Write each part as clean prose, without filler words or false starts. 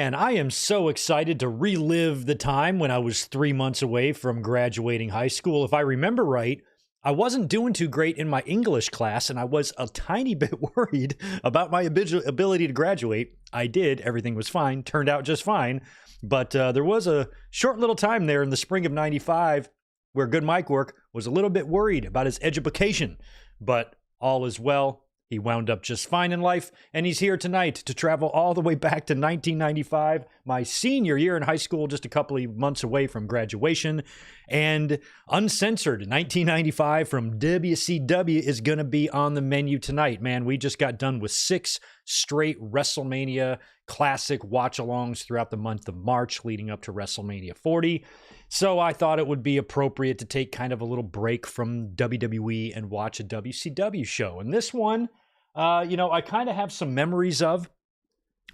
Man, I am so excited to relive the time when I was 3 months away from graduating high school. If I remember right, I wasn't doing too great in my English class, and I was a tiny bit worried about my ability to graduate. I did. Everything was fine. Turned out just fine. But there was a short little time there in the spring of 95 where Good Mike Work was a little bit worried about his education. But all is well. He wound up just fine in life, and he's here tonight to travel all the way back to 1995, my senior year in high school, just a couple of months away from graduation. And Uncensored 1995 from WCW is going to be on the menu tonight. Man, we just got done with 6 straight WrestleMania classic watch-alongs throughout the month of March leading up to WrestleMania 40. So I thought it would be appropriate to take kind of a little break from WWE and watch a WCW show. And this one, I kind of have some memories of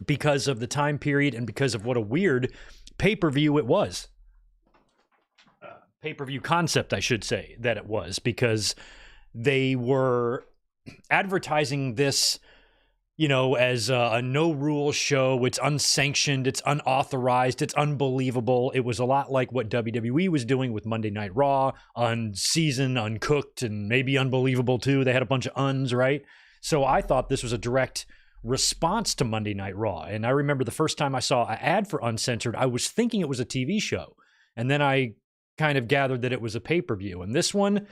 because of the time period and because of what a weird pay-per-view it was. Pay-per-view concept, I should say, that it was, because they were advertising this as a no-rules show. It's unsanctioned, it's unauthorized, it's unbelievable. It was a lot like what WWE was doing with Monday Night Raw, unseasoned, uncooked, and maybe unbelievable too. They had a bunch of uns, right? So I thought this was a direct response to Monday Night Raw. And I remember the first time I saw an ad for Uncensored, I was thinking it was a TV show. And then I kind of gathered that it was a pay-per-view. And this one,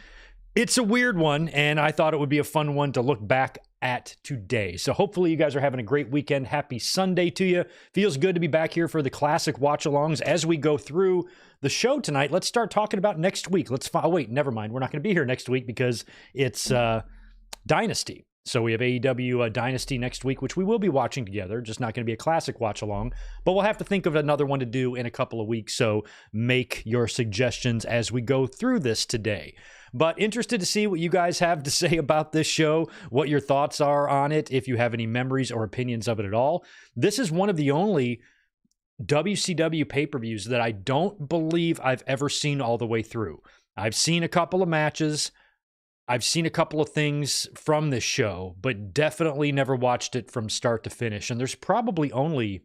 it's a weird one, and I thought it would be a fun one to look back at today. So hopefully you guys are having a great weekend. Happy Sunday to you. Feels good to be back here for the classic watch-alongs. As we go through the show tonight, let's start talking about next week. Wait, never mind. We're not going to be here next week because it's Dynasty. So we have AEW Dynasty next week, which we will be watching together. Just not going to be a classic watch-along. But we'll have to think of another one to do in a couple of weeks. So make your suggestions as we go through this today. But interested to see what you guys have to say about this show, what your thoughts are on it, if you have any memories or opinions of it at all. This is one of the only WCW pay-per-views that I don't believe I've ever seen all the way through. I've seen a couple of matches. I've seen a couple of things from this show, but definitely never watched it from start to finish. And there's probably only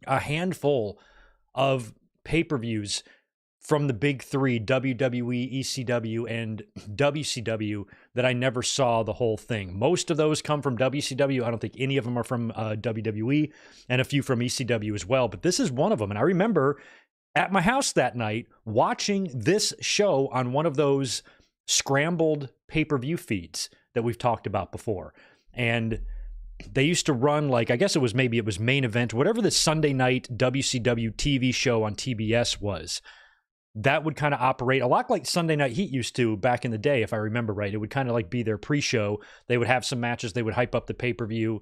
a handful of pay-per-views from the big three, WWE, ECW, and WCW, that I never saw the whole thing. Most of those come from WCW. I don't think any of them are from WWE, and a few from ECW as well. But this is one of them. And I remember at my house that night watching this show on one of those scrambled pay-per-view feeds that we've talked about before. And they used to run, like, I guess it was Main Event, whatever the Sunday night WCW TV show on TBS was. That would kind of operate a lot like Sunday Night Heat used to back in the day, if I remember right. It would kind of like be their pre-show. They would have some matches. They would hype up the pay-per-view.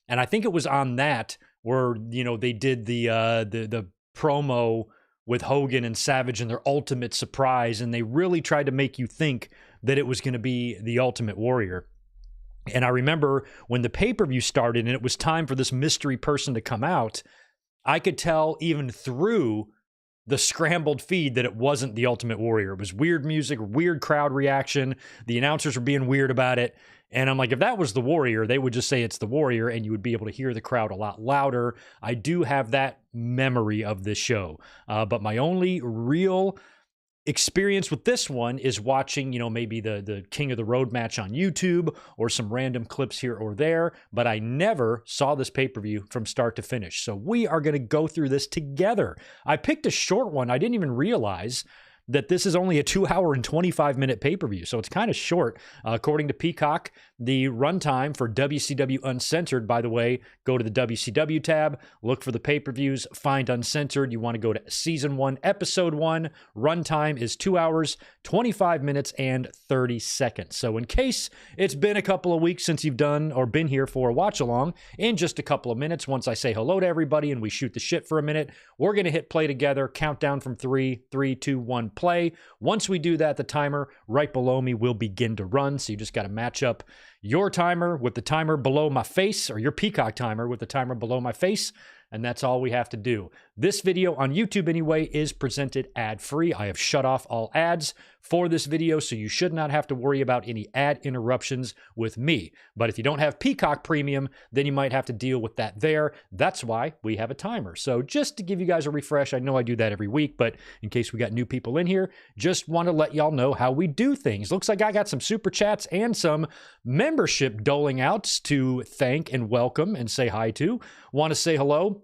And I think it was on that where, they did the promo with Hogan and Savage and their Ultimate Surprise. And they really tried to make you think that it was going to be the Ultimate Warrior. And I remember when the pay-per-view started and it was time for this mystery person to come out, I could tell even through the scrambled feed that it wasn't the Ultimate Warrior. It was weird music, weird crowd reaction. The announcers were being weird about it. And I'm like, if that was the Warrior, they would just say it's the Warrior and you would be able to hear the crowd a lot louder. I do have that memory of this show. But my only real experience with this one is watching, maybe the King of the Road match on YouTube or some random clips here or there, but I never saw this pay-per-view from start to finish. So we are going to go through this together. I picked a short one. I didn't even realize that this is only a 2-hour and 25-minute pay-per-view, so it's kind of short. According to Peacock, the runtime for WCW Uncensored, by the way, go to the WCW tab, look for the pay-per-views, find Uncensored. You want to go to Season 1, Episode 1. Runtime is 2 hours, 25 minutes, and 30 seconds. So in case it's been a couple of weeks since you've done or been here for a watch-along, in just a couple of minutes, once I say hello to everybody and we shoot the shit for a minute, we're going to hit play together, countdown from 3, 2, 1, play. Once we do that, the timer right below me will begin to run. So you just got to match up your timer with the timer below my face, or your Peacock timer with the timer below my face. And that's all we have to do. This video on YouTube anyway is presented ad-free. I have shut off all ads for this video, so you should not have to worry about any ad interruptions with me. But if you don't have Peacock Premium, then you might have to deal with that there. That's why we have a timer. So just to give you guys a refresh, I know I do that every week, but in case we got new people in here, just want to let y'all know how we do things. Looks like I got some super chats and some membership doling outs to thank and welcome and say hi to. Want to say hello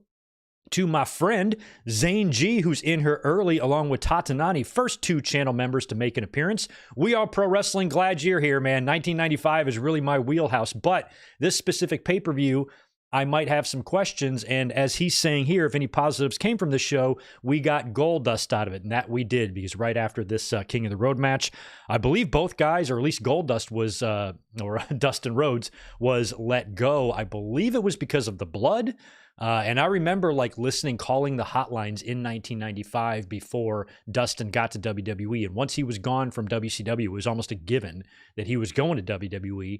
to my friend Zane G, who's in here early, along with Tatanani, first 2 channel members to make an appearance. We Are Pro Wrestling, glad you're here, man. 1995 is really my wheelhouse, but this specific pay-per-view, I might have some questions, and as he's saying here, if any positives came from the show, we got gold dust out of it, and that we did, because right after this King of the Road match, I believe both guys, or at least Goldust was, or Dustin Rhodes, was let go. I believe it was because of the blood. And I remember like calling the hotlines in 1995 before Dustin got to WWE. And once he was gone from WCW, it was almost a given that he was going to WWE.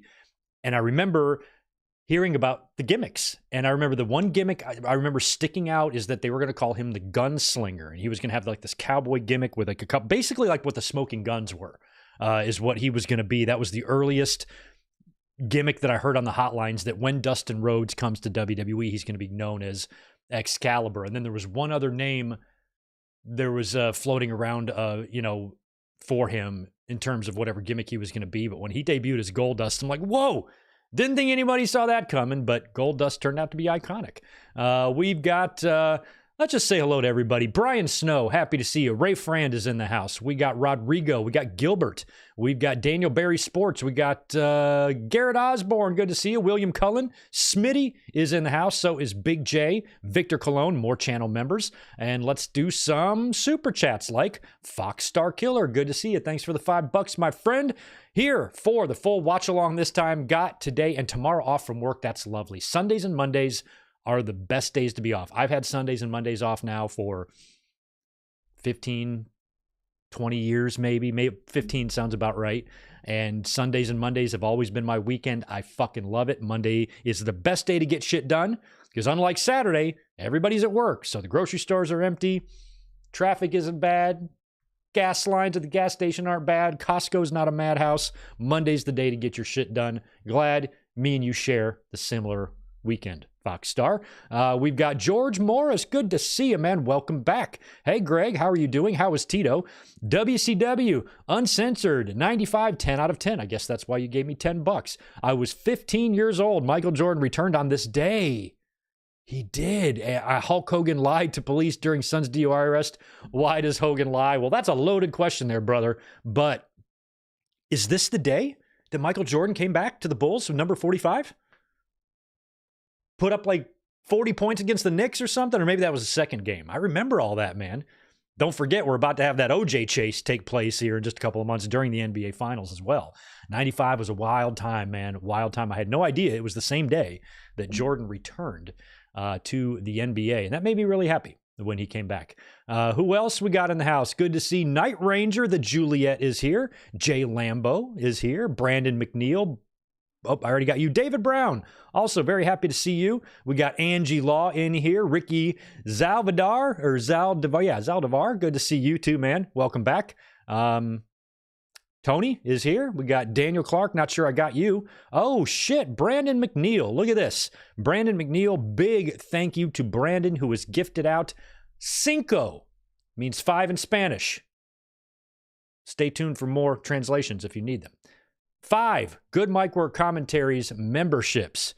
And I remember hearing about the gimmicks. And I remember the one gimmick I remember sticking out is that they were going to call him the Gunslinger. And he was going to have like this cowboy gimmick with like a cup, basically like what the Smoking Guns were, is what he was going to be. That was the earliest gimmick that I heard on the hotlines, that when Dustin Rhodes comes to WWE, he's going to be known as Excalibur. And then there was one other name there was floating around, for him in terms of whatever gimmick he was going to be. But when he debuted as Goldust, I'm like, whoa, didn't think anybody saw that coming, but Goldust turned out to be iconic. We've got, let's just say hello to everybody. Brian Snow, happy to see you. Ray Frand is in the house. We got Rodrigo. We got Gilbert. We've got Daniel Barry Sports. We got Garrett Osborne. Good to see you. William Cullen. Smitty is in the house. So is Big J. Victor Cologne, more channel members. And let's do some super chats like Fox Star Killer. Good to see you. Thanks for the $5, my friend. Here for the full watch along this time. Got today and tomorrow off from work. That's lovely. Sundays and Mondays are the best days to be off. I've had Sundays and Mondays off now for 15, 20 years, maybe 15 sounds about right. And Sundays and Mondays have always been my weekend. I fucking love it. Monday is the best day to get shit done because unlike Saturday, everybody's at work. So the grocery stores are empty. Traffic isn't bad. Gas lines at the gas station aren't bad. Costco's not a madhouse. Monday's the day to get your shit done. Glad me and you share the similar weekend. Fox Star. We've got George Morris. Good to see you, man. Welcome back. Hey, Greg, how are you doing? How is Tito? WCW Uncensored 95, 10 out of 10. I guess that's why you gave me $10. I was 15 years old. Michael Jordan returned on this day. He did. Hulk Hogan lied to police during Son's DUI arrest. Why does Hogan lie? Well, that's a loaded question there, brother. But is this the day that Michael Jordan came back to the Bulls from number 45? Put up like 40 points against the Knicks or something, or maybe that was the second game. I remember all that, man. Don't forget, we're about to have that OJ chase take place here in just a couple of months during the NBA Finals as well. 95 was a wild time, man. Wild time. I had no idea it was the same day that Jordan returned to the NBA, and that made me really happy when he came back. Who else we got in the house? Good to see Night Ranger. The Juliet is here. Jay Lambo is here. Brandon McNeil. Oh, I already got you. David Brown, also very happy to see you. We got Angie Law in here. Ricky Zaldivar, Zaldivar. Good to see you too, man. Welcome back. Tony is here. We got Daniel Clark. Not sure I got you. Oh, shit. Brandon McNeil. Look at this. Brandon McNeil. Big thank you to Brandon, who was gifted out. Cinco means 5 in Spanish. Stay tuned for more translations if you need them. 5 Good Mic Work Commentaries memberships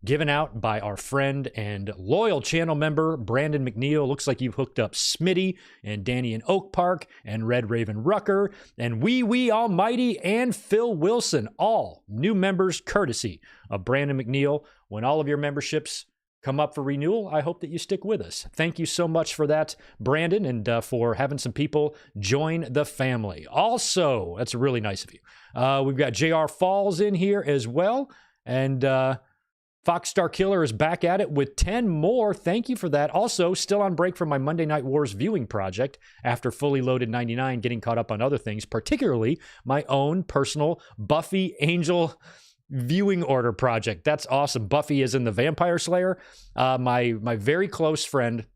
given out by our friend and loyal channel member, Brandon McNeil. Looks like you've hooked up Smitty and Danny in Oak Park and Red Raven Rucker and Wee Almighty and Phil Wilson. All new members courtesy of Brandon McNeil. When all of your memberships come up for renewal, I hope that you stick with us. Thank you so much for that, Brandon, and for having some people join the family. Also, that's really nice of you. We've got JR Falls in here as well, and Fox Star Killer is back at it with 10 more. Thank you for that. Also, still on break from my Monday Night Wars viewing project after Fully Loaded 99, getting caught up on other things, particularly my own personal Buffy Angel viewing order project. That's awesome. Buffy is in the Vampire Slayer. My very close friend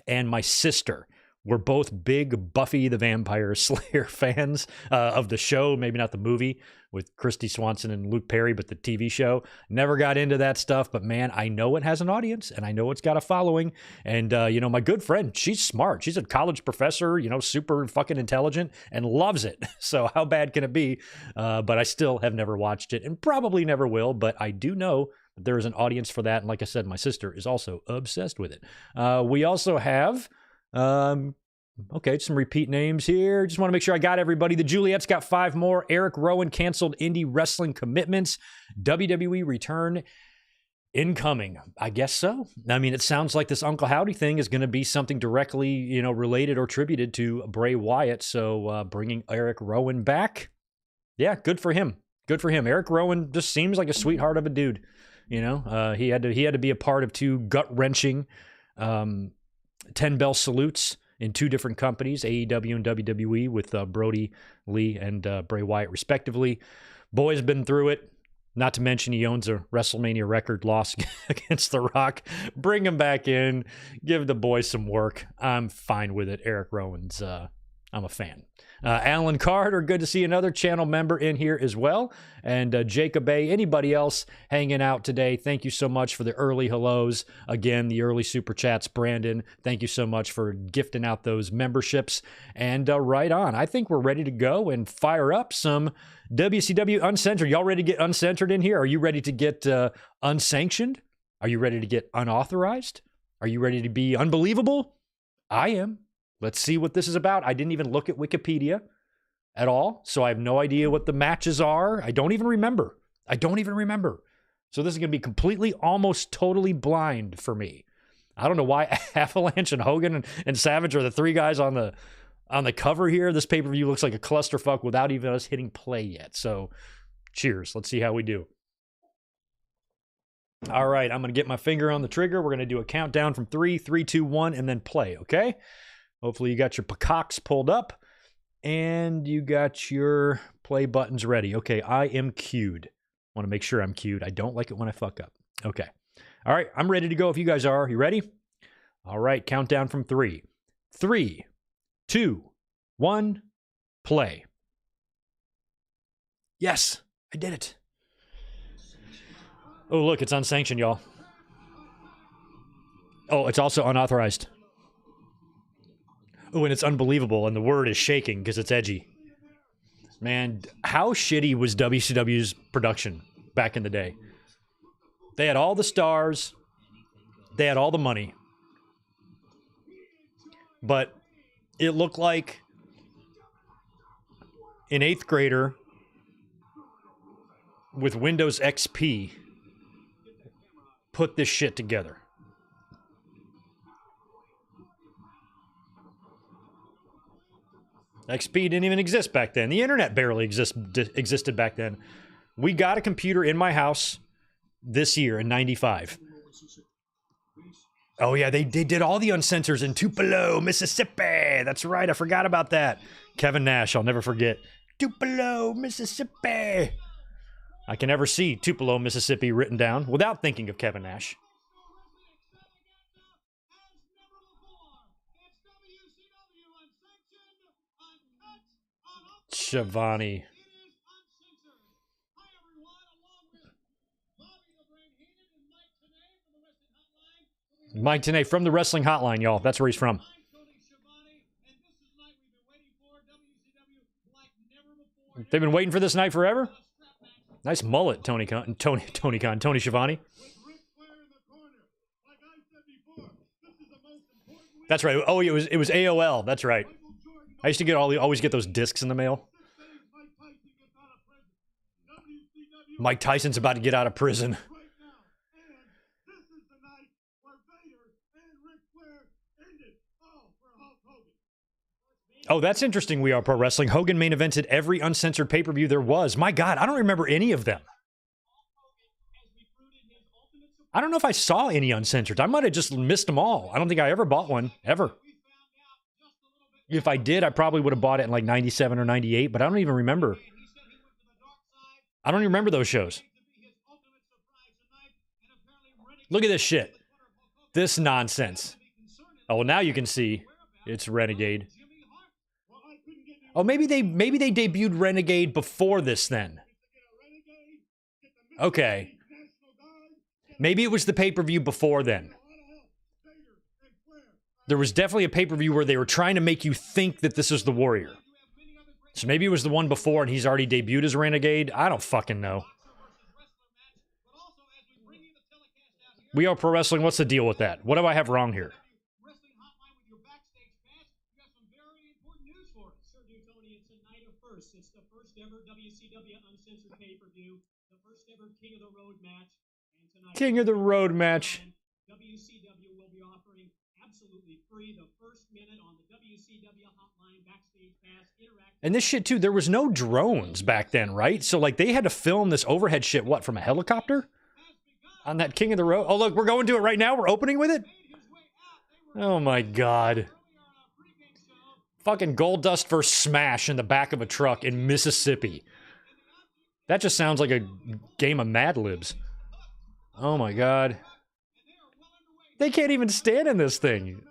and my sister were both big Buffy the Vampire Slayer fans of the show, maybe not the movie with Christy Swanson and Luke Perry, but the TV show. Never got into that stuff, but man, I know it has an audience and I know it's got a following. And, my good friend, she's smart. She's a college professor, super fucking intelligent and loves it. So how bad can it be? But I still have never watched it and probably never will, but I do know that there is an audience for that. And like I said, my sister is also obsessed with it. We also have... okay, some repeat names here. Just want to make sure I got everybody. The Juliet's got 5 more. Eric Rowan canceled indie wrestling commitments. WWE return incoming. I guess so. I mean, it sounds like this Uncle Howdy thing is going to be something directly, related or attributed to Bray Wyatt. So bringing Eric Rowan back. Yeah, good for him. Good for him. Eric Rowan just seems like a sweetheart of a dude. He had to be a part of 2 gut-wrenching 10-bell salutes in 2 different companies, AEW and WWE, with Brody Lee and Bray Wyatt, respectively. Boy's been through it. Not to mention he owns a WrestleMania record loss against The Rock. Bring him back in. Give the boy some work. I'm fine with it. Eric Rowan's, I'm a fan. Alan Carter, good to see another channel member in here as well. And Jacob A., anybody else hanging out today, thank you so much for the early hellos. Again, the early super chats. Brandon, thank you so much for gifting out those memberships. And right on. I think we're ready to go and fire up some WCW Uncensored. Y'all ready to get uncensored in here? Are you ready to get unsanctioned? Are you ready to get unauthorized? Are you ready to be unbelievable? I am. Let's see what this is about. I didn't even look at Wikipedia at all, so I have no idea what the matches are. I don't even remember. So this is going to be completely, almost totally blind for me. I don't know why Avalanche and Hogan and Savage are the 3 guys on the cover here. This pay-per-view looks like a clusterfuck without even us hitting play yet. So cheers. Let's see how we do. All right, I'm going to get my finger on the trigger. We're going to do a countdown from 3, 3, 2, 1, and then play, okay? Hopefully you got your Peacocks pulled up and you got your play buttons ready. Okay, I am cued. Want to make sure I'm cued. I don't like it when I fuck up. Okay. All right, I'm ready to go if you guys are. You ready? All right, countdown from 3. 3, 2, 1, play. Yes, I did it. Oh, look, it's unsanctioned, y'all. Oh, it's also unauthorized. Oh, and it's unbelievable, and the word is shaking because it's edgy. Man, how shitty was WCW's production back in the day? They had all the stars. They had all the money. But it looked like an 8th grader with Windows XP put this shit together. XP didn't even exist back then. The internet barely existed back then. We got a computer in my house this year in 95. Oh, yeah, they did all the Uncensors in Tupelo, Mississippi. That's right, I forgot about that. Kevin Nash, I'll never forget. Tupelo, Mississippi. I can never see Tupelo, Mississippi written down without thinking of Kevin Nash. Shivani. Mike Tenay from the Wrestling Hotline, y'all. That's where he's from. They've been waiting for this night forever? Nice mullet, Tony Schiavone. That's right. Oh, it was AOL. That's right. I used to always get those discs in the mail. Mike Tyson's about to get out of prison. Oh, that's interesting. We Are Pro Wrestling. Hogan main evented every uncensored pay-per-view there was. My God, I don't remember any of them. I don't know if I saw any uncensored. I might have just missed them all. I don't think I ever bought one, ever. If I did, I probably would have bought it in like 97 or 98, but I don't even remember. I don't even remember those shows. Look at this shit. This nonsense. Oh, well, now you can see it's Renegade. Oh, maybe they debuted Renegade before this then. Okay. Maybe it was the pay-per-view before then. There was definitely a pay-per-view where they were trying to make you think that this is the Warrior. So maybe it was the one before and he's already debuted as Renegade. I don't fucking know. We Are Pro Wrestling, what's the deal with that? What do I have wrong here? It's the first ever WCW Uncensored pay-per-view, the first ever King of the Road match. And tonight, King of the Road match. WCW will be offering absolutely free the first minute on the WCW hotline, backstage pass, interactive. And this shit too, there was no drones back then, right? So like they had to film this overhead shit, what, from a helicopter? On that King of the Road? Oh look, we're going to it right now, we're opening with it? Oh my god. Fucking Goldust versus Smash in the back of a truck in Mississippi. That just sounds like a game of Mad Libs. Oh my god. They can't even stand in this thing.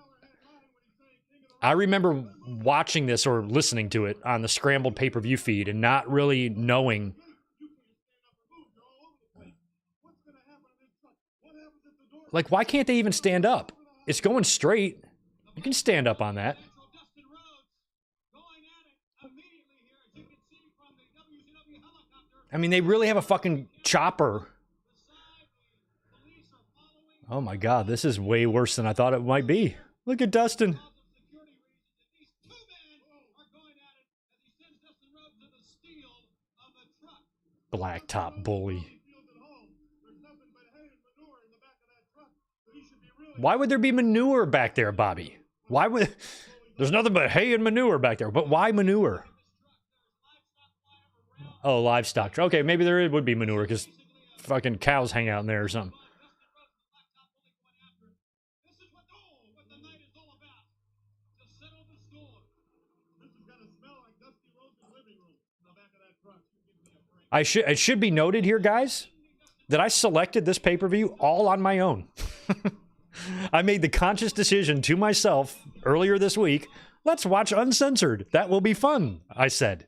I remember watching this or listening to it on the scrambled pay-per-view feed and not really knowing. Like, why can't they even stand up? It's going straight. You can stand up on that. I mean, they really have a fucking chopper. Oh my god, this is way worse than I thought it might be. Look at Dustin. Blacktop bully. Why would there be manure back there, Bobby? Why would... There's nothing but hay and manure back there, but why manure? Oh, livestock. Okay, maybe there would be manure because fucking cows hang out in there or something. It should be noted here, guys, that I selected this pay-per-view all on my own. I made the conscious decision to myself earlier this week, let's watch Uncensored. That will be fun, I said.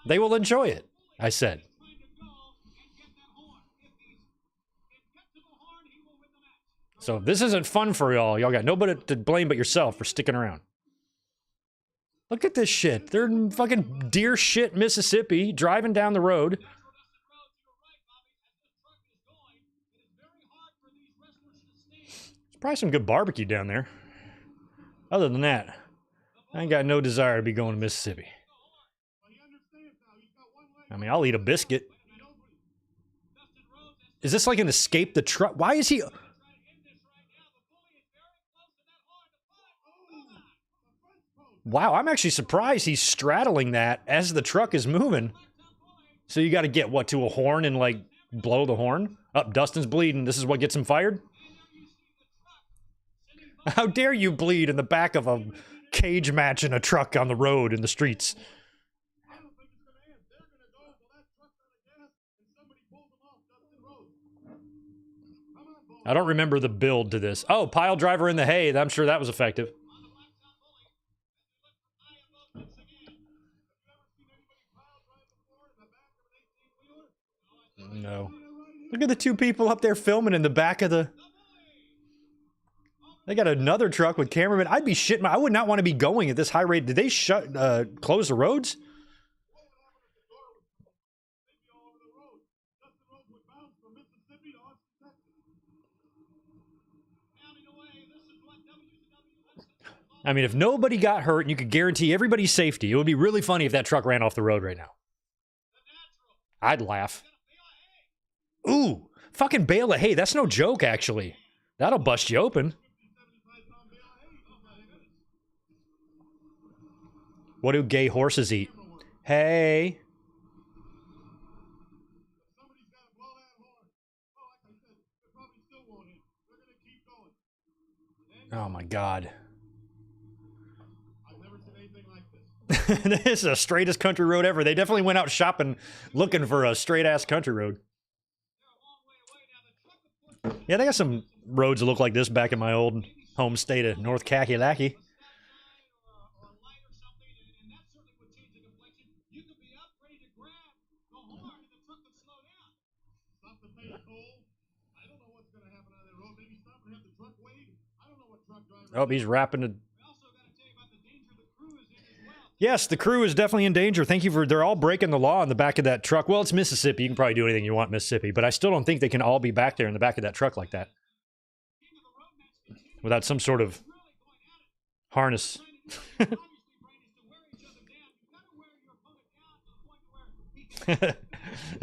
They will enjoy it, I said. So if this isn't fun for y'all, y'all got nobody to blame but yourself for sticking around. Look at this shit. They're in fucking deer shit, Mississippi, driving down the road. There's probably some good barbecue down there. Other than that, I ain't got no desire to be going to Mississippi. I mean, I'll eat a biscuit. Is this like an escape the truck? Why is he... Wow, I'm actually surprised he's straddling that as the truck is moving. So you got to get, what, to a horn and, like, blow the horn? Up, Dustin's bleeding. This is what gets him fired? How dare you bleed in the back of a cage match in a truck on the road in the streets? I don't remember the build to this. Oh, pile driver in the hay. I'm sure that was effective. No. Look at the two people up there filming in the back of the... They got another truck with cameramen. I'd be shitting. I would not want to be going at this high rate. Did they close the roads? I mean, if nobody got hurt and you could guarantee everybody's safety, it would be really funny if that truck ran off the road right now. I'd laugh. Ooh, fucking bale of hay. That's no joke, actually. That'll bust you open. What do gay horses eat? Hay. Oh my god. This is the straightest country road ever. They definitely went out shopping looking for a straight-ass country road. Yeah, they got some roads that look like this back in my old home state of North Kakalaki. Oh, he's wrapping it. Yes, the crew is definitely in danger. Thank you for... They're all breaking the law in the back of that truck. Well, it's Mississippi. You can probably do anything you want, Mississippi. But I still don't think they can all be back there in the back of that truck like that. Without some sort of harness.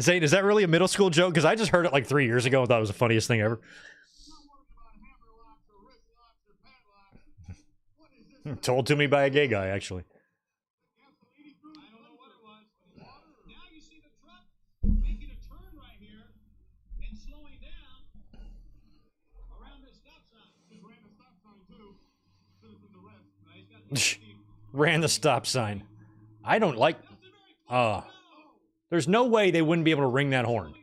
Zane, is that really a middle school joke? Because I just heard it like 3 years ago and thought it was the funniest thing ever. Told to me by a gay guy, actually. Ran the stop sign. I don't like... there's no way they wouldn't be able to ring that horn.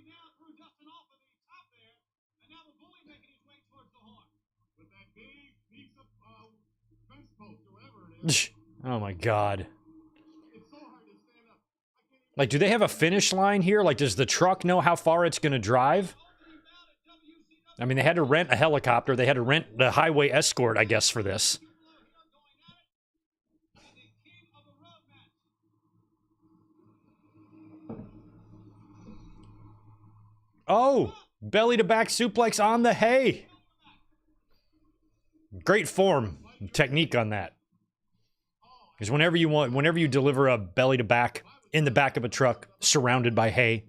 Oh my god. Like, do they have a finish line here? Like, does the truck know how far it's going to drive? I mean, they had to rent a helicopter. They had to rent the highway escort, I guess, for this. Oh, belly to back suplex on the hay. Great form and technique on that. Because whenever you deliver a belly to back in the back of a truck surrounded by hay,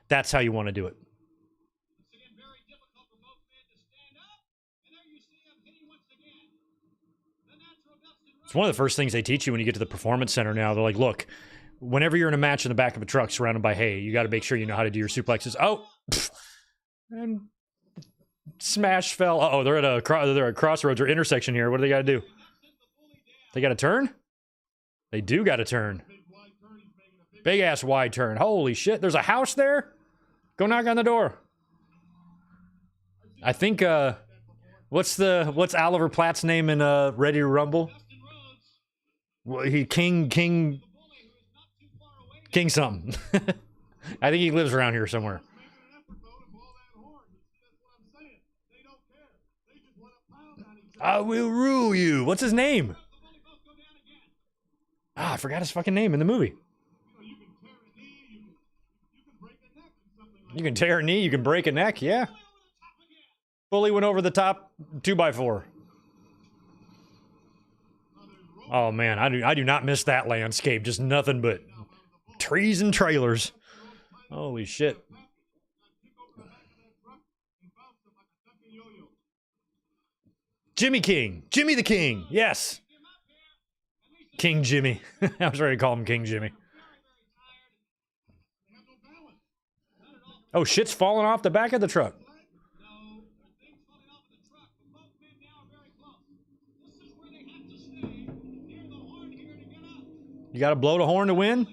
that's how you want to do it. It's one of the first things they teach you when you get to the performance center now. They're like, look, whenever you're in a match in the back of a truck surrounded by hay, you got to make sure you know how to do your suplexes. Oh, and smash fell. Uh-oh, they're at a crossroads or intersection here. What do they got to do? They got to turn? They do got to turn. Big ass wide turn. Holy shit, there's a house there? Go knock on the door. I think, what's Oliver Platt's name in Ready to Rumble? Well, King something. I think he lives around here somewhere. I will rule you. What's his name? Ah, I forgot his fucking name in the movie. You can tear a knee, you can break a neck, yeah. Bully went over the top 2x4. Oh man, I do not miss that landscape. Just nothing but trees and trailers. Holy shit. Jimmy King. Jimmy the King. Yes. King Jimmy. I was ready to call him King Jimmy. Oh, shit's falling off the back of the truck. You gotta blow the horn to win?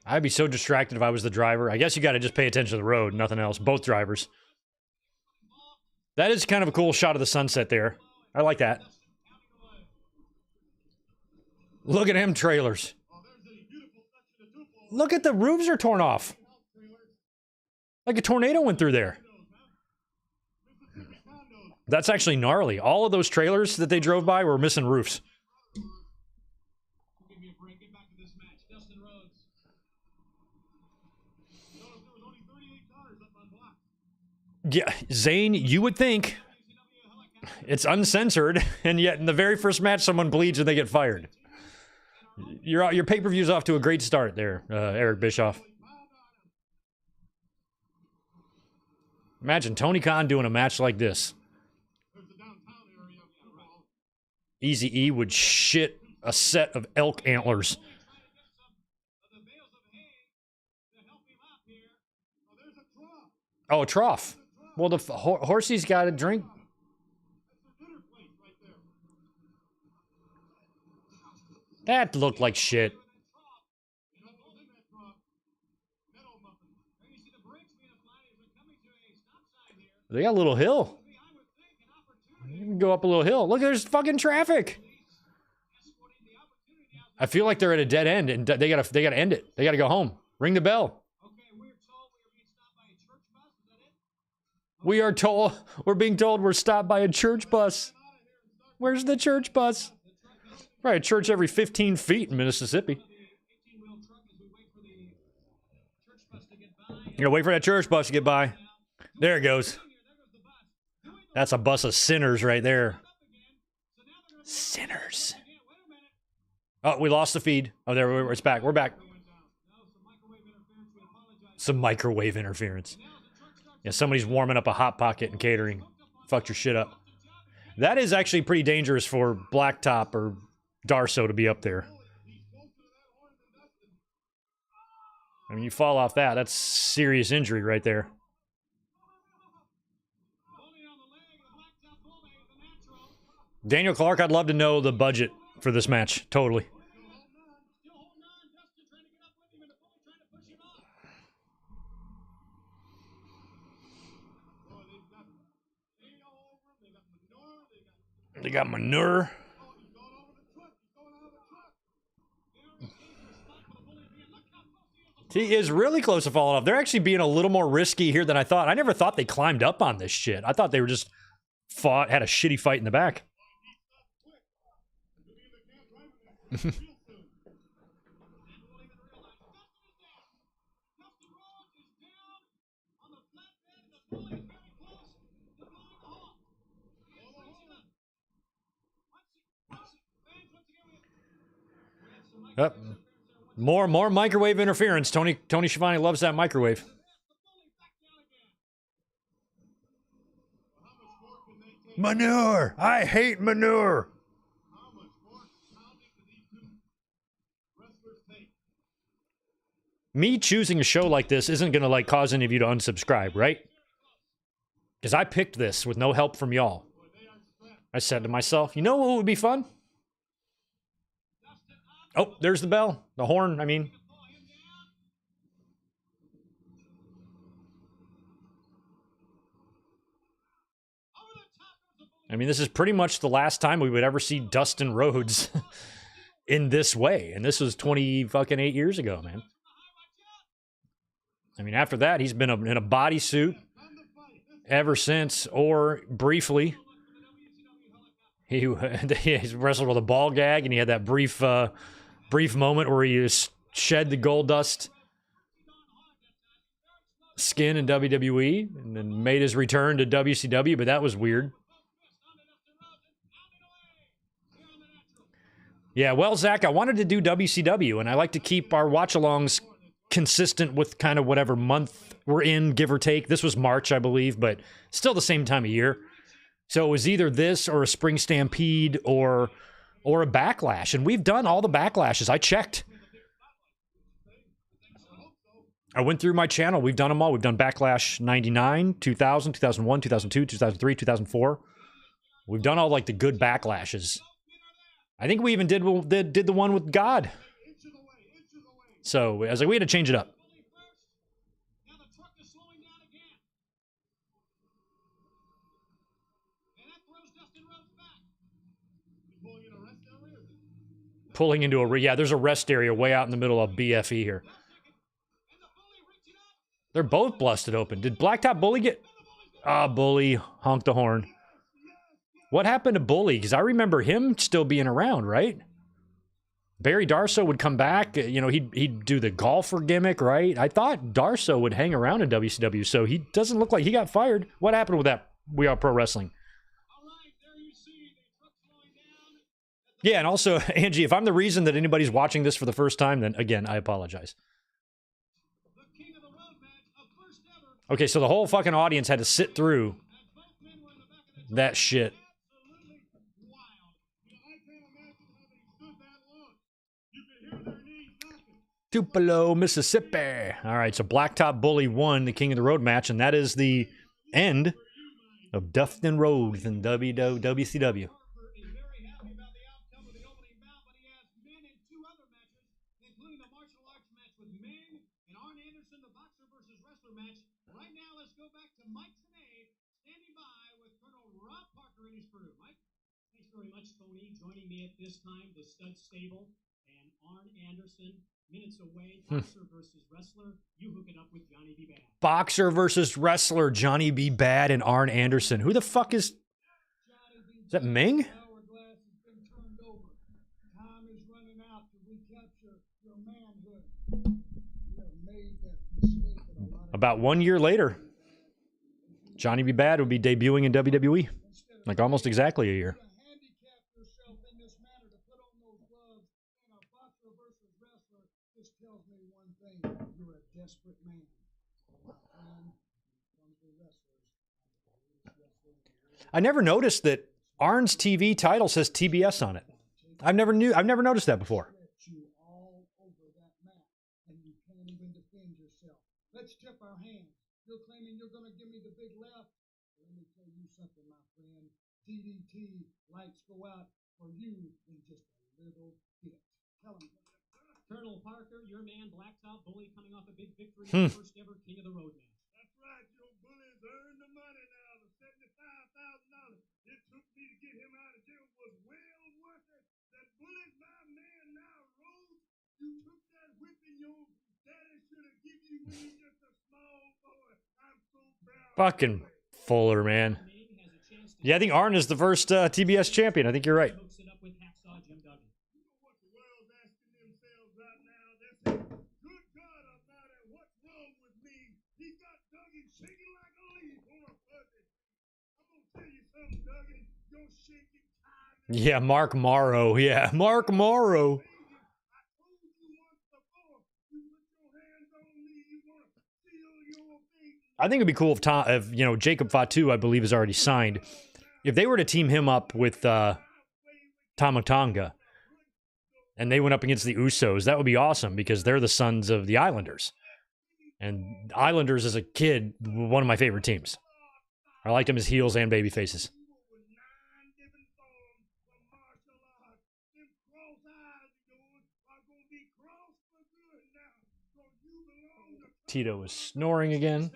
I'd be so distracted if I was the driver. I guess you gotta just pay attention to the road, nothing else. Both drivers. That is kind of a cool shot of the sunset there. I like that. Look at them trailers. Look at the roofs are torn off. Like a tornado went through there. That's actually gnarly. All of those trailers that they drove by were missing roofs. Yeah, Zane, you would think it's uncensored, and yet in the very first match, someone bleeds and they get fired. Your pay-per-view's off to a great start there, Eric Bischoff. Imagine Tony Khan doing a match like this. Eazy-E would shit a set of elk antlers. Oh, a trough. Well, the horsey's got a drink. That looked like shit. They got a little hill. You can go up a little hill. Look, there's fucking traffic. I feel like they're at a dead end, and they gotta end it. They gotta go home. Ring the bell. We are told we're being told we're stopped by a church bus. Where's the church bus? Right, a church every 15 feet in Mississippi. You gotta wait for that church bus to get by. There it goes. That's a bus of sinners right there. Sinners. Oh, we lost the feed. Oh, there, it's back. We're back. Some microwave interference. Yeah, somebody's warming up a Hot Pocket and catering. Fucked your shit up. That is actually pretty dangerous for Blacktop or Darso to be up there. I mean, you fall off that, that's serious injury right there. Daniel Clark, I'd love to know the budget for this match. Totally. They got manure. He is really close to falling off. They're actually being a little more risky here than I thought. I never thought they climbed up on this shit. I thought they were just had a shitty fight in the back. Yep. More microwave interference. Tony Schiavone loves that microwave. Manure! I hate manure! Me choosing a show like this isn't gonna like cause any of you to unsubscribe, right? Because I picked this with no help from y'all. I said to myself, you know what would be fun? Oh, there's the bell. The horn, I mean. I mean, this is pretty much the last time we would ever see Dustin Rhodes in this way. And this was 28 years ago, man. I mean, after that, he's been in a bodysuit ever since, or briefly. He's wrestled with a ball gag, and he had that brief moment where he shed the gold dust skin in WWE and then made his return to WCW, but that was weird. Yeah, well, Zach, I wanted to do WCW, and I like to keep our watch-alongs consistent with kind of whatever month we're in, give or take. This was March, I believe, but still the same time of year. So it was either this or a Spring Stampede or a Backlash. And we've done all the Backlashes. I checked. I went through my channel. We've done them all. We've done Backlash 99, 2000, 2001, 2002, 2003, 2004. We've done all like the good Backlashes. I think we even did the one with God. So I was like, we had to change it up. Pulling into a... Yeah, there's a rest area way out in the middle of BFE here. They're both busted open. Did Blacktop Bully get... Ah, Bully honked the horn. What happened to Bully? Because I remember him still being around, right? Barry Darso would come back. You know, he'd do the golfer gimmick, right? I thought Darso would hang around in WCW, so he doesn't look like he got fired. What happened with that We Are Pro Wrestling? Yeah, and also, Angie, if I'm the reason that anybody's watching this for the first time, then, again, I apologize. Okay, so the whole fucking audience had to sit through that shit. Tupelo, Mississippi. All right, so Blacktop Bully won the King of the Road match, and that is the end of Dustin Rhodes in WCW. match. Right now, let's go back to Mike today, standing by with Colonel Rob Parker and his crew. Mike, thanks very much, Tony. Joining me at this time, the stud stable and Arn Anderson. Minutes away, boxer versus wrestler. You hook it up with Johnny B. Bad. Boxer versus wrestler, Johnny B. Bad and Arn Anderson. Who the fuck is that, Ming? About 1 year later, Johnny B. Bad would be debuting in WWE. Like almost exactly a year. I never noticed that Arn's TV title says TBS on it. I've never noticed that before. Let's tip our hands. You're claiming you're going to give me the big left. Let me tell you something, my friend. DDT lights go out for you in just a little bit. Tell him. Colonel Parker, your man Blacktop Bully coming off a big victory in the first ever King of the Road match. That's right, your Bully's earned the money now. The $75,000 it took me to get him out of jail was well worth it. That Bully's my man now, Rose. You took that whipping your daddy should have given you when you just a small boy. I'm so proud. Fucking Fuller, man. Yeah, I think Arn is the first TBS champion. I think you're right. Yeah, Mark Morrow. Yeah, Mark Morrow. I think it'd be cool if Jacob Fatu, I believe, is already signed. If they were to team him up with Tama Tonga and they went up against the Usos, that would be awesome because they're the sons of the Islanders. And Islanders as a kid, one of my favorite teams. I liked them as heels and baby faces. Tito is snoring again.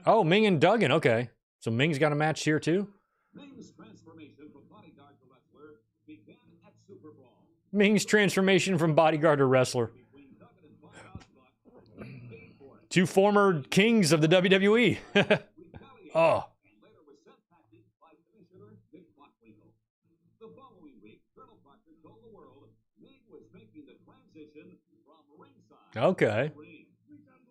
Oh, Ming and Duggan. Okay. So Ming's got a match here too? Ming's transformation from bodyguard to wrestler began at Super Brawl. Ming's transformation from bodyguard to wrestler. Two former kings of the WWE. Oh. The following week, Colonel Proctor told the world Ming was making the transition from ringside. Okay.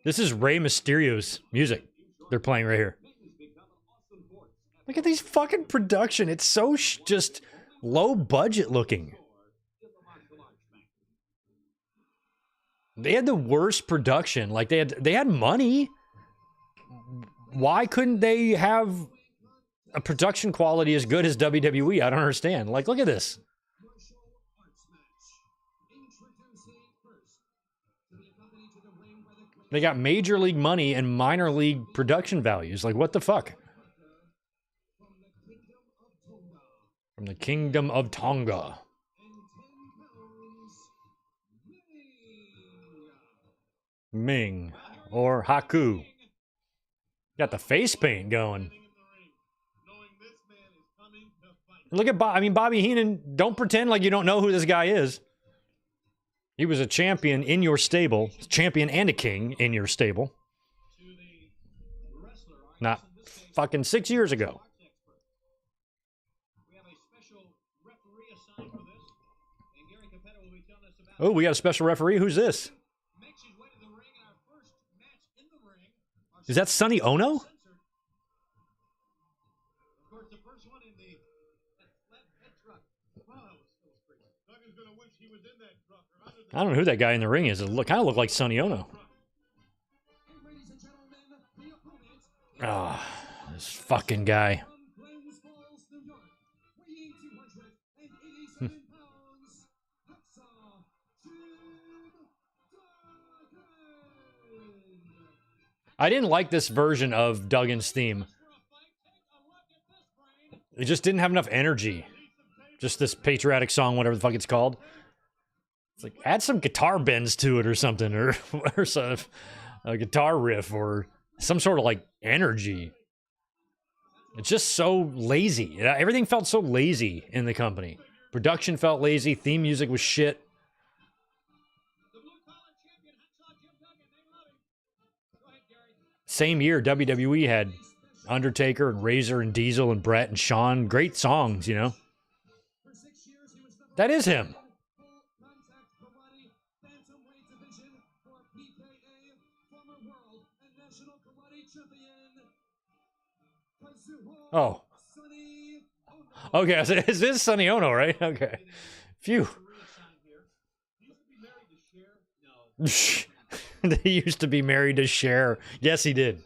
This is Rey Mysterio's music they're playing right here. Look at these fucking production. It's so just low budget looking. They had the worst production. Like they had money. Why couldn't they have a production quality as good as WWE? I don't understand. Like, look at this. They got major league money and minor league production values. Like, what the fuck? From the Kingdom of Tonga. Ming. Or Haku. Got the face paint going. Look at Bobby Heenan. Don't pretend like you don't know who this guy is. He was a champion in your stable. Champion and a king in your stable. Not fucking 6 years ago. Oh, we got a special referee. Who's this? Is that Sonny Ono? I don't know who that guy in the ring is. It kind of looked like Sonny Ono. Ah, this fucking guy. I didn't like this version of Duggan's theme. It just didn't have enough energy. Just this patriotic song, whatever the fuck it's called. It's like add some guitar bends to it or something, or some a guitar riff or some sort of like energy. It's just so lazy. Everything felt so lazy in the company. Production felt lazy. Theme music was shit. Same year, WWE had Undertaker and Razor and Diesel and Brett and Shawn. Great songs, you know. That is him. Oh. Okay, is this Sonny Ono, right? Okay. Phew. They used to be married to Cher. Yes, he did.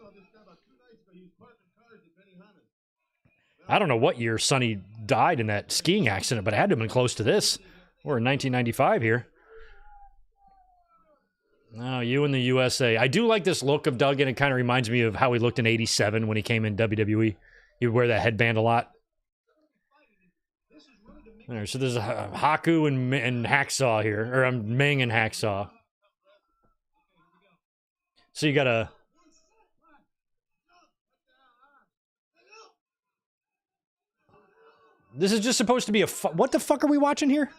I don't know what year Sonny died in that skiing accident, but it had to have been close to this. We're in 1995 here. Oh, you in the USA. I do like this look of Duggan. It kind of reminds me of how he looked in '87 when he came in WWE. He would wear that headband a lot. There, so there's a Haku and Hacksaw here, or Meng and Hacksaw. So you got a... This is just supposed to be a... What the fuck are we watching here?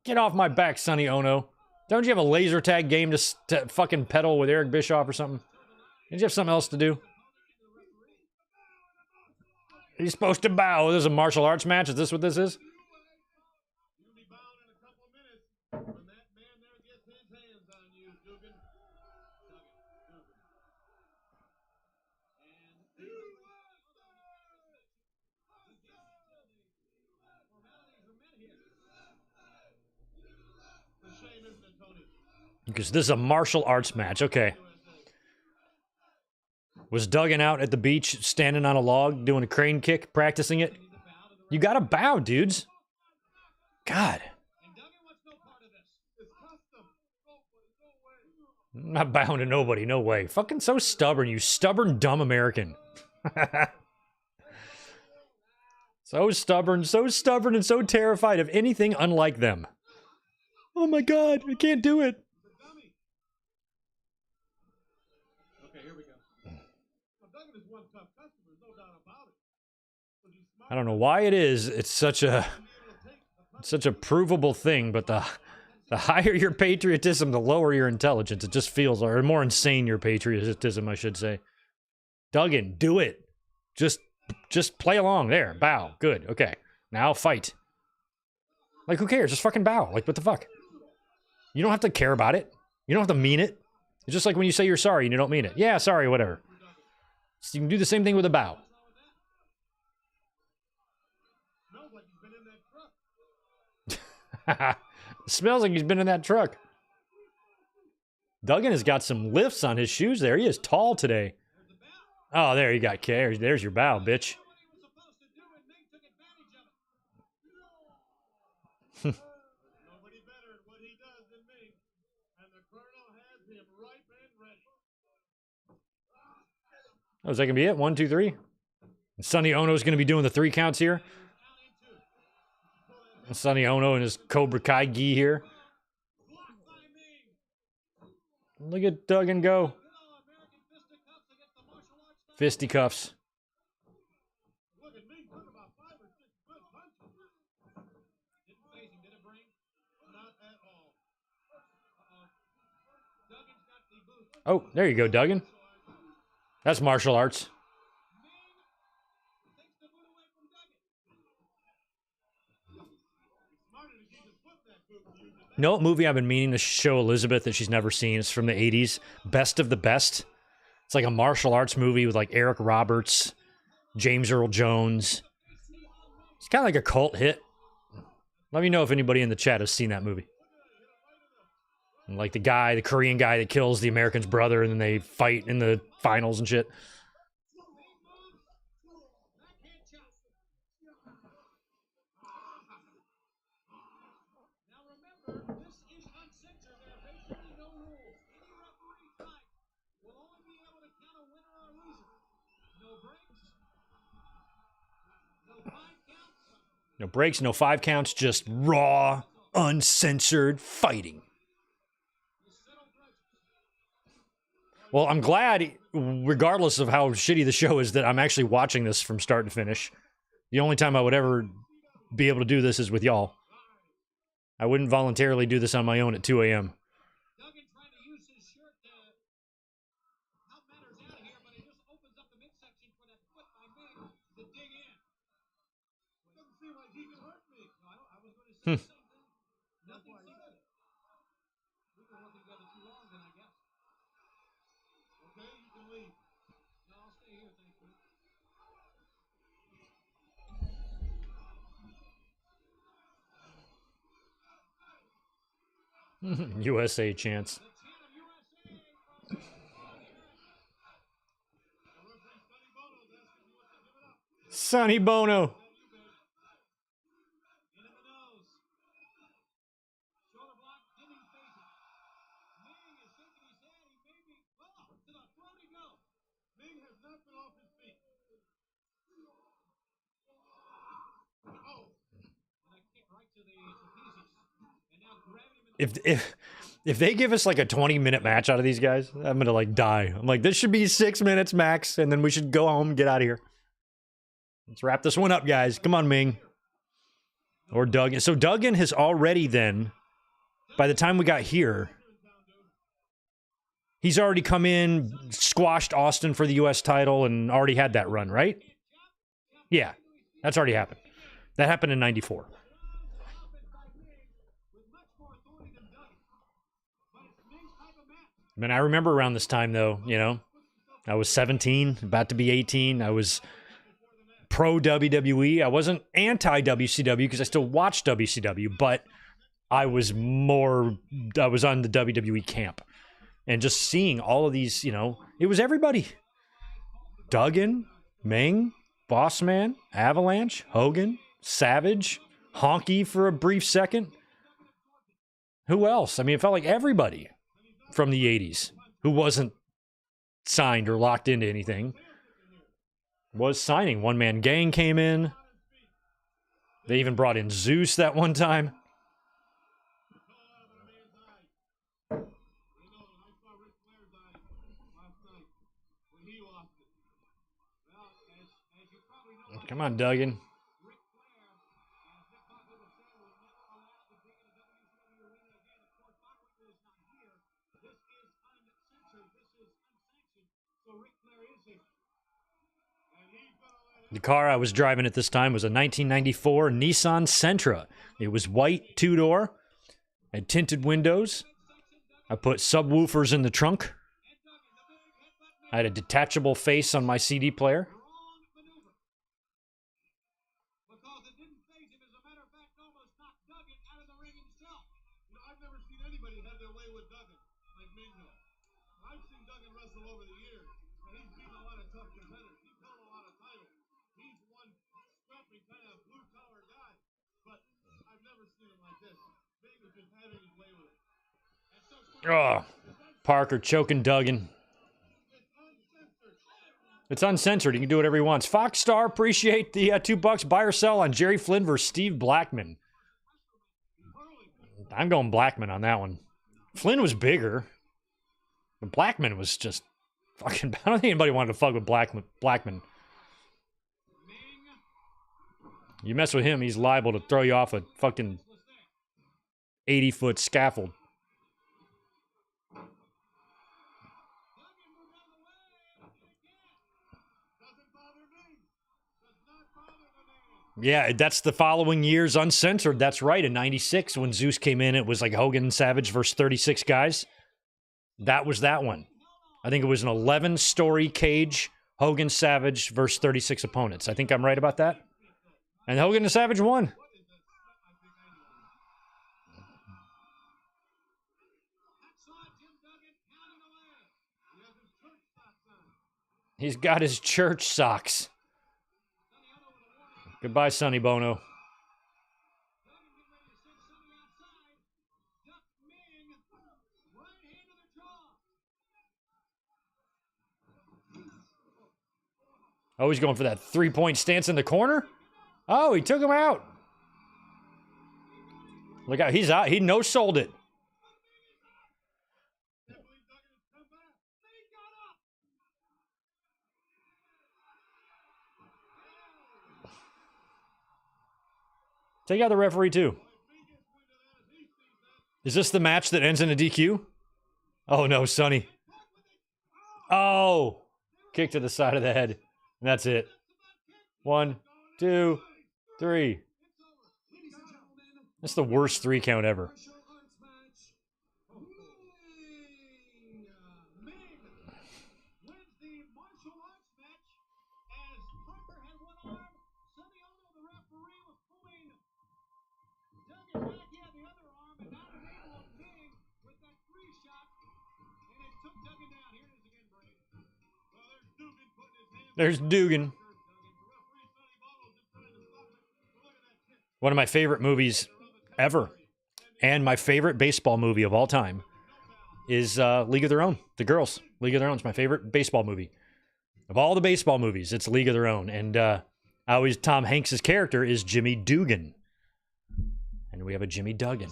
Get off my back, Sonny Ono. Don't you have a laser tag game to fucking pedal with Eric Bischoff or something? Did you have something else to do? He's supposed to bow. This is a martial arts match? Is this what this is? Because this is a martial arts match. Okay. Was Duggan out at the beach standing on a log doing a crane kick, practicing it? You gotta bow, dudes. God. I'm not bowing to nobody, no way. Fucking so stubborn, you stubborn, dumb American. So stubborn and so terrified of anything unlike them. Oh my God, I can't do it. I don't know why it is. It's such a provable thing, but the higher your patriotism, the lower your intelligence. It just feels, or more insane your patriotism, I should say. Duggan, do it. Just play along. There, bow. Good. Okay. Now fight. Like, who cares? Just fucking bow. Like, what the fuck? You don't have to care about it. You don't have to mean it. It's just like when you say you're sorry and you don't mean it. Yeah, sorry, whatever. So you can do the same thing with a bow. Smells like he's been in that truck. Duggan has got some lifts on his shoes there. He is tall today. Oh, there you got care. There's your bow, bitch. Oh, is that gonna be it? 1, 2, 3. Sonny Ono's gonna be doing the 3 counts here. Sonny Ono and his Cobra Kai gi here. Look at Duggan go. Fisticuffs. Oh, there you go, Duggan. That's martial arts. You know what movie I've been meaning to show Elizabeth that she's never seen? It's from the 80s. Best of the Best. It's like a martial arts movie with like Eric Roberts, James Earl Jones. It's kind of like a cult hit. Let me know if anybody in the chat has seen that movie. And like the Korean guy that kills the American's brother and then they fight in the finals and shit. Now remember, this is uncensored. There are basically no rules. Any referee tonight will only be able to count a winner or a loser. No breaks. No 5 counts. No breaks, no 5 counts, just raw, uncensored fighting. Well, I'm glad, regardless of how shitty the show is, that I'm actually watching this from start to finish. The only time I would ever be able to do this is with y'all. I wouldn't voluntarily do this on my own at 2 a.m. Duggan trying to use his shirt to help matters out here, but he just opens up the midsection for that foot by Ming to dig in. Doesn't seem like he can hurt me. No, I was going to say the same thing. Nothing said. We've been working together too long, then I guess. Okay, you can leave. No, I'll stay here, thanks, man. USA chance. Sonny Bono. Ming has not been off his feet. If they give us like a 20-minute match out of these guys, I'm gonna like die. I'm like, this should be 6 minutes max, and then we should go home and get out of here. Let's wrap this one up, guys. Come on, Ming. Or Duggan. So Duggan has already then, by the time we got here, he's already come in, squashed Austin for the U.S. title, and already had that run, right? Yeah, that's already happened. That happened in 94. I mean, I remember around this time, though, you know, I was 17, about to be 18. I was pro WWE. I wasn't anti WCW because I still watched WCW, but I was on the WWE camp. And just seeing all of these, you know, it was everybody. Duggan, Ming, Bossman, Avalanche, Hogan, Savage, Honky for a brief second. Who else? I mean, it felt like everybody from the 80s who wasn't signed or locked into anything was signing. One Man Gang came in. They even brought in Zeus that one time. Come on, Duggan. The car I was driving at this time was a 1994 Nissan Sentra. It was white, two-door, had tinted windows. I put subwoofers in the trunk. I had a detachable face on my CD player. I've never seen anybody have their way with Duggan like Ming has. I've seen Duggan wrestle over the years, and he's beaten a lot of tough competitors. He's held a lot of titles. He's one scrappy kind of blue-collar guy, but I've never seen him like this. Ming is just having his way with it. Oh, Parker choking Duggan. It's uncensored. He can do whatever he wants. Fox Star, appreciate the $2 buy or sell on Jerry Flynn versus Steve Blackman. I'm going Blackman on that one. Flynn was bigger. But Blackman was just fucking... I don't think anybody wanted to fuck with Blackman. You mess with him, he's liable to throw you off a fucking 80-foot scaffold. Yeah, that's the following year's Uncensored. That's right. In 96, when Zeus came in, it was like Hogan and Savage versus 36 guys. That was that one. I think it was an 11-story cage, Hogan Savage versus 36 opponents. I think I'm right about that. And Hogan and Savage won. He's got his church socks. Goodbye, Sonny Bono. Oh, he's going for that three-point stance in the corner? Oh, he took him out. Look out, he's out. He no-sold it. Take out the referee, too. Is this the match that ends in a DQ? Oh, no, Sonny. Oh! Kick to the side of the head. And that's it. 1, 2, 3. That's the worst 3 count ever. There's Dugan. One of my favorite movies ever, and my favorite baseball movie of all time, is League of Their Own. The Girls. League of Their Own is my favorite baseball movie. Of all the baseball movies, it's League of Their Own. And Tom Hanks' character is Jimmy Dugan. And we have a Jimmy Duggan.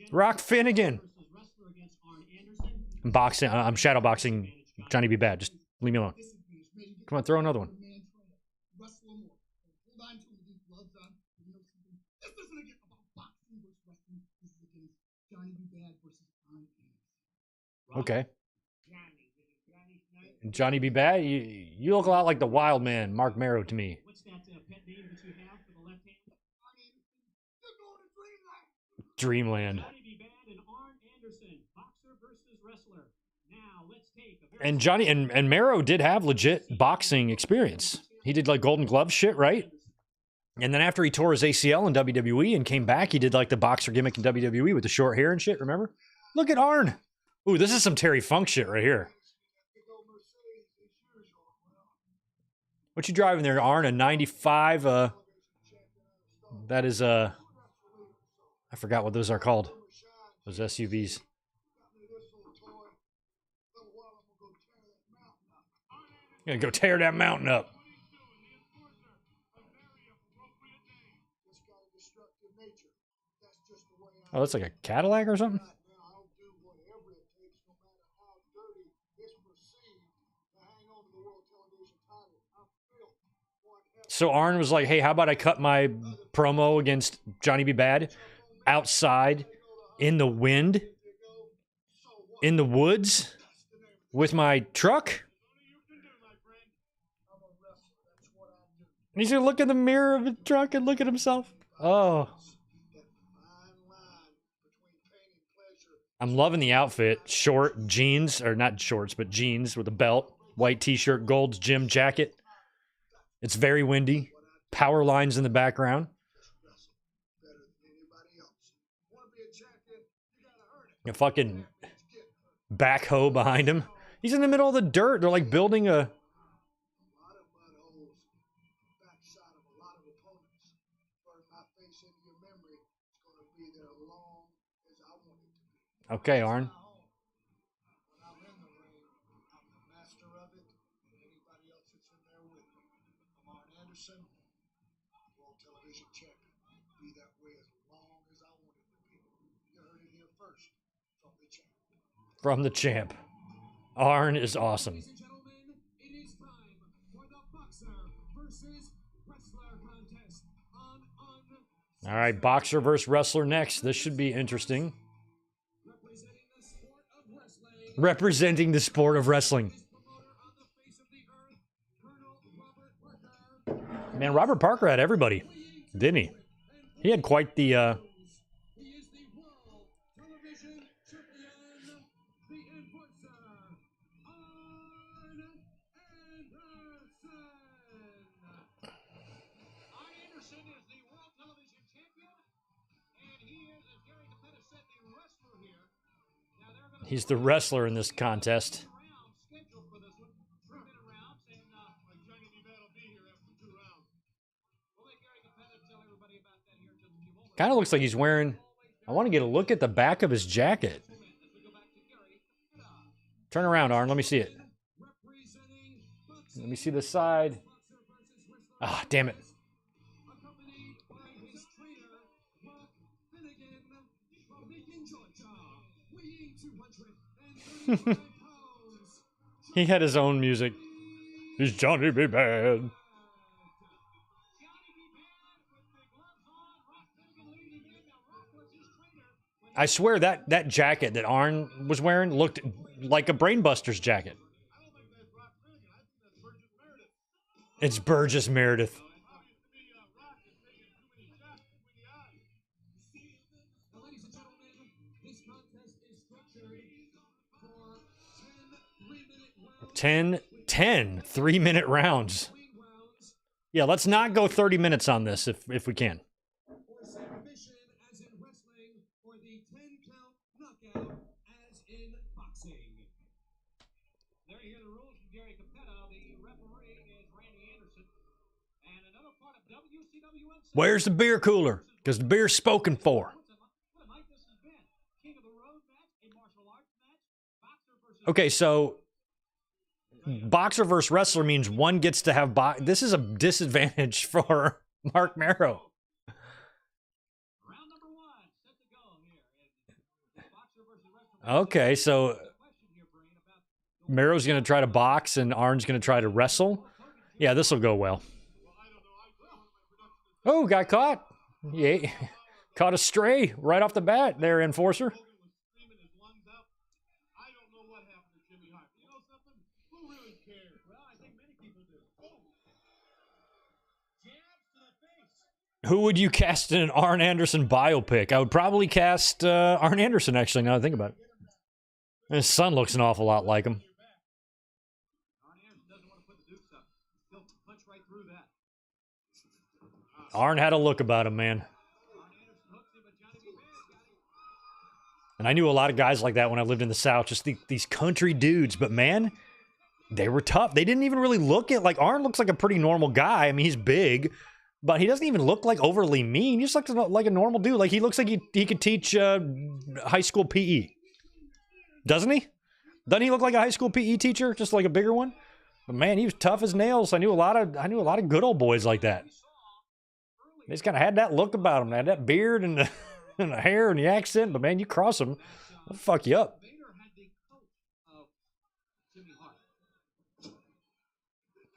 Rock Finnegan. I'm shadow boxing Johnny B. Bad. Just leave me alone. Come on, throw another one. Okay. Johnny B. Bad, you look a lot like the Wild Man, Mark Marrow, to me. What's that pet name that you have for the left hand? Dreamland. Johnny B. Bad and Arn Anderson, boxer versus wrestler. Now let's take and Johnny and Marrow did have legit boxing experience. He did like Golden Glove shit, right? And then after he tore his ACL in WWE and came back, he did like the boxer gimmick in WWE with the short hair and shit, remember? Look at Arn. Ooh, this is some Terry Funk shit right here. What you driving there, Arn? A 95? That is I forgot what those are called. Those SUVs. Gonna go tear that mountain up. Oh, that's like a Cadillac or something? So Arn was like, hey, how about I cut my promo against Johnny B. Bad outside in the wind, in the woods, with my truck? And he's going to look in the mirror of the truck and look at himself. Oh. I'm loving the outfit. Short jeans, or not shorts, but jeans with a belt, white t-shirt, Gold's Gym jacket. It's very windy. Power lines in the background. A fucking backhoe behind him. He's in the middle of the dirt. They're like building a... Okay, Arn. From the champ. Arn is awesome. All right, boxer versus wrestler next. This should be interesting. Representing the sport of wrestling. Man, Robert Parker had everybody, didn't he? He had quite the... He's the wrestler in this contest. Kind of looks like he's wearing... I want to get a look at the back of his jacket. Turn around, Arn. Let me see it. Let me see the side. Ah, damn it. Macon, Georgia, weighing 235 pounds. He had his own music. He's Johnny B. Bad. I swear that jacket that Arn was wearing looked like a Brainbusters jacket. It's Burgess Meredith. Ladies and gentlemen, this contest is structured for 10 3-minute rounds. 10 3-minute rounds. Yeah, let's not go 30 minutes on this if we can. Or submission as in wrestling, or the 10-count knockout as in boxing. There you hear the rules from Gary Capetta. The referee is Randy Anderson. And another part of WCW Uncensored. Where's the beer cooler? Because the beer's spoken for. What a night this has been. King of the Road match, a martial arts match, boxer versus... Okay, so boxer versus wrestler means one gets to have this is a disadvantage for Mark Marrow. Round number 1, set to go here. Boxer versus wrestler. Okay, so Marrow's going to try to box and Arn's going to try to wrestle. Yeah, this will go well. Oh, got caught. Yeah, caught a stray right off the bat there, Enforcer. Who would you cast in an Arn Anderson biopic? I would probably cast Arn Anderson, actually, now that I think about it. His son looks an awful lot like him. Arn had a look about him, man. And I knew a lot of guys like that when I lived in the South, just these country dudes. But, man, they were tough. They didn't even really look at, like, Arn looks like a pretty normal guy. I mean, he's big. But he doesn't even look like overly mean. He just looks like a normal dude. Like he looks like he could teach high school PE. Doesn't he? Doesn't he look like a high school PE teacher, just like a bigger one? But man, he was tough as nails. I knew a lot of good old boys like that. They just kind of had that look about them. They had that beard and the hair and the accent. But man, you cross them, they'll fuck you up.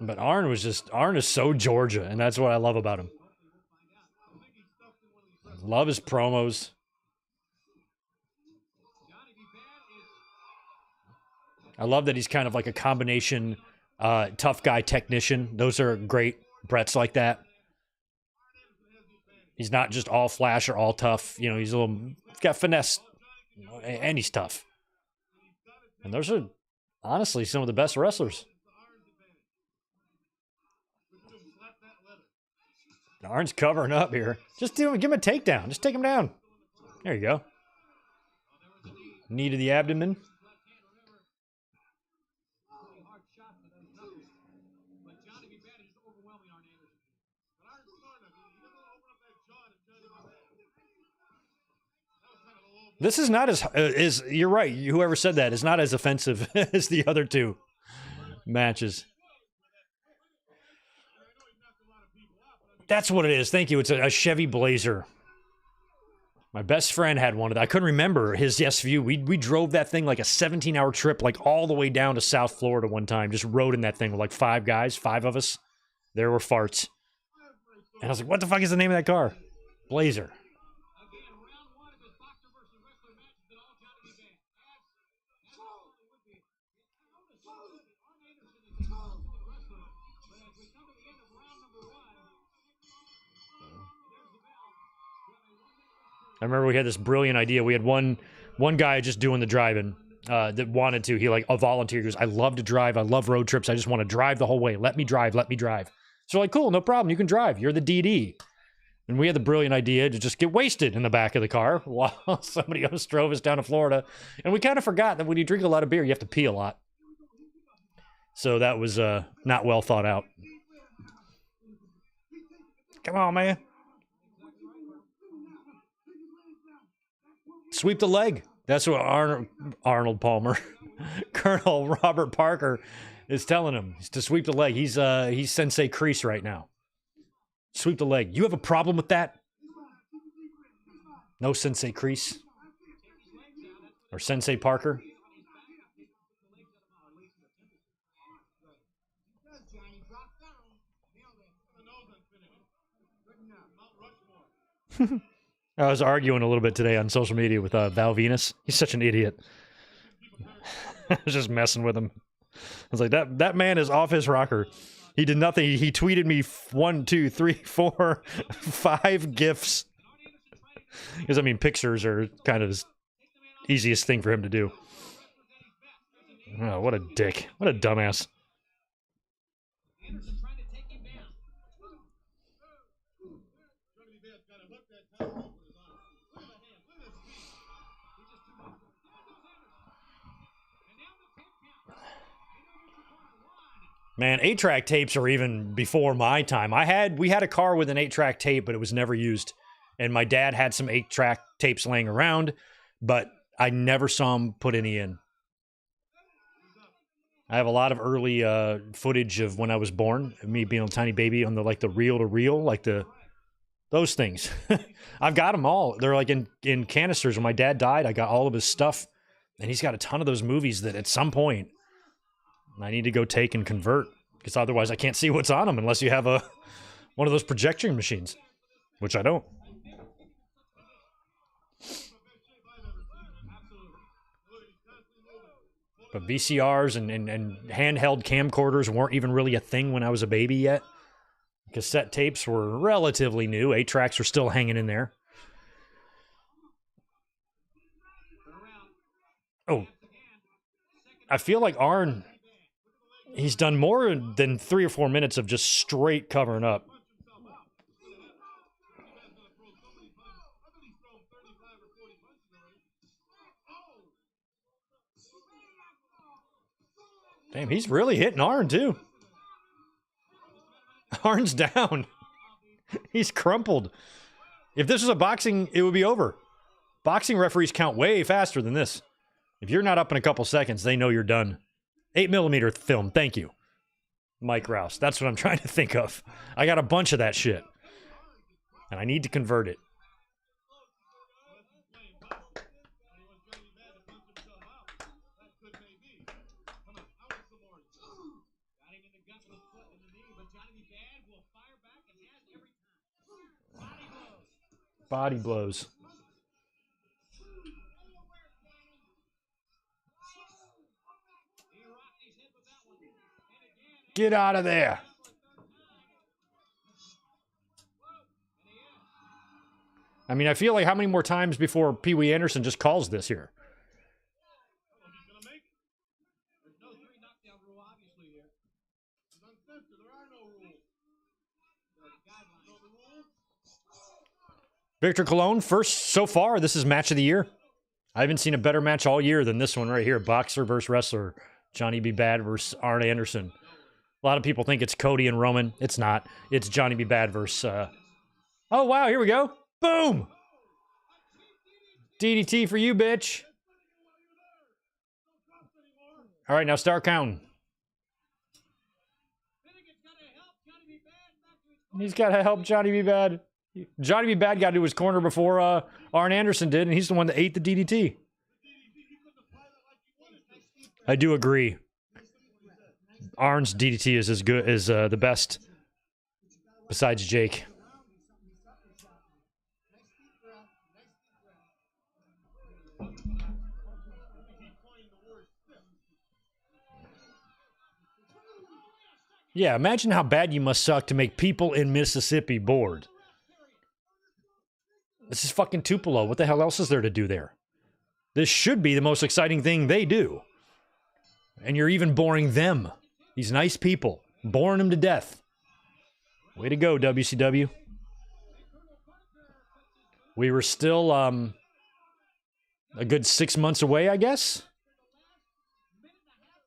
But Arn is so Georgia, and that's what I love about him. Love his promos. I love that he's kind of like a combination tough guy technician. Those are great Bretts like that. He's not just all flash or all tough. You know, he's got finesse, and he's tough. And those are honestly some of the best wrestlers. Arn's covering up here. Just give him a takedown. Just take him down. There you go. Knee to the abdomen. This is not as you're right. Whoever said that is not as offensive as the other two matches. That's what it is. Thank you. It's a Chevy Blazer. My best friend had one of that. I couldn't remember his SVU. We drove that thing like a 17-hour trip, like all the way down to South Florida one time. Just rode in that thing with like 5 guys, 5 of us. There were farts. And I was like, what the fuck is the name of that car? Blazer. I remember we had this brilliant idea. We had one guy just doing the driving that wanted to. He like volunteered. He goes, I love to drive. I love road trips. I just want to drive the whole way. Let me drive. Let me drive. So like, cool, no problem. You can drive. You're the DD. And we had the brilliant idea to just get wasted in the back of the car while somebody else drove us down to Florida. And we kind of forgot that when you drink a lot of beer, you have to pee a lot. So that was not well thought out. Come on, man. Sweep the leg. That's what Arnold Palmer, Colonel Robert Parker is telling him. He's to sweep the leg. He's Sensei Kreese right now. Sweep the leg. You have a problem with that? No, Sensei Kreese. Or Sensei Parker. I was arguing a little bit today on social media with Val Venus. He's such an idiot. I was just messing with him. I was like, that man is off his rocker. He did nothing. He tweeted me 1, 2, 3, 4, 5 GIFs. Because, I mean, pictures are kind of the easiest thing for him to do. Oh, what a dick. What a dumbass. Man, 8-track tapes are even before my time. We had a car with an 8-track tape, but it was never used. And my dad had some 8-track tapes laying around, but I never saw him put any in. I have a lot of early footage of when I was born, me being a tiny baby on the reel-to-reel, those things. I've got them all. They're like in canisters. When my dad died, I got all of his stuff, and he's got a ton of those movies that at some point I need to go take and convert, because otherwise I can't see what's on them unless you have one of those projection machines, which I don't. But VCRs and handheld camcorders weren't even really a thing when I was a baby yet. Cassette tapes were relatively new. 8-tracks were still hanging in there. Oh, I feel like Arn, he's done more than 3 or 4 minutes of just straight covering up. Damn, he's really hitting Arn, too. Arn's down. He's crumpled. If this was a boxing, it would be over. Boxing referees count way faster than this. If you're not up in a couple seconds, they know you're done. 8mm film, thank you. Mike Rouse, that's what I'm trying to think of. I got a bunch of that shit. And I need to convert it. Body blows. Get out of there. I mean, I feel like how many more times before Pee Wee Anderson just calls this here? Victor Colon, first so far, this is match of the year. I haven't seen a better match all year than this one right here. Boxer versus wrestler. Johnny B. Bad versus Arn Anderson. A lot of people think it's Cody and Roman. It's not. It's Johnny B. Bad versus... Oh, wow, here we go. Boom! DDT for you, bitch. All right, now start counting. He's got to help Johnny B. Bad. Johnny B. Bad got to his corner before Arn Anderson did, and he's the one that ate the DDT. I do agree. Arn's DDT is as good as the best besides Jake. Yeah, imagine how bad you must suck to make people in Mississippi bored. This is fucking Tupelo. What the hell else is there to do there? This should be the most exciting thing they do. And you're even boring them. These nice people. Boring them to death. Way to go, WCW. We were still a good 6 months away, I guess,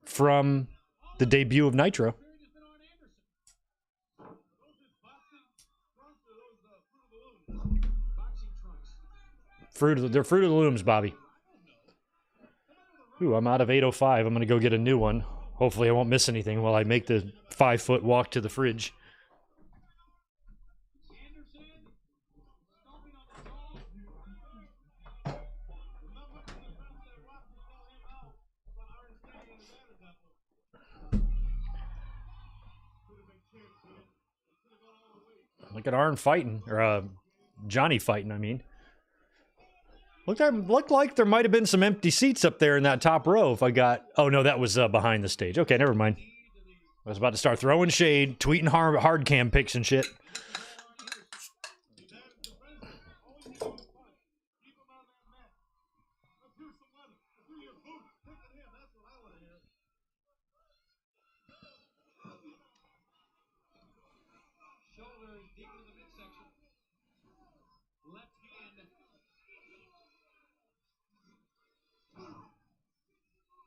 from the debut of Nitro. They're Fruit of the Looms, Bobby. Ooh, I'm out of 805. I'm going to go get a new one. Hopefully I won't miss anything while I make the 5-foot walk to the fridge. Look at Arn fighting, or Johnny fighting, I mean. Looked like there might have been some empty seats up there in that top row if I got... Oh, no, that was behind the stage. Okay, never mind. I was about to start throwing shade, tweeting hard cam pics and shit. Shoulders deep into the midsection. Left hand.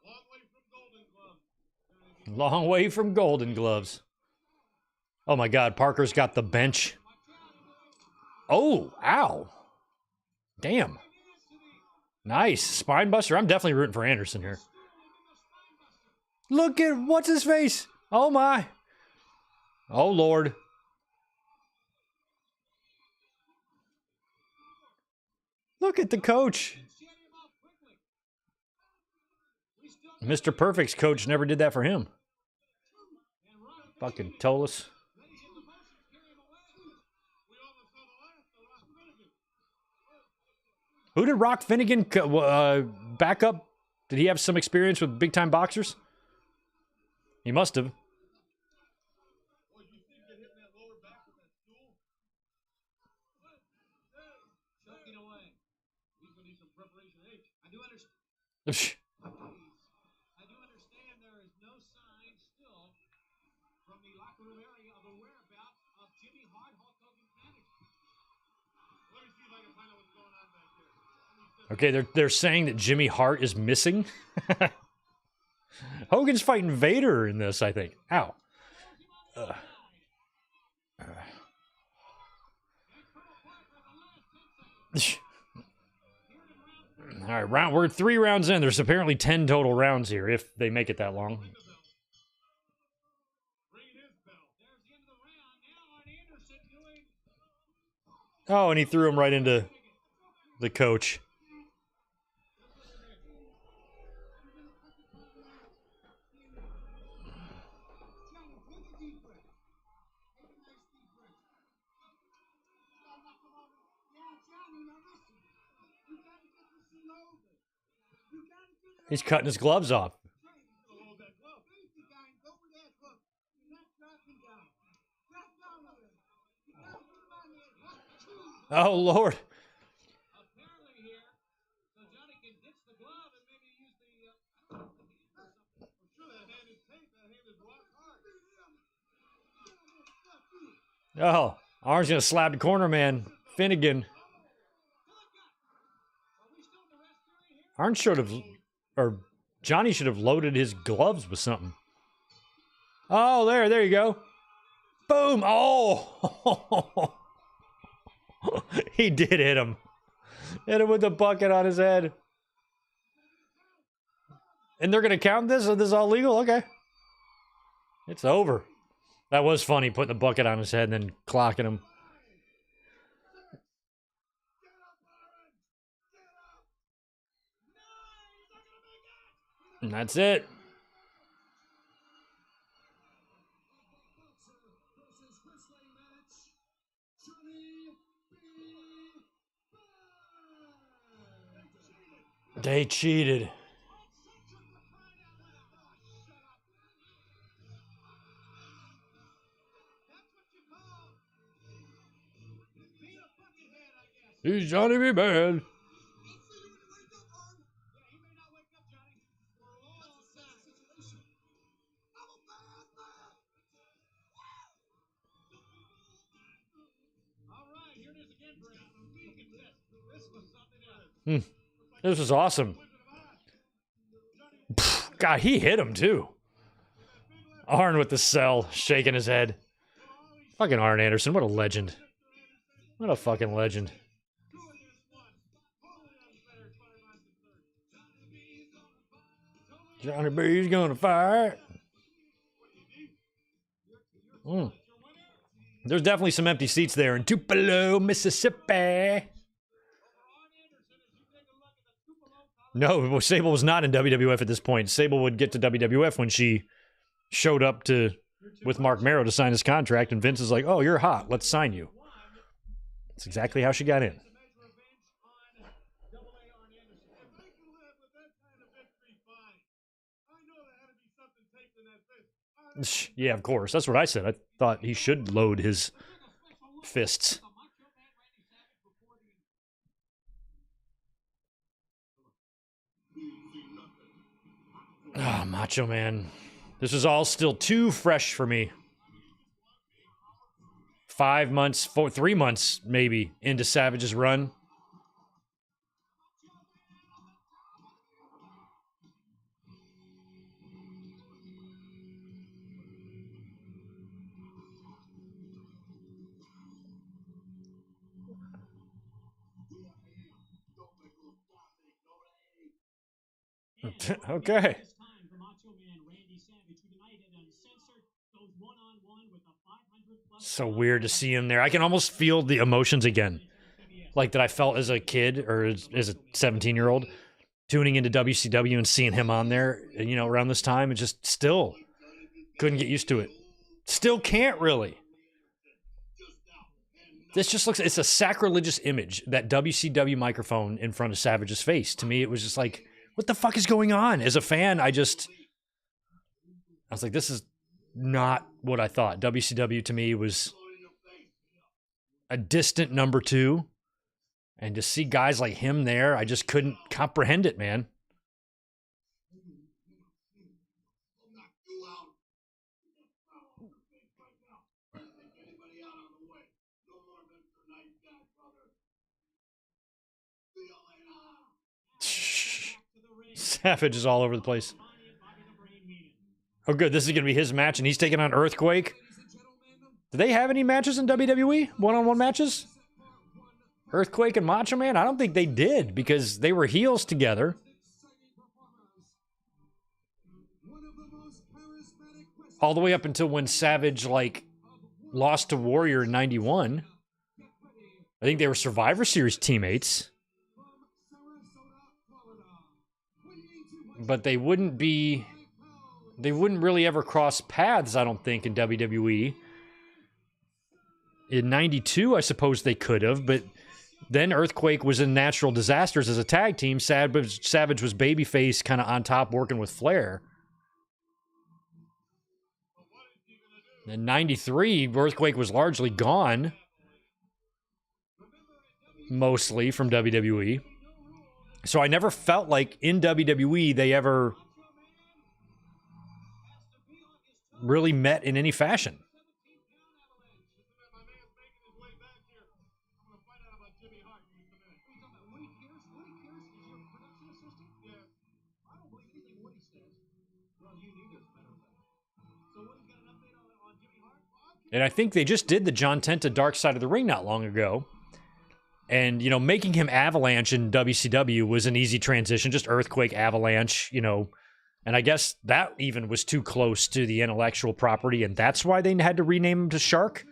Long way from Golden Gloves. Long way from Golden Gloves. Oh my God, Parker's got the bench. Oh, ow. Damn. Nice. Spine buster. I'm definitely rooting for Anderson here. Look at, what's his face? Oh my. Oh Lord. Look at the coach. Mr. Perfect's coach never did that for him. Fucking Tolis. Who did Rock Finnegan back up? Did he have some experience with big-time boxers? He must have. Boy, you think you're hitting that lower back with that stool? Choking away. He's gonna need some preparation H. I do understand. I do understand there is no sign still from the locker room area of the whereabouts of Jimmy Hart, Hulk Hogan's manager. Let me see if I can find out what's going on back there. Okay, they're saying that Jimmy Hart is missing. Hogan's fighting Vader in this, I think. Ow. All right, we're 3 rounds in. There's apparently 10 total rounds here, if they make it that long. Bringing his bell. There's the end of the round. Now on Anderson doing. Oh, and he threw him right into the coach. Johnny, take a deep breath. Take a nice deep breath. Yeah, Johnny, now listen. You gotta get this thing over. You gotta get it He's cutting his gloves off. Hold that glove. Easy, guy. Go with that hook. You're not dropping down. Drop down a little. You gotta put him on that hook. Oh, Lord. Apparently here, so Johnny can ditch the glove and maybe use the, I don't know, the hand or something. I'm sure that hand is taped. That hand is rock hard. Oh, Arn's going to slap the corner man. Finnegan. Arn should have, or Johnny should have loaded his gloves with something. Oh, there you go. Boom. Oh. He did hit him. Hit him with the bucket on his head. And they're going to count this? Is this all legal? Okay. It's over. That was funny, putting the bucket on his head and then clocking him. And that's it. They cheated. He's Johnny B. Bad. This was awesome. Pfft, God, he hit him too. Arn with the cell, shaking his head. Fucking Arn Anderson, what a legend. What a fucking legend. Johnny B's gonna fire. There's definitely some empty seats there in Tupelo, Mississippi. No, Sable was not in WWF at this point. Sable would get to WWF when she showed up with Mark Marrow to sign his contract, and Vince is like, "Oh, you're hot. Let's sign you." That's exactly how she got in. Yeah, of course. That's what I said. I thought he should load his fists. Oh, Macho Man. This is all still too fresh for me. 5 months, 3 months maybe into Savage's run. Okay. So weird to see him there. I can almost feel the emotions again. Like that I felt as a kid or as a 17-year-old tuning into WCW and seeing him on there, you know, around this time, and just still couldn't get used to it. Still can't really. This just looks, it's a sacrilegious image, that WCW microphone in front of Savage's face. To me, it was just like, what the fuck is going on? As a fan, I was like, this is not what I thought. WCW to me was a distant number 2. And to see guys like him there, I just couldn't comprehend it, man. Savage is all over the place. Oh, good. This is going to be his match, and he's taking on Earthquake. Do they have any matches in WWE? One-on-one matches? Earthquake and Macho Man? I don't think they did, because they were heels together. All the way up until when Savage, like, lost to Warrior in 91. I think they were Survivor Series teammates. But they wouldn't really ever cross paths, I don't think, in WWE. In 92, I suppose they could have, but then Earthquake was in Natural Disasters as a tag team. Savage was babyface, kind of on top, working with Flair. In 93, Earthquake was largely gone. Mostly from WWE. So I never felt like in WWE they ever really met in any fashion. And I think they just did the John Tenta Dark Side of the Ring not long ago. And, you know, making him Avalanche in WCW was an easy transition. Just Earthquake, Avalanche, you know. And I guess that even was too close to the intellectual property, and that's why they had to rename him to Shark.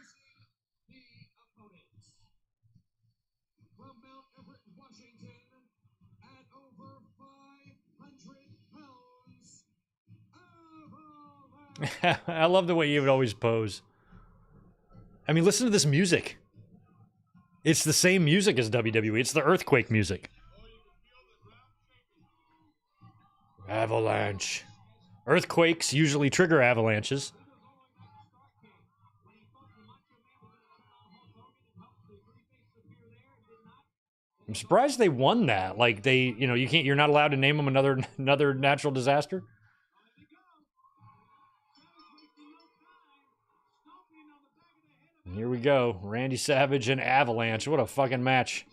I love the way he would always pose. I mean, listen to this music. It's the same music as WWE. It's the Earthquake music. Avalanche. Earthquakes usually trigger avalanches. I'm surprised they won that. Like they, you know, you're not allowed to name them another natural disaster. And here we go. Randy Savage and Avalanche. What a fucking match.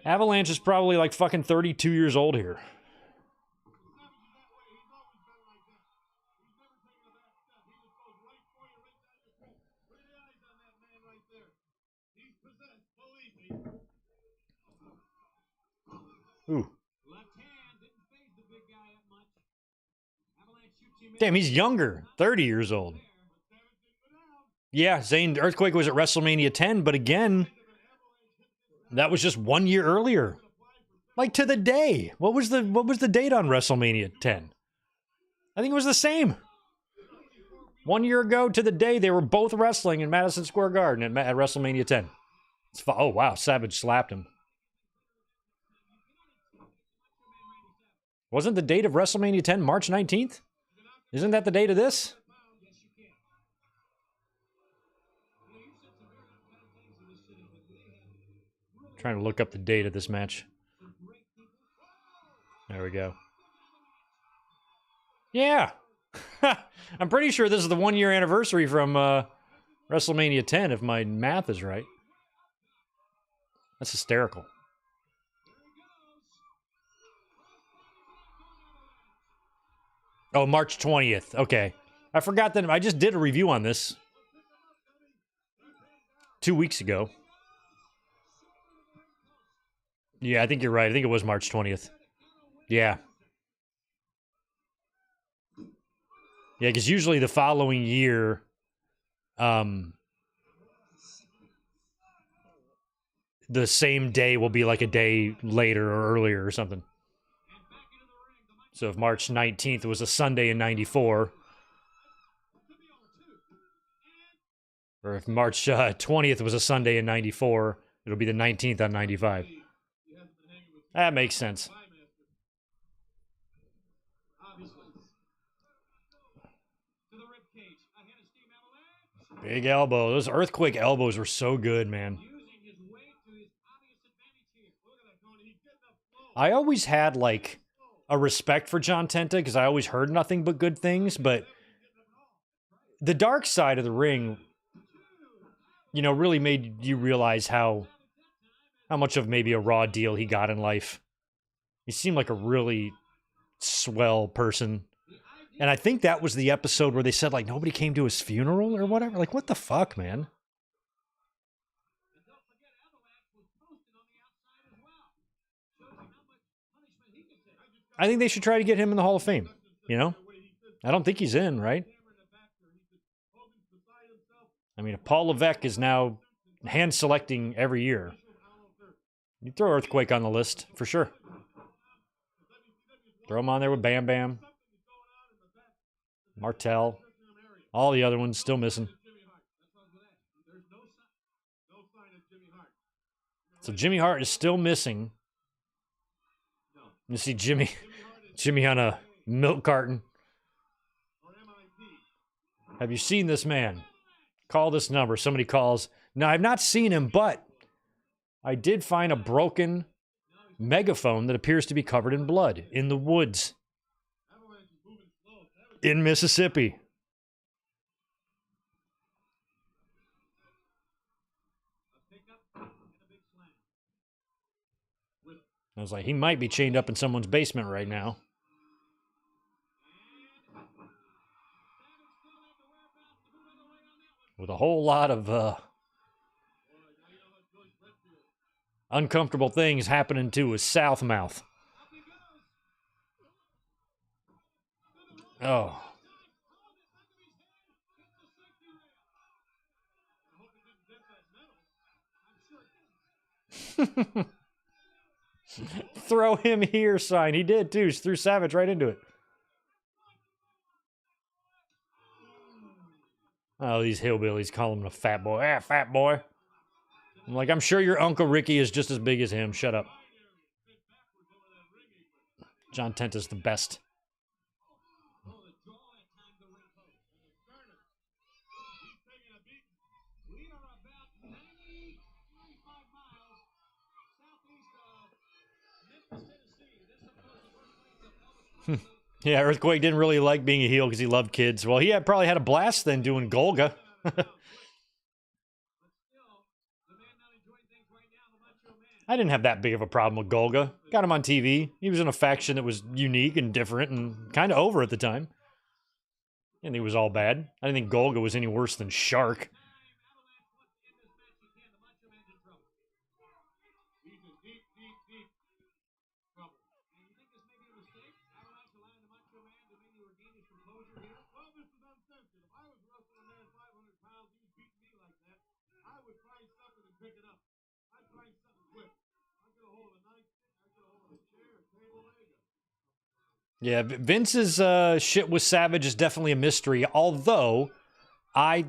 Avalanche is probably like fucking 32 years old here. Ooh. Damn, he's younger. 30 years old. Yeah, Zayn Earthquake was at WrestleMania 10, but again, that was just 1 year earlier. Like to the day. What was the date on WrestleMania 10? I think it was the same. 1 year ago to the day they were both wrestling in Madison Square Garden at WrestleMania 10. Oh, wow. Savage slapped him. Wasn't the date of WrestleMania 10 March 19th? Isn't that the date of this? Trying to look up the date of this match. There we go. Yeah. I'm pretty sure this is the 1 year anniversary from WrestleMania 10, if my math is right. That's hysterical. Oh, March 20th. Okay. I forgot that I just did a review on this 2 weeks ago. Yeah, I think you're right. I think it was March 20th. Yeah. Yeah, because usually the following year, the same day will be like a day later or earlier or something. So if March 19th was a Sunday in 94, or if March 20th was a Sunday in 94, it'll be the 19th on 95. That makes sense. Big elbow. Those earthquake elbows were so good, man. I always had, like, a respect for John Tenta because I always heard nothing but good things, but the dark side of the ring, you know, really made you realize how much of maybe a raw deal he got in life. He seemed like a really swell person. And I think that was the episode where they said, like, nobody came to his funeral or whatever. Like, what the fuck, man? I think they should try to get him in the Hall of Fame, you know? I don't think he's in, right? I mean, if Paul Levesque is now hand-selecting every year, you throw Earthquake on the list, for sure. Throw him on there with Bam Bam, Martel, all the other ones still missing. So Jimmy Hart is still missing. You see Jimmy on a milk carton. Have you seen this man? Call this number. Somebody calls. Now, I've not seen him, but I did find a broken megaphone that appears to be covered in blood in the woods in Mississippi. I was like, he might be chained up in someone's basement right now. With a whole lot of uncomfortable things happening to his south mouth. Oh. Throw him here sign. He did too. Threw Savage right into it. Oh, these hillbillies call him a fat boy. Ah, fat boy. I'm like, I'm sure your Uncle Ricky is just as big as him. Shut up. John Tenta's the best. Yeah, Earthquake didn't really like being a heel because he loved kids. Well, he probably had a blast then doing Golga. I didn't have that big of a problem with Golga. Got him on TV. He was in a faction that was unique and different and kind of over at the time. I didn't think it was all bad. I didn't think Golga was any worse than Shark. Yeah, Vince's shit with Savage is definitely a mystery, although I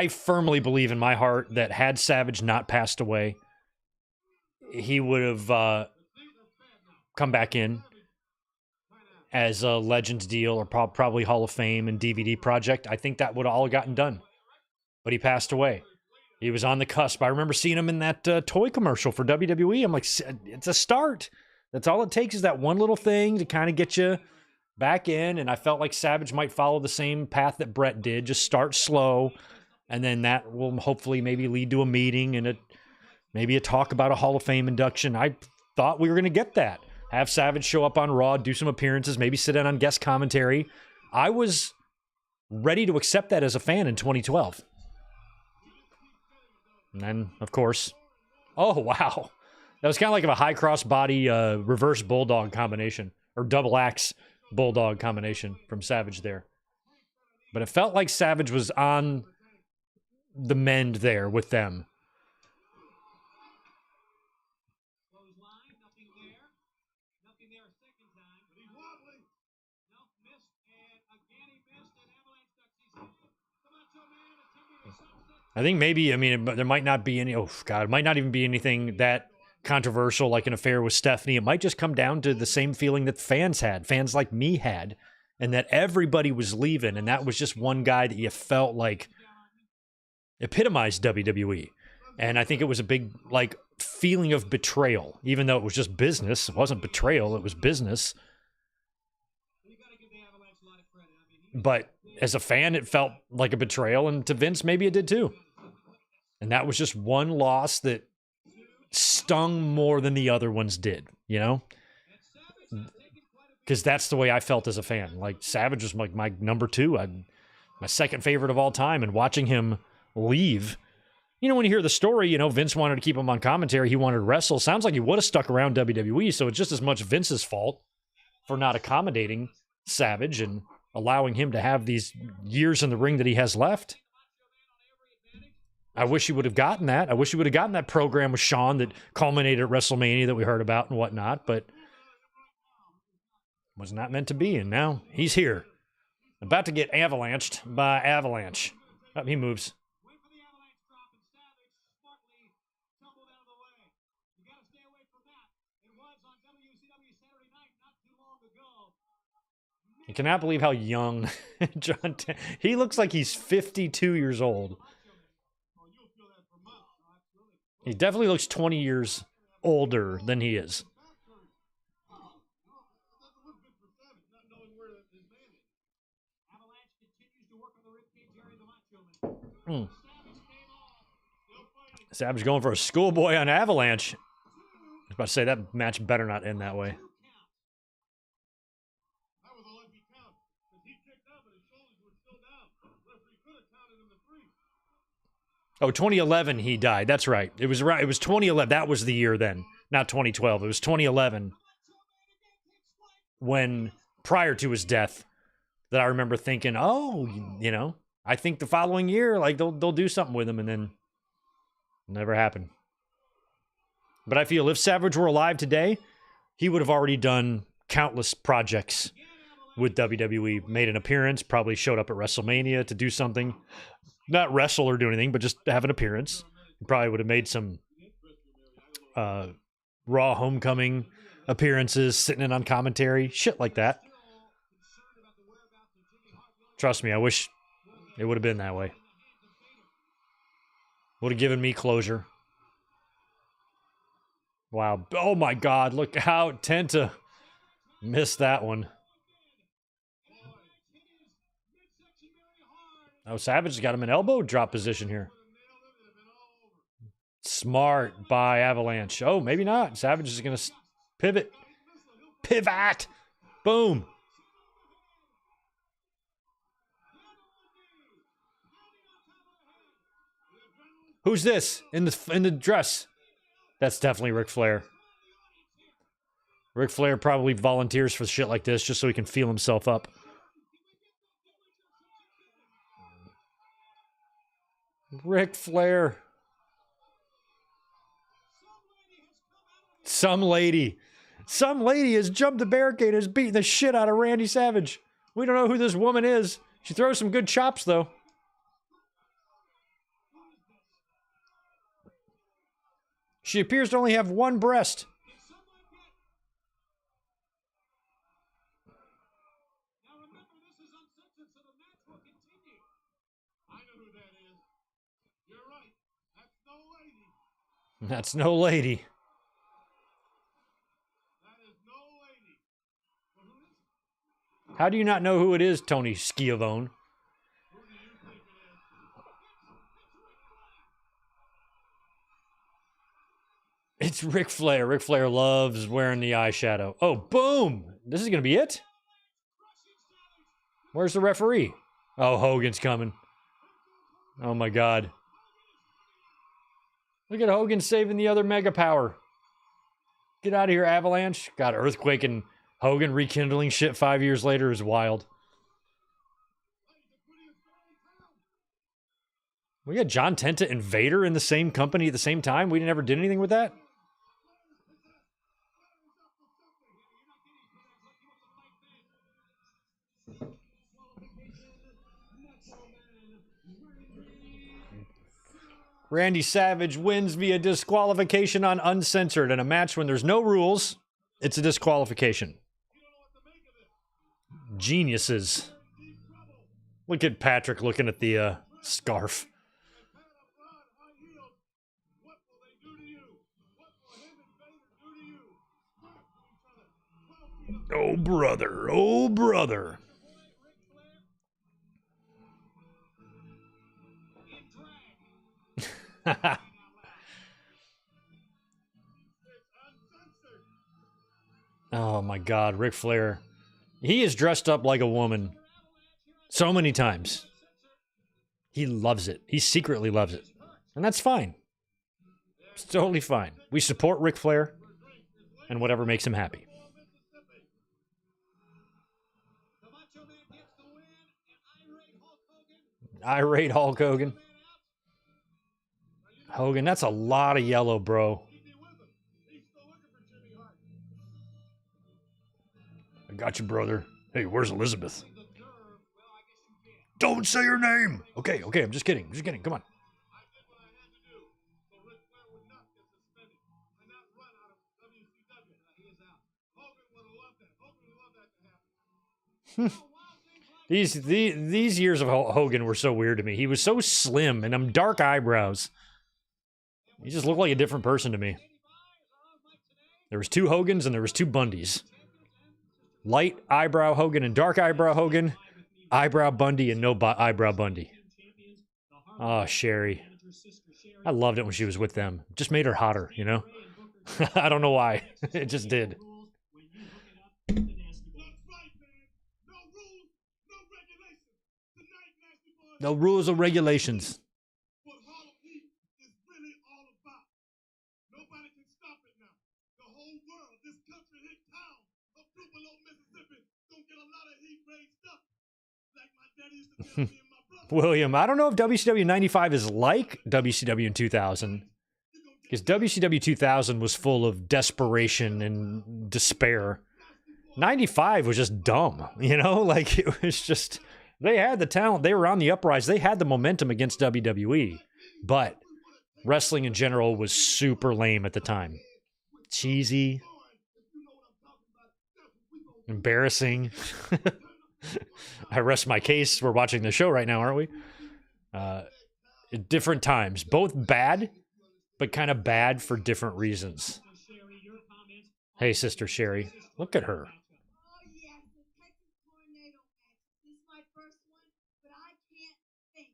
firmly believe in my heart that had Savage not passed away, he would have come back in as a Legends deal or probably Hall of Fame and DVD project, I think that would have all gotten done. But he passed away. He was on the cusp. I remember seeing him in that toy commercial for WWE. I'm like, it's a start. That's all it takes, is that one little thing to kind of get you back in. And I felt like Savage might follow the same path that Brett did. Just start slow. And then that will hopefully maybe lead to a meeting and maybe a talk about a Hall of Fame induction. I thought we were going to get that. Have Savage show up on Raw, do some appearances, maybe sit in on guest commentary. I was ready to accept that as a fan in 2012. And then, of course, oh, wow. That was kind of like a high cross body reverse bulldog combination, or double axe bulldog combination from Savage there. But it felt like Savage was on the mend there with them. I think maybe, I mean, there might not be any, oh, God, it might not even be anything that controversial like an affair with Stephanie. It might just come down to the same feeling that fans had, fans like me had, and that everybody was leaving, and that was just one guy that you felt like epitomized WWE. And I think it was a big, like, feeling of betrayal, even though it was just business. It wasn't betrayal, it was business. But as a fan, it felt like a betrayal, and to Vince, maybe it did too. And that was just one loss that stung more than the other ones did, you know? Because that's the way I felt as a fan. Like, Savage was like my number two, my second favorite of all time, and watching him leave. You know, when you hear the story, you know, Vince wanted to keep him on commentary. He wanted to wrestle. Sounds like he would have stuck around WWE, so it's just as much Vince's fault for not accommodating Savage and allowing him to have these years in the ring that he has left. I wish he would have gotten that. I wish he would have gotten that program with Shawn that culminated at WrestleMania that we heard about and whatnot, but was not meant to be, and now he's here. About to get avalanched by Avalanche. Oh, he moves. I cannot believe how young John... He looks like he's 52 years old. He definitely looks 20 years older than he is. Savage going for a schoolboy on Avalanche. I was about to say, that match better not end that way. Oh, 2011 he died. That's right. It was 2011. That was the year then, not 2012. It was 2011 when, prior to his death, that I remember thinking, oh, you know, I think the following year, like, they'll do something with him, and then never happened. But I feel if Savage were alive today, he would have already done countless projects with WWE, made an appearance, probably showed up at WrestleMania to do something. Not wrestle or do anything, but just have an appearance. He probably would have made some Raw Homecoming appearances, sitting in on commentary, shit like that. Trust me, I wish it would have been that way. Would have given me closure. Wow. Oh my God, look how Tenta missed that one. Oh, Savage has got him in elbow drop position here. Smart by Avalanche. Oh, maybe not. Savage is going to pivot. Pivot. Boom. Who's this in the dress? That's definitely Ric Flair. Ric Flair probably volunteers for shit like this just so he can feel himself up. Ric Flair. Some lady has jumped the barricade and has beaten the shit out of Randy Savage. We don't know who this woman is. She throws some good chops, though. She appears to only have one breast. Did someone get... Now remember, this is uncensored, so the match will continue. I know who that is. You're right. That's no lady. That's no lady. That is no lady. Well, who is it? How do you not know who it is, Tony Schiavone? Who do you think it is? It's Ric Flair. Ric Flair loves wearing the eyeshadow. Oh, boom! This is going to be it? Where's the referee? Oh, Hogan's coming. Oh, my God. Look at Hogan saving the other Mega Power. Get out of here, Avalanche. God, Earthquake and Hogan rekindling shit 5 years later is wild. We got John Tenta and Vader in the same company at the same time. We never did anything with that. Randy Savage wins via disqualification on Uncensored in a match when there's no rules. It's a disqualification. Geniuses. Look at Patrick looking at the scarf. What will they do to you? What will him and Vader do to you? Oh, brother. Oh, brother. It's uncensored. Oh, my God. Ric Flair. He is dressed up like a woman so many times. He loves it. He secretly loves it. And that's fine. It's totally fine. We support Ric Flair and whatever makes him happy. The Macho Man gets the win, and irate Hulk Hogan. Irate Hulk Hogan. Hogan, that's a lot of yellow, bro. Keep me with him. He's still looking for Jimmy Hart. I got you, brother. Hey, where's Elizabeth? The nerve. Well, I guess you can. Don't say her name. Okay, I'm just kidding. Come on. I did what I had to do, so Ric Flair would not get suspended and not run out of WCW. He is out. Hogan would have loved that. Hogan would love that to happen. These years of Hogan were so weird to me. He was so slim and them dark eyebrows. He just looked like a different person to me. There was two Hogans and there was two Bundys. Light eyebrow Hogan and dark eyebrow Hogan. Eyebrow Bundy and no eyebrow Bundy. Oh, Sherry. I loved it when she was with them. Just made her hotter, you know? I don't know why. It just did. That's right, man. No rules, no regulations. Tonight, Nasty Boys, No rules or regulations. what Harlem Heat is really all about. Nobody can stop it now. The whole world, this country hit town of Tupelo, Mississippi, gonna get a lot of heat raised up. Like my daddy used to tell me and my brother. William, I don't know if WCW 95 is like WCW in 2000. Because WCW 2000 was full of desperation and despair. 95 was just dumb, you know? Like, it was just... They had the talent. They were on the uprise. They had the momentum against WWE. But wrestling in general was super lame at the time. Cheesy. Embarrassing. I rest my case. We're watching the show right now, aren't we? At different times. Both bad, but kind of bad for different reasons. Hey, Sister Sherry. Look at her. Oh, yes, the Texas Tornado match. This is my first one, but I can't think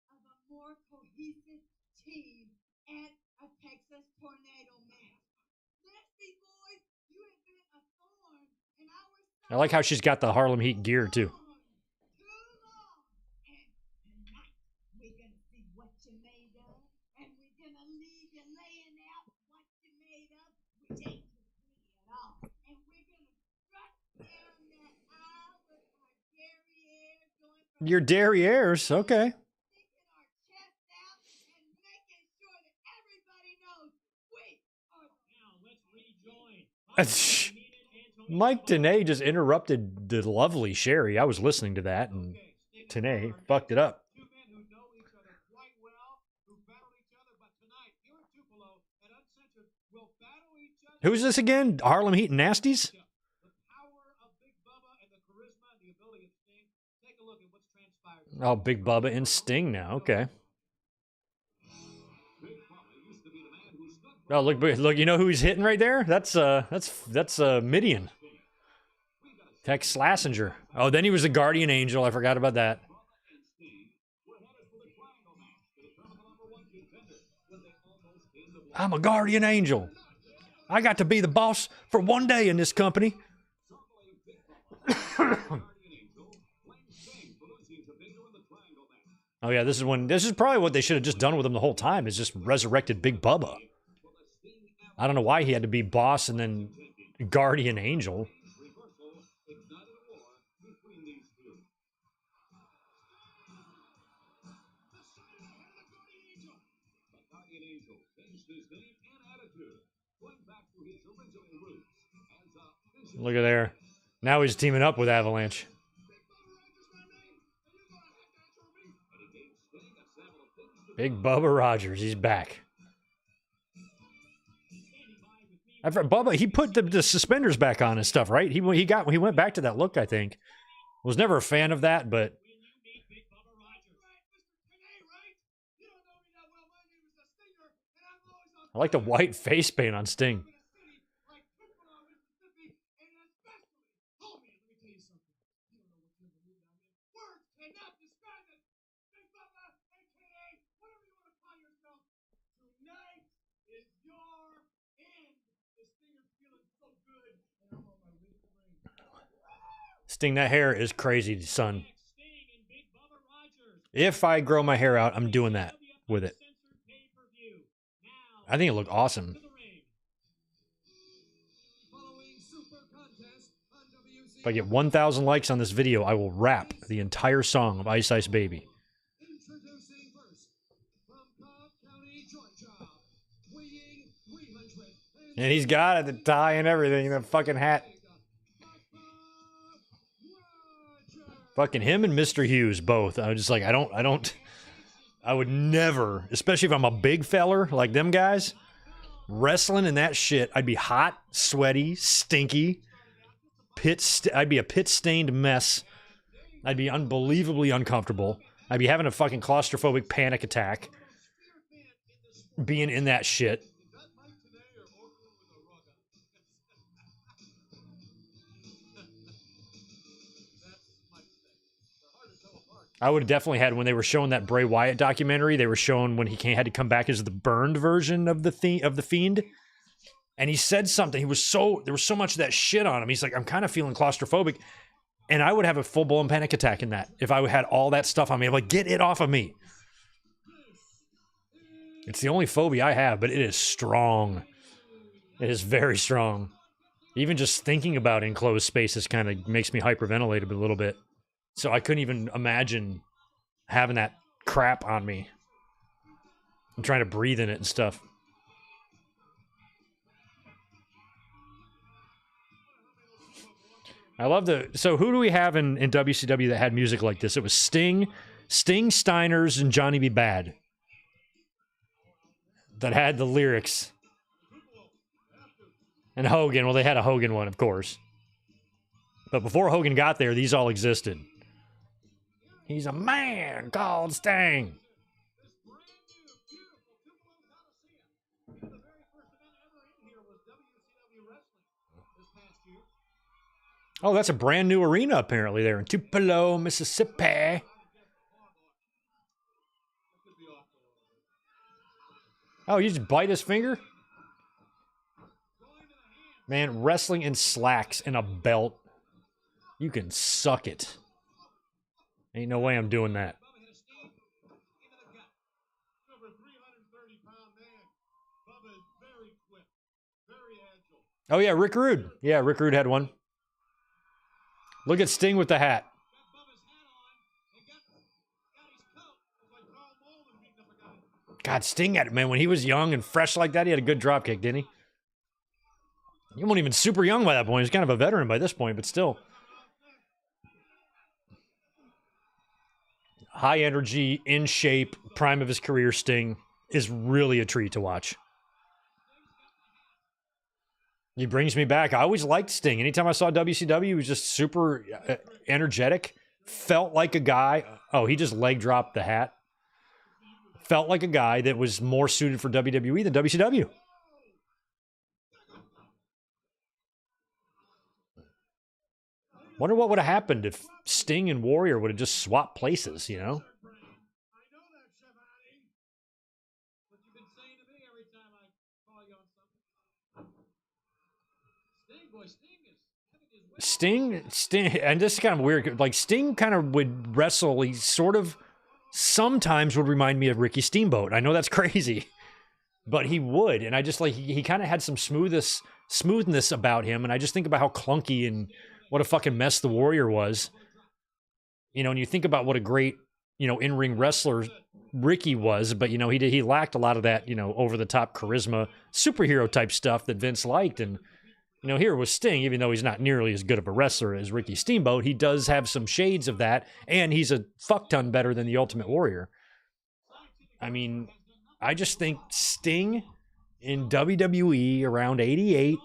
of a more cohesive team at a Texas Tornado match. Nasty Boys, you have been a thorn in our I like how she's got the Harlem Heat gear, too. Too long. And tonight, we're going to see what you're made of, and we're going to leave you laying out what you're made of, which ain't too pretty at all. And we're going to strut down that aisle with our derriere going from Your derrieres, okay. sticking our chest out and making sure that everybody knows we are Now let's rejoin. Mike Tenay just interrupted the lovely Sherry. I was listening to that, and Tenay fucked it up. Two men who know each other quite well, who battled each other, but tonight, here in Tupelo, at Uncensored, Who's this again? Harlem Heat and Nasties? The power of Big Bubba and the charisma and the ability of Sting. Take a look at what's transpired. Oh, Big Bubba and Sting now. Okay. Oh, look! You know who he's hitting right there? That's Midian. Tex Slazenger. Oh, then he was a Guardian Angel. I forgot about that. I'm a Guardian Angel. I got to be the boss for one day in this company. Oh yeah, this is probably what they should have just done with him the whole time, is just resurrected Big Bubba. I don't know why he had to be boss and then Guardian Angel. Look at there. Now he's teaming up with Avalanche. Big Bubba Rogers, he's back. I've heard Bubba, he put the suspenders back on and stuff, right? He went back to that look, I think. Was never a fan of that, but I like the white face paint on Sting. Sting, that hair is crazy, son. If I grow my hair out, I'm doing that with it. I think it looked awesome. If I get 1,000 likes on this video, I will rap the entire song of Ice Ice Baby. And he's got it, the tie and everything, the fucking hat. Fucking him and Mr. Hughes both. I was just like, I would never, especially if I'm a big feller like them guys, wrestling in that shit. I'd be hot, sweaty, stinky, I'd be a pit-stained mess. I'd be unbelievably uncomfortable. I'd be having a fucking claustrophobic panic attack being in that shit. I would have definitely had, when they were showing that Bray Wyatt documentary, they were showing when he had to come back as the burned version of the Fiend. And he said something. There was so much of that shit on him. He's like, I'm kind of feeling claustrophobic. And I would have a full-blown panic attack in that if I had all that stuff on me. I'm like, get it off of me. It's the only phobia I have, but it is strong. It is very strong. Even just thinking about enclosed spaces kind of makes me hyperventilate a little bit. So I couldn't even imagine having that crap on me. I'm trying to breathe in it and stuff. I love so who do we have in WCW that had music like this? It was Sting, Steiners, and Johnny B. Bad that had the lyrics. And Hogan, well, they had a Hogan one, of course. But before Hogan got there, these all existed. He's a man called Sting. Oh, that's a brand new arena apparently there in Tupelo, Mississippi. Oh, you just bite his finger? Man, wrestling in slacks and a belt. You can suck it. Ain't no way I'm doing that. Oh, yeah, Rick Rude. Yeah, Rick Rude had one. Look at Sting with the hat. God, Sting had it, man. When he was young and fresh like that, he had a good dropkick, didn't he? He wasn't even super young by that point. He's kind of a veteran by this point, but still. High energy, in shape, prime of his career Sting is really a treat to watch. He brings me back. I always liked Sting. Anytime I saw WCW, he was just super energetic. Felt like a guy. Oh, he just leg dropped the hat. Felt like a guy that was more suited for WWE than WCW. Wonder what would have happened if Sting and Warrior would have just swapped places, you know? I know that, Chef Howdy. What you've been saying to me every time I call you on something. Sting, boy, Sting is having his way. Sting, and this is kind of weird. Like, Sting kind of would wrestle. He sort of sometimes would remind me of Ricky Steamboat. I know that's crazy, but he would. And I just like, he kind of had some smoothness about him. And I just think about how clunky and what a fucking mess the Warrior was. You know, and you think about what a great, you know, in-ring wrestler Ricky was, but, you know, he lacked a lot of that, you know, over-the-top charisma, superhero type stuff that Vince liked. And, you know, here was Sting, even though he's not nearly as good of a wrestler as Ricky Steamboat, he does have some shades of that, and he's a fuck ton better than the Ultimate Warrior. I mean, I just think Sting in WWE around 88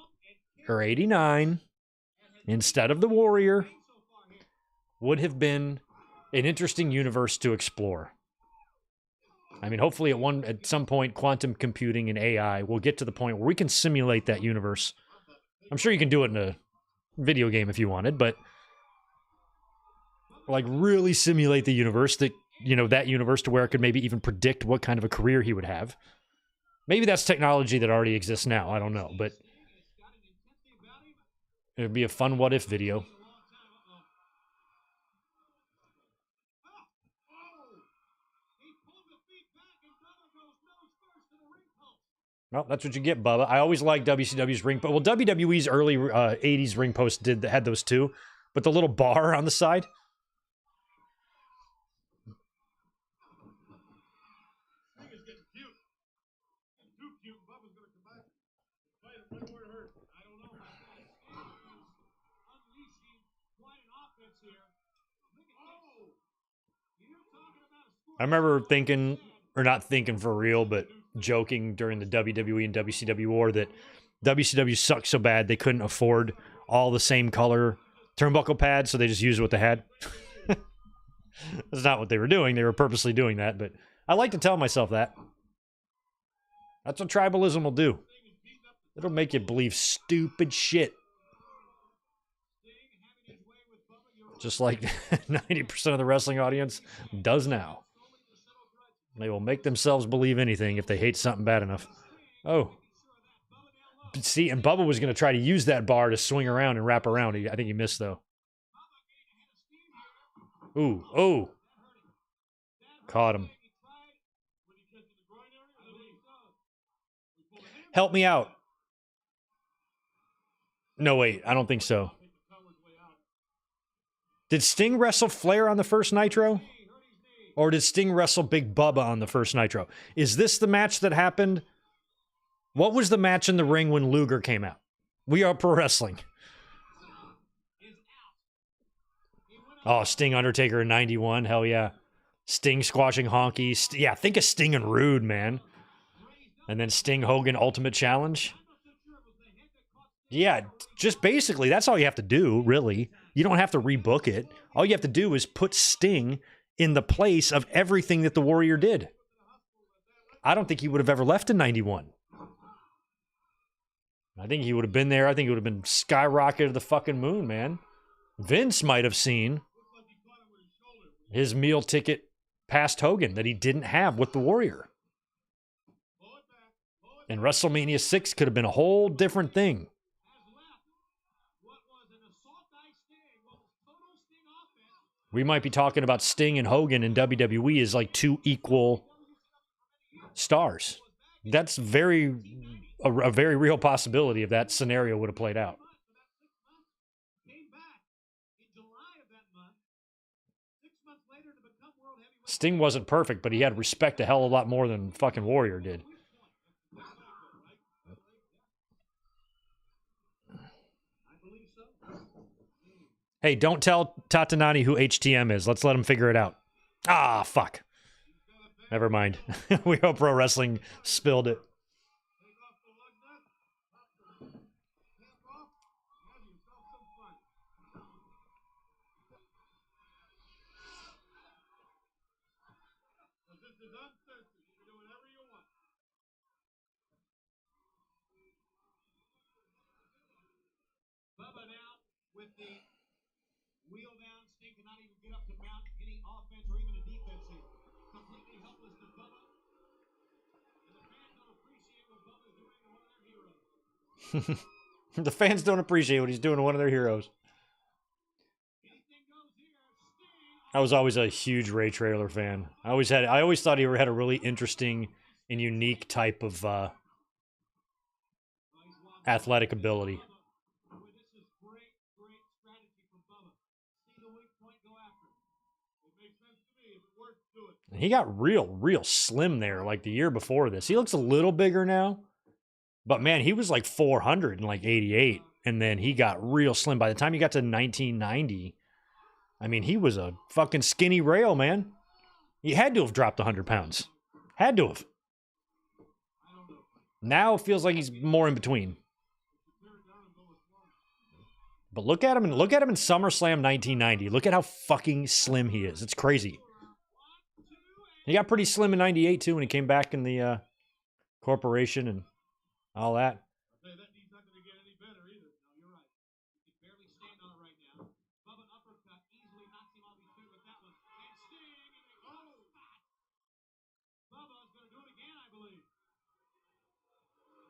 or 89, instead of the Warrior, would have been an interesting universe to explore. I mean, hopefully at some point, quantum computing and AI will get to the point where we can simulate that universe. I'm sure you can do it in a video game if you wanted, but like really simulate the universe that, you know, that universe to where it could maybe even predict what kind of a career he would have. Maybe that's technology that already exists now. I don't know, but it'd be a fun what if video. Well, that's what you get, Bubba. I always liked WCW's ring post. Well, WWE's early 80s ring post had those too, but the little bar on the side. Sting is getting cute. Getting too cute. Bubba's gonna come back. Fight him right where it hurts. I don't know about that. Sting is unleashing quite an offense here. Look at this. You're talking about a score. I remember thinking, or not thinking for real, but joking during the WWE and WCW war that WCW sucked so bad they couldn't afford all the same color turnbuckle pads, so they just used what they had. That's not what they were doing. They were purposely doing that, but I like to tell myself that. That's what tribalism will do. It'll make you believe stupid shit. Just like 90% of the wrestling audience does now. They will make themselves believe anything if they hate something bad enough. Oh. See, and Bubba was going to try to use that bar to swing around and wrap around. I think he missed, though. Ooh, oh. Caught him. Help me out. No, wait, I don't think so. Did Sting wrestle Flair on the first Nitro? Or did Sting wrestle Big Bubba on the first Nitro? Is this the match that happened? What was the match in the ring when Luger came out? We Are Pro Wrestling. Oh, Sting Undertaker in 91. Hell yeah. Sting squashing Honky. Yeah, think of Sting and Rude, man. And then Sting Hogan Ultimate Challenge. Yeah, just basically, that's all you have to do, really. You don't have to rebook it. All you have to do is put Sting in the place of everything that the Warrior did. I don't think he would have ever left in 91. I think he would have been there. I think he would have been skyrocketed to the fucking moon, man. Vince might have seen his meal ticket past Hogan that he didn't have with the Warrior. And WrestleMania 6 could have been a whole different thing. We might be talking about Sting and Hogan in WWE as like two equal stars. That's a very real possibility if that scenario would have played out. Sting wasn't perfect, but he had respect a hell of a lot more than fucking Warrior did. Hey, don't tell Tatanani who HTM is. Let's let him figure it out. Ah, fuck. Never mind. We Are Pro Wrestling spilled it. with the wheel down. Sting cannot even get up to mount any offense or even a defense here. Completely helpless to Bubba. And the fans don't appreciate what Bubba's doing to one of their heroes. The fans don't appreciate what he's doing to one of their heroes. Anything goes here. Sting. I was always a huge Ray Traylor fan. I always thought he had a really interesting and unique type of athletic ability. Boy, this is great strategy from Bubba. See the weak point, go after it. It makes sense to me. If it works, do it. He got real slim there like the year before this. He looks a little bigger now. But man, he was like 400 in like 88. And then he got real slim. By the time he got to 1990, I mean, he was a fucking skinny rail, man. He had to have dropped 100 pounds. Had to have. Now it feels like he's more in between. But look at him in SummerSlam 1990. Look at how fucking slim he is. It's crazy. He got pretty slim in 98 too when he came back in the corporation and all that. That knee's not going to get any better either. No, you're right. He can barely stand on it right now. Bubba uppercut easily knocks him off his feet with that one. And Sting, Bubba's going to do it again, I believe.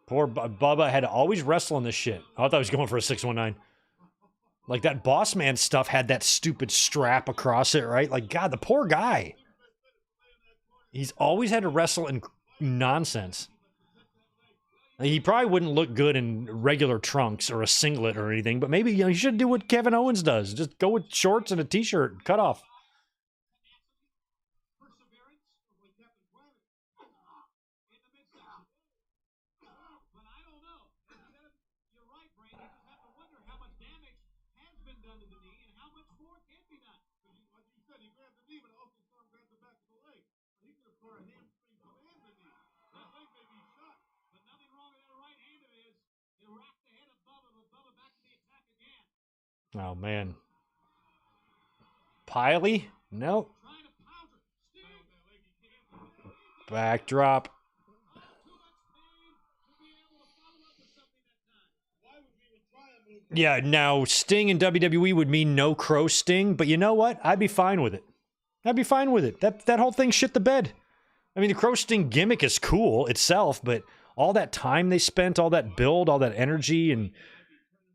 Poor Bubba had to always wrestle in this shit. I thought he was going for a 619. Like that boss man stuff had that stupid strap across it, right? Like, God, the poor guy. He's always had to wrestle in nonsense. He probably wouldn't look good in regular trunks or a singlet or anything, but maybe, you should do what Kevin Owens does. Just go with shorts and a t-shirt, cut off. Perseverance with Captain Planet in the midsection. But I don't know. You're right, Brady. You just have to wonder how much damage has been done to the knee and how much more can be done. Like you said, he grabbed the knee, but also saw him grab the back of the leg. He could have tore a hamstring and the knee. That leg may be shot. But nothing wrong with that right hand of his. He rocked the head of Bubba, but Bubba back to the attack again. Oh, man. Piley? Nope. Trying to pounce her. Sting. Backdrop. Too much pain to be able to follow up with something that time. Why would we even try a move? Yeah, now Sting in WWE would mean no Crow Sting, but you know what? I'd be fine with it. I'd be fine with it. That whole thing shit the bed. I mean, the Crow Sting gimmick is cool itself, but all that time they spent, all that build, all that energy, and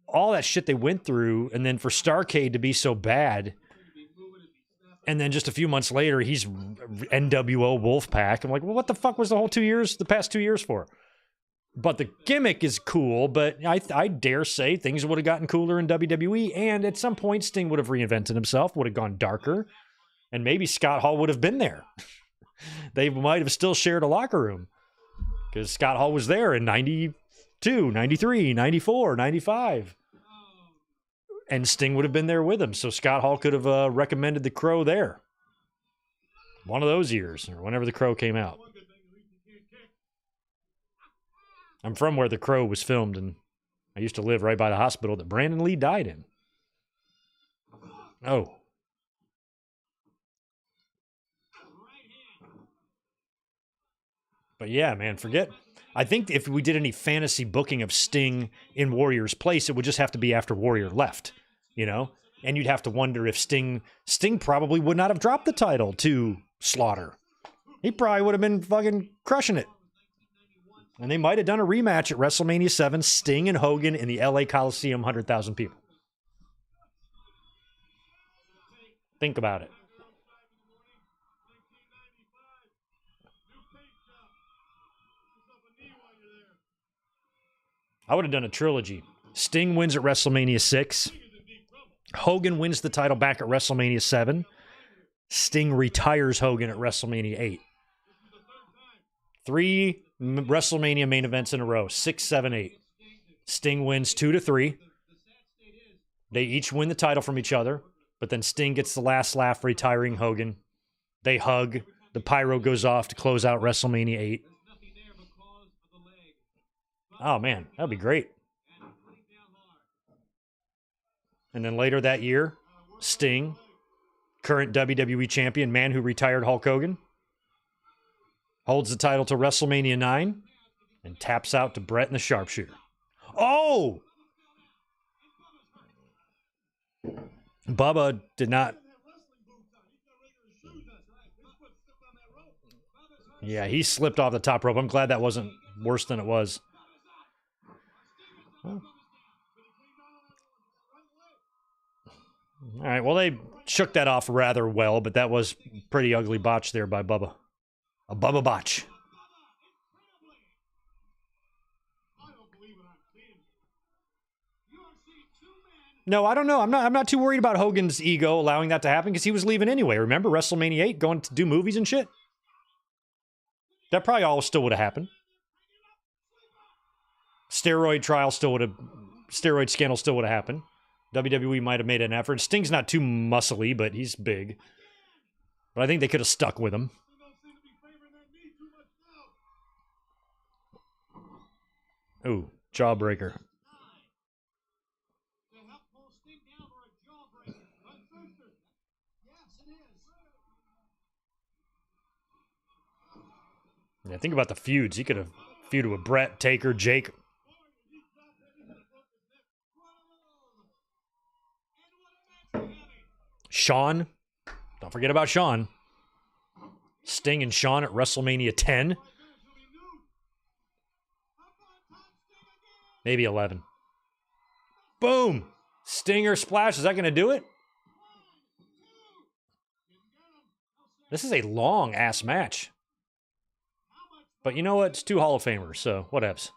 all that shit they went through, and then for Starrcade to be so bad, and then just a few months later, he's NWO Wolfpack. I'm like, well, what the fuck was the past 2 years for? But the gimmick is cool, but I dare say things would have gotten cooler in WWE, and at some point, Sting would have reinvented himself, would have gone darker, and maybe Scott Hall would have been there. They might have still shared a locker room, because Scott Hall was there in 92, 93, 94, 95. And Sting would have been there with him, so Scott Hall could have recommended the Crow there. One of those years, or whenever the Crow came out. I'm from where the Crow was filmed, and I used to live right by the hospital that Brandon Lee died in. Oh. But yeah, man, forget. I think if we did any fantasy booking of Sting in Warrior's place, it would just have to be after Warrior left, And you'd have to wonder if Sting probably would not have dropped the title to Slaughter. He probably would have been fucking crushing it. And they might have done a rematch at WrestleMania 7, Sting and Hogan in the LA Coliseum, 100,000 people. Think about it. I would have done a trilogy. Sting wins at WrestleMania 6. Hogan wins the title back at WrestleMania 7. Sting retires Hogan at WrestleMania 8. 3 WrestleMania main events in a row. 6, 7, 8. Sting wins 2 to 3. They each win the title from each other, but then Sting gets the last laugh retiring Hogan. They hug. The pyro goes off to close out WrestleMania 8. Oh, man, that'd be great. And then later that year, Sting, current WWE champion, man who retired Hulk Hogan, holds the title to WrestleMania 9 and taps out to Brett and the Sharpshooter. Oh! Bubba did not. Yeah, he slipped off the top rope. I'm glad that wasn't worse than it was. Well. All right, well, they shook that off rather well, but that was pretty ugly botch there by Bubba. A Bubba botch. No, I don't know. I'm not too worried about Hogan's ego allowing that to happen because he was leaving anyway. Remember WrestleMania 8, going to do movies and shit? That probably all still would have happened. Steroid scandal still would have happened. WWE might have made an effort. Sting's not too muscly, but he's big. But I think they could have stuck with him. Ooh, jawbreaker. Yeah, think about the feuds. He could have feuded with Brett, Taker, Jake. Shawn. Don't forget about Shawn. Sting and Shawn at WrestleMania 10. Maybe 11. Boom! Stinger splash. Is that going to do it? This is a long-ass match. But you know what? It's 2 Hall of Famers, so whatevs.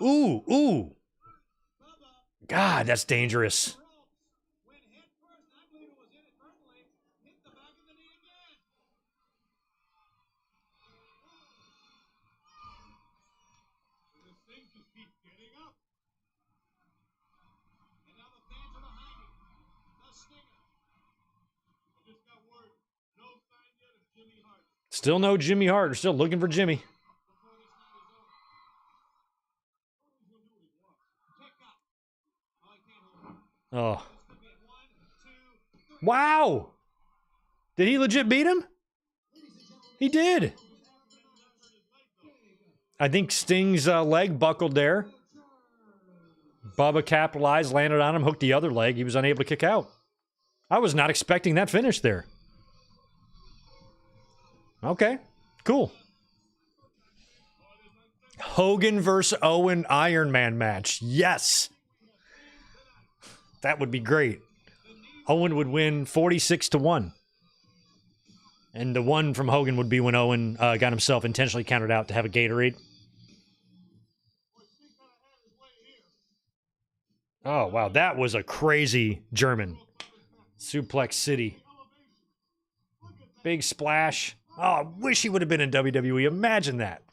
Ooh, ooh. God, that's dangerous. Still no Jimmy Hart. We're still looking for Jimmy. Oh. Wow! Did he legit beat him? He did. I think Sting's leg buckled there. Bubba capitalized, landed on him, hooked the other leg. He was unable to kick out. I was not expecting that finish there. Okay, cool. Hogan versus Owen Iron Man match. Yes. That would be great. Owen would win 46-1. And the one from Hogan would be when Owen got himself intentionally counted out to have a Gatorade. Oh, wow. That was a crazy German. Suplex City. Big splash. Oh, I wish he would have been in WWE. Imagine that.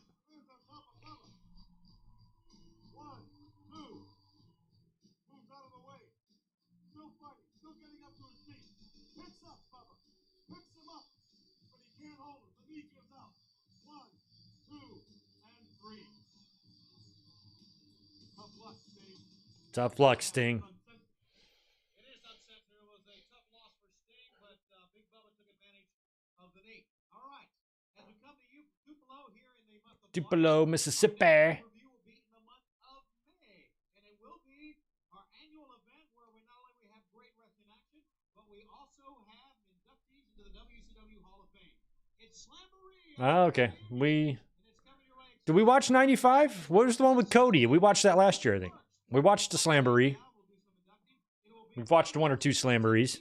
Tough luck, Sting. It is uncensored. It was a tough loss for Sting, but Big Bubba took advantage of the knee. All right. As we come to Tupelo here in the month of Tupelo, Mississippi. review will be in the month of May. And it will be our annual event where we not only have great wrestling action, but we also have inductees into the WCW Hall of Fame. It's Slamboree. Oh, okay. Did we watch 95? What was the one with Cody? We watched that last year, I think. We watched the Slamboree. We've watched 1 or 2 Slamborees.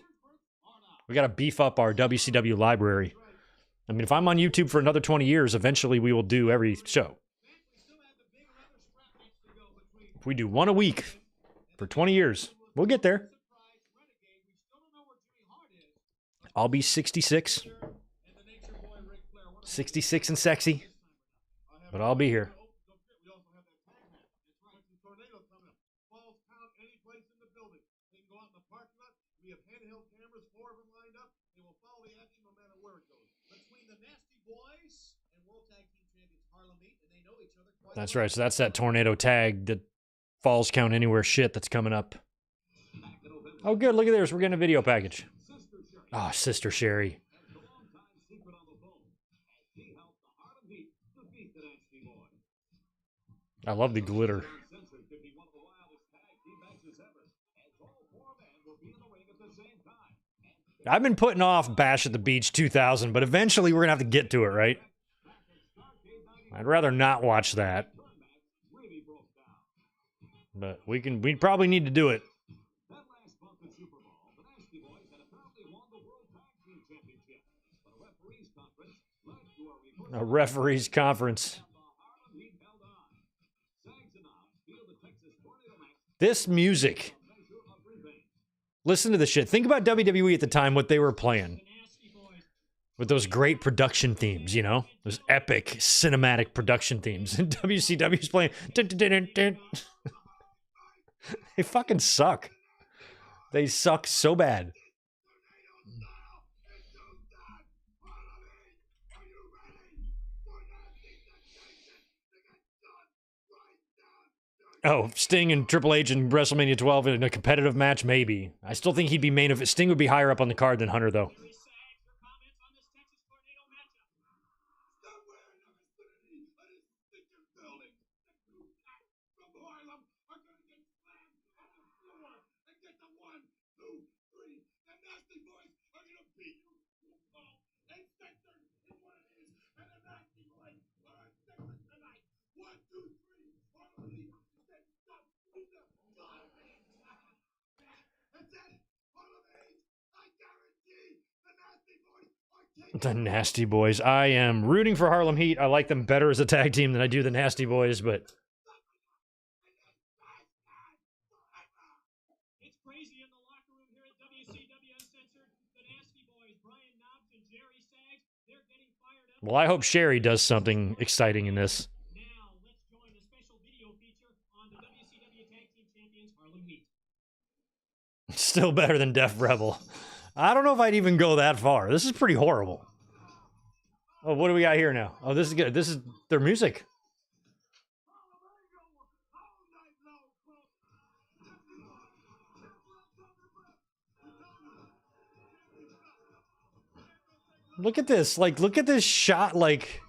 We got to beef up our WCW library. I mean, if I'm on YouTube for another 20 years, eventually we will do every show. If we do 1 a week for 20 years, we'll get there. I'll be 66. 66 and sexy. But I'll be here. We have handheld cameras, 4 of them lined up. They will follow the action no matter where it goes. Between the Nasty Boys and World Tag Team Champions Harlem Heat, and they know each other quite That's well. right. So that's that tornado tag, that Falls Count Anywhere shit that's coming up. Oh, good. Look at this. We're getting a video package. Oh, Sister Sherry. I love the glitter. I've been putting off Bash at the Beach 2000, but eventually we're gonna have to get to it, right? I'd rather not watch that. But we probably need to do it. That last month at Super Bowl, the Nasty Boys had apparently won the World Tag Team Championship. But a referees conference led to a reversal. A referees conference. The Harlem Heat held on. Sags announced feel the Texas Tornado match This music. measure of revenge. Listen to this shit. Think about WWE at the time, what they were playing. Nasty Boys. With those great production themes, you know? Those epic cinematic production themes. And WCW's playing. Dun, dun, dun, dun, dun. They fucking suck. They suck so bad. Oh, Sting and Triple H in WrestleMania 12 in a competitive match? Maybe. I still think he'd be main event. Sting would be higher up on the card than Hunter, though. Henry Sags, your comments on this Texas Tornado matchup. Somewhere in the vicinity of this stinking building, the two cats from Harlem are gonna get slammed on the floor and get the 1, 2, 3. The Nasty Boys are gonna beat you to a pulp. Uncensored is what it is, and the Nasty Boys are uncensored tonight. 1, 2, 3. Harlem Heat said stop. He's a garbage. That's it. Harlem Heat. I guarantee the Nasty Boys are taking. The Nasty Boys. I am rooting for Harlem Heat. I like them better as a tag team than I do the Nasty Boys, but It's crazy in the locker room here at WCW Uncensored. The Nasty Boys, Brian Knobbs and Jerry Sags, they're getting fired up. well, I hope Sherry does something exciting in this. Now, let's join the special video feature on the WCW Tag Team Champions, Harlem Heat. Still better than Def Rebel. I don't know if I'd even go that far. This is pretty horrible. Oh, what do we got here now? Oh, this is good. This is their music. Look at this. Like, look at this shot. Like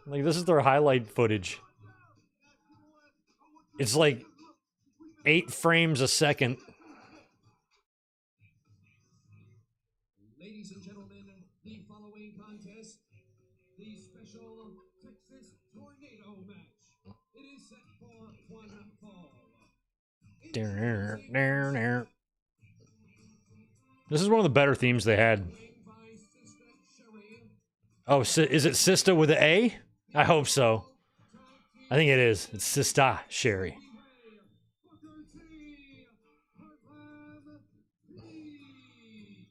this is their highlight footage. It's like 8 frames a second. Ladies and gentlemen, the following contest, the special Texas Tornado match. It is set for one fall. This is one of the better themes they had. By Sister Sherry. Oh, is it Sista with an A? I hope so. I think it is. It's Sista Sherry. Booker T. Harlem Heat.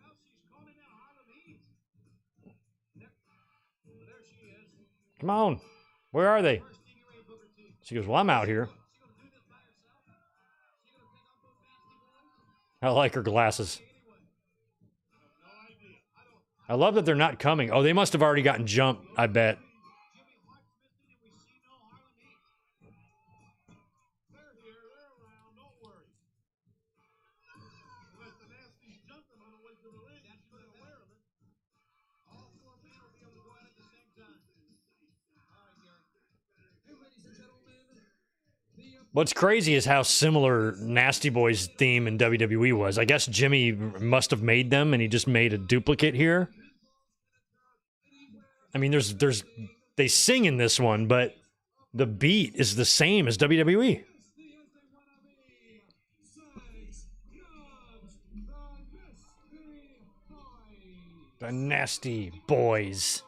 Well, she's calling out Harlem Heat. There she is. Come on. Where are they? First Stevie Ray Booker T. She goes, well, I'm out here. She gonna do this by herself? She gonna pick up those Nasty Boys? I like her glasses. Anyway, no idea. I don't. I love that they're not coming. Oh, they must have already gotten jumped, I bet. Jimmy Hart's missing, and we see no Harlem Heat. They're here. They're around. Don't worry. Unless the Nasties jump them on the way to the ring. That's You're what aware of it. All 4 men will be able to go out at the same time. All right, Gary. Hey, ladies and gentlemen, the What's crazy is how similar Nasty Boys theme in WWE was. I guess Jimmy must have made them, and he just made a duplicate here. I mean, they sing in this one, but the beat is the same as WWE. The Nasty Boys.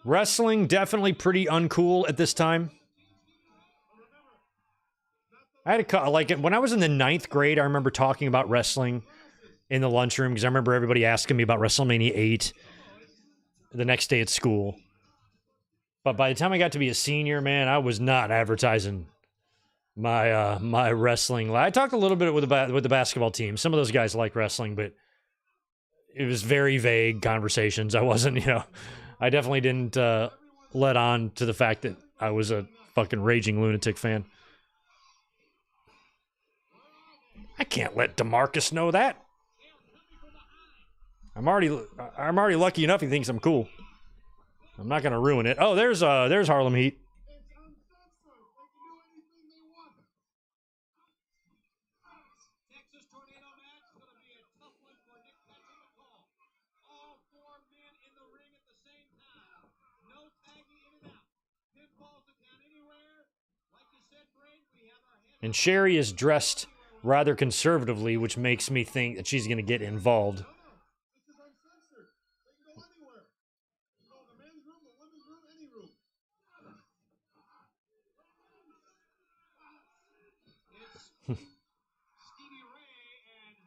Wrestling definitely pretty uncool at this time. I had a like when I was in the 9th grade. I remember talking about wrestling in the lunchroom because I remember everybody asking me about WrestleMania 8 the next day at school. But by the time I got to be a senior, man, I was not advertising my my wrestling. I talked a little bit with the basketball team. Some of those guys like wrestling, but it was very vague conversations. I wasn't, I definitely didn't let on to the fact that I was a fucking raging lunatic fan. I can't let DeMarcus know that. I'm already lucky enough he thinks I'm cool. I'm not gonna ruin it. Oh, there's Harlem Heat. It's uncensored. They can do anything they want. And Sherry is dressed rather conservatively, which makes me think that she's going to get involved. This is uncensored. They can go anywhere. They can go in the men's room, the women's room, any room. It's Stevie Ray and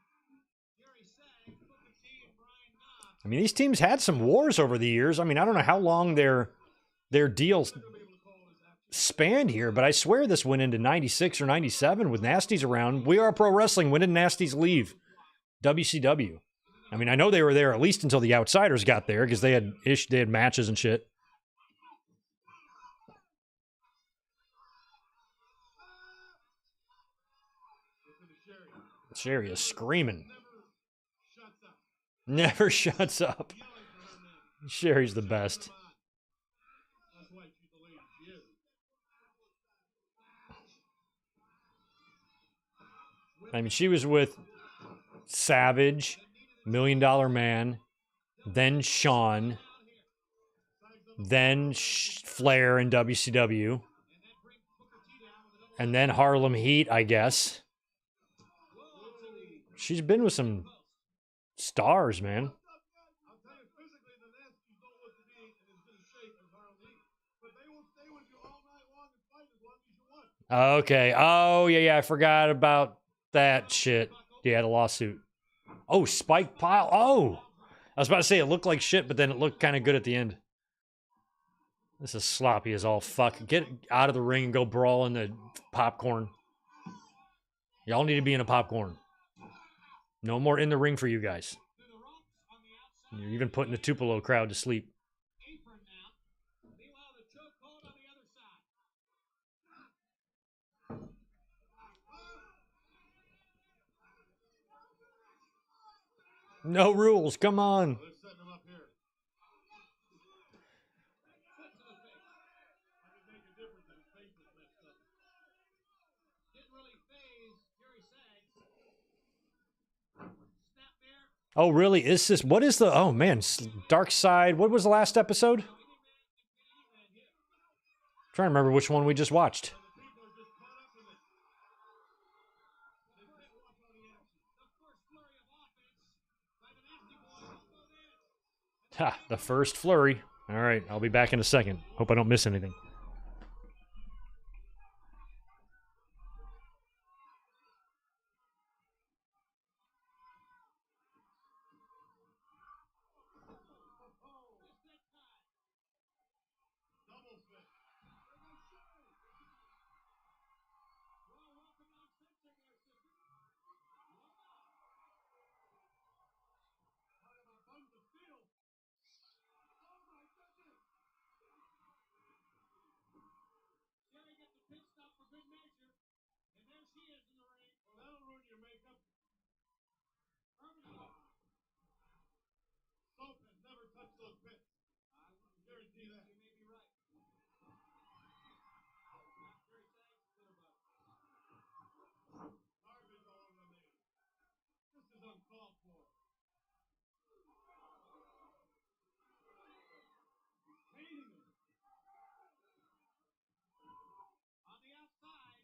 Jerry Sags, Booker T and Brian Knox. I mean, these teams had some wars over the years. I mean, I don't know how long their deals spanned here, but I swear this went into 96 or 97 with Nasty's around. We Are Pro Wrestling. When did Nasty's leave WCW? I mean, I know they were there at least until the Outsiders got there because they had matches and shit. Sherry is screaming. Never shuts up. Sherry's the best. That's why she's the lady she is. I mean, she was with Savage, $1 Million Man, then Shawn, then Flair in WCW, and then Harlem Heat, I guess. She's been with some stars, man. I'll tell you, physically, the Nasties don't look to be in as good a shape as Harlem Heat. But they will stay with you all night long and fight as long as you want. Okay. Oh, yeah, I forgot about that shit. Yeah, the lawsuit. Oh, Spike Pile. Oh! I was about to say it looked like shit, but then it looked kind of good at the end. This is sloppy as all fuck. Get out of the ring and go brawl in the popcorn. Y'all need to be in a popcorn. No more in the ring for you guys. You're even putting the Tupelo crowd to sleep. Apron now. Meanwhile, the choke hold on the other side. No rules. Come on. They're setting him up here. Foot to the face. How did it make a difference if his face was messed up? Didn't really phase Jerry Sags. Snap there. Oh, really? Is this... What is the... Oh, man. Dark Side. What was the last episode? Trying to remember which one we just watched. The people are just caught up in it. They can't watch all the action. The first flurry of offense by the Nasty Boys. Elbowed in. Ha, the first flurry. All right, I'll be back in a second. Hope I don't miss anything. Double fit. Well, welcome to Uncensored there, sister. Talk about buns of steel. Oh my goodness. Jerry gets a pit stop for good measure. And there she is in the ring. Well, that'll ruin your makeup. Permanently. Soap has never touched those pits. I wouldn't Guarantee that. You may be right. Jerry Sags could have Garbage all over the man. This is uncalled for. He's painting him. on the outside.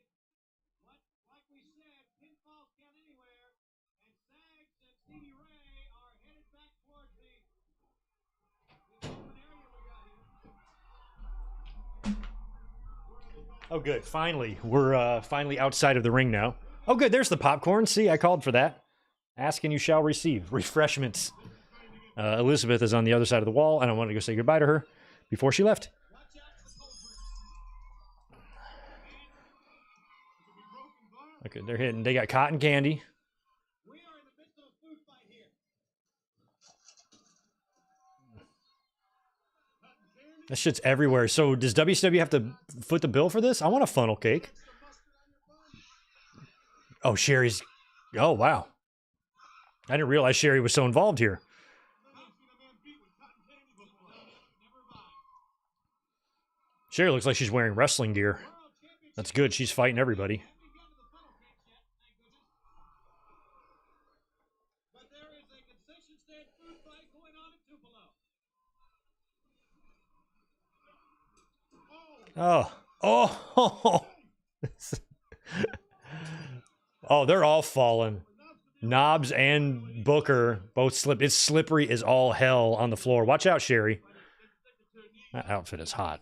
Like we said, pinfalls count anywhere. And Sags and Stevie Ray are headed back towards the open area we got here. Oh, good. Finally. We're finally outside of the ring now. Oh, good. There's the popcorn. See, I called for that. Ask and you shall receive. Refreshments. Elizabeth is on the other side of the wall, and I wanted to go say goodbye to her before she left. Watch out for the cold drinks. Okay, they're hitting. They got cotton candy. We are in the midst of a food fight here. That shit's everywhere. So does WCW have to foot the bill for this? I want a funnel cake. Oh, Sherry's... Oh, wow. I didn't realize Sherry was so involved here. Sherry looks like she's wearing wrestling gear. That's good. She's fighting everybody. Haven't even gotten to the funnel cakes yet, thank goodness. But there is a concession stand food fight going on in Tupelo. Oh. Oh. Oh, they're all falling. Knobs and Booker both slip. It's slippery as all hell on the floor. Watch out, Sherry. That outfit is hot.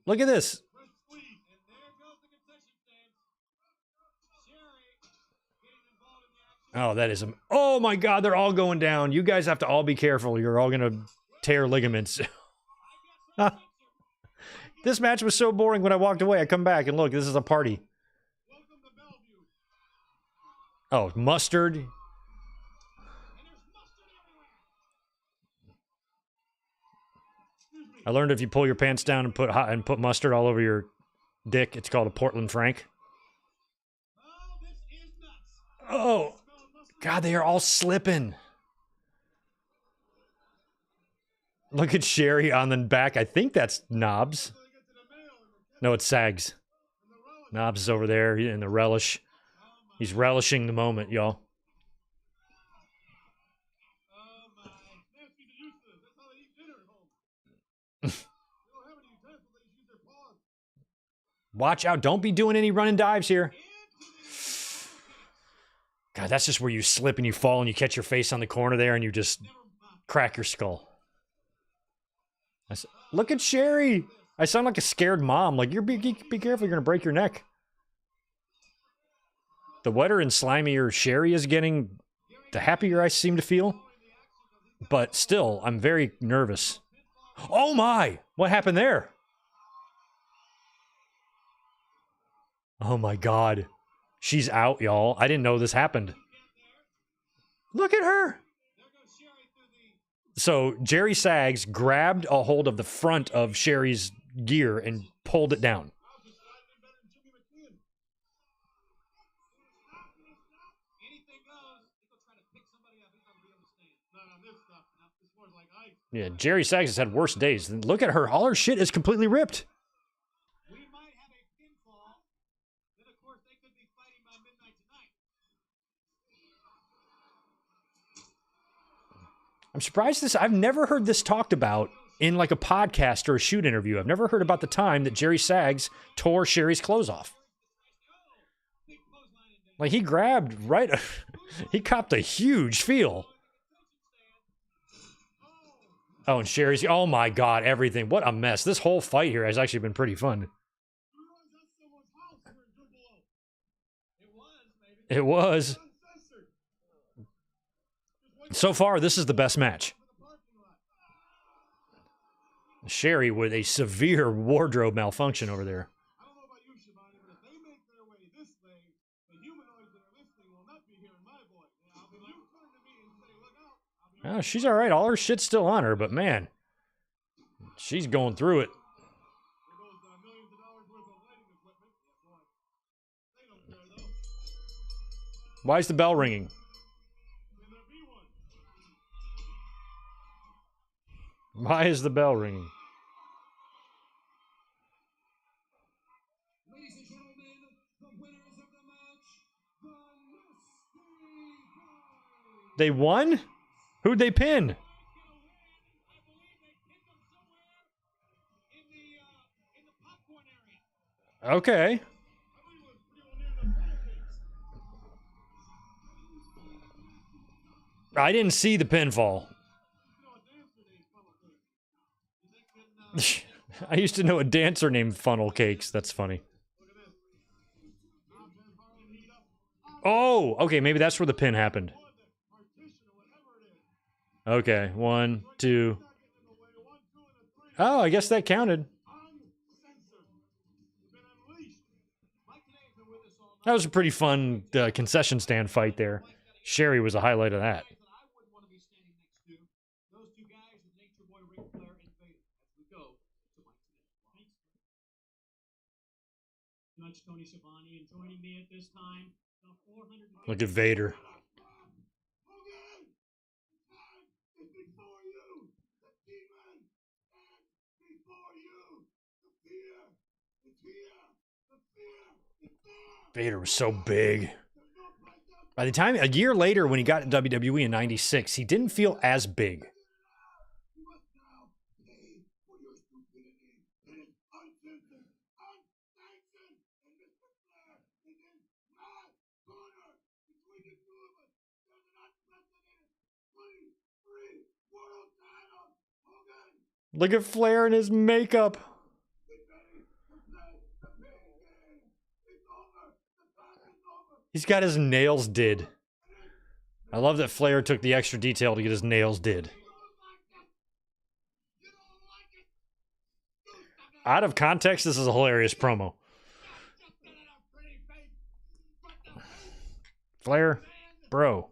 Look at this. Oh, that is... Oh, my God. They're all going down. You guys have to all be careful. You're all going to tear ligaments. This match was so boring when I walked away. I come back and look, this is a party. Oh, mustard. I learned if you pull your pants down and put mustard all over your dick, it's called a Portland Frank. Oh, God, they are all slipping. Look at Sherry on the back. I think that's Knobs. No, it's Sags. Knobs is over there in the relish. He's relishing the moment, y'all. Watch out. Don't be doing any running dives here. God, that's just where you slip and you fall and you catch your face on the corner there and you just crack your skull. Look at Sherry. I sound like a scared mom. Like, be careful. You're going to break your neck. The wetter and slimier Sherry is getting, the happier I seem to feel. But still, I'm very nervous. Oh, my. What happened there? Oh, my God. She's out, y'all. I didn't know this happened. Look at her. So Jerry Sags grabbed a hold of the front of Sherry's gear and pulled it down. Yeah, Jerry Sags has had worse days. Look at her. All her shit is completely ripped. I'm surprised this... I've never heard this talked about in like a podcast or a shoot interview. I've never heard about the time that Jerry Sags tore Sherry's clothes off. Like, he grabbed right... he copped a huge feel. Oh, and Sherry's... Oh, my God, everything. What a mess. This whole fight here has actually been pretty fun. It was. So far, this is the best match. Sherry with a severe wardrobe malfunction over there. Oh, she's all right. All her shit's still on her, but man, she's going through it. Why is the bell ringing? Why is the bell ringing? Ladies and gentlemen, the winners of the match, the Mystique Boys. They won? Who'd they pin? Okay. I didn't see the pinfall. I used to know a dancer named Funnel Cakes. That's funny. Oh, okay, maybe that's where the pin happened. Okay, 1, 2. Oh, I guess that counted. That was a pretty fun concession stand fight there. Sherry was a highlight of that. Look at Vader. Vader was so big. By the time, a year later, when he got to WWE in '96, he didn't feel as big. Look at Flair and his makeup. He's got his nails did. I love that Flair took the extra detail to get his nails did. Out of context, this is a hilarious promo. Flair, bro.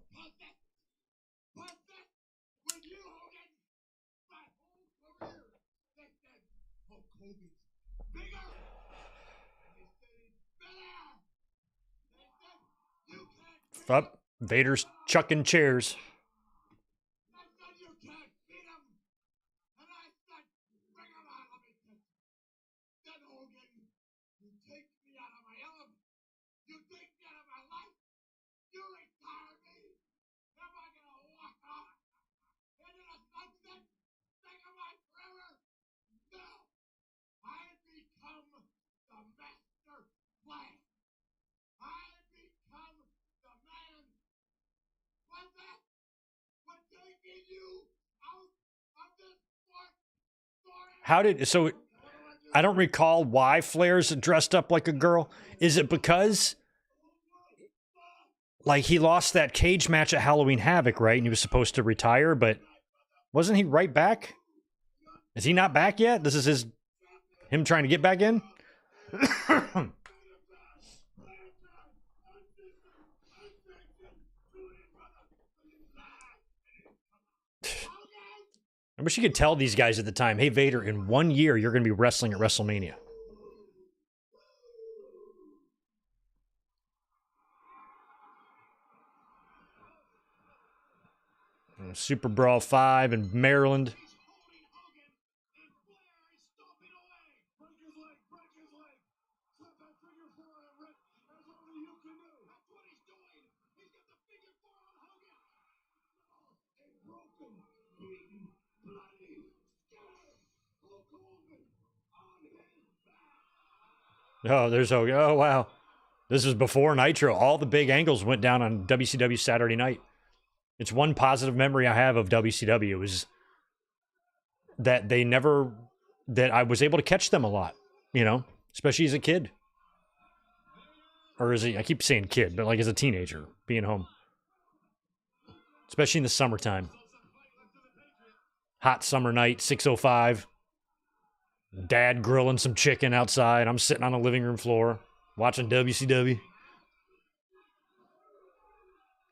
Up, Vader's chucking chairs. How did, so I don't recall why Flair's dressed up like a girl. Is it because, like, he lost that cage match at Halloween Havoc, right? And he was supposed to retire, but wasn't he right back? Is he not back yet? This is him trying to get back in? I wish you could tell these guys at the time, hey, Vader, in 1 year, you're going to be wrestling at WrestleMania. Super Brawl 5 in Maryland. Oh, there's Hogan. Oh, wow. This was before Nitro. All the big angles went down on WCW Saturday night. It's one positive memory I have of WCW is that they never, that I was able to catch them a lot, you know, especially as a kid. Or as a, I keep saying kid, but like as a teenager, being home. Especially in the summertime. Hot summer night, 6:05. Dad grilling some chicken outside. I'm sitting on the living room floor watching WCW.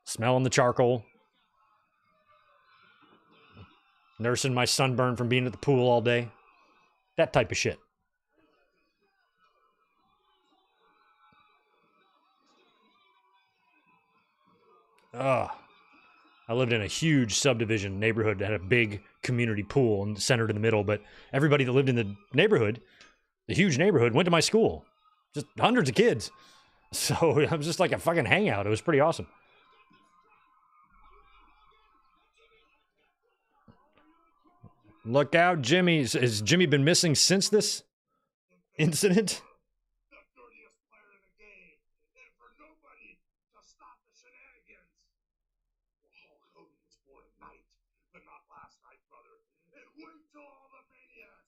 Smelling the charcoal. Nursing my sunburn from being at the pool all day. That type of shit. Ugh. I lived in a huge subdivision neighborhood that had a big community pool and centered in the middle, but everybody that lived in the neighborhood, the huge neighborhood, went to my school. Just hundreds of kids. So it was just like a fucking hangout. It was pretty awesome. Look out, Jimmy. Has Jimmy been missing since this incident?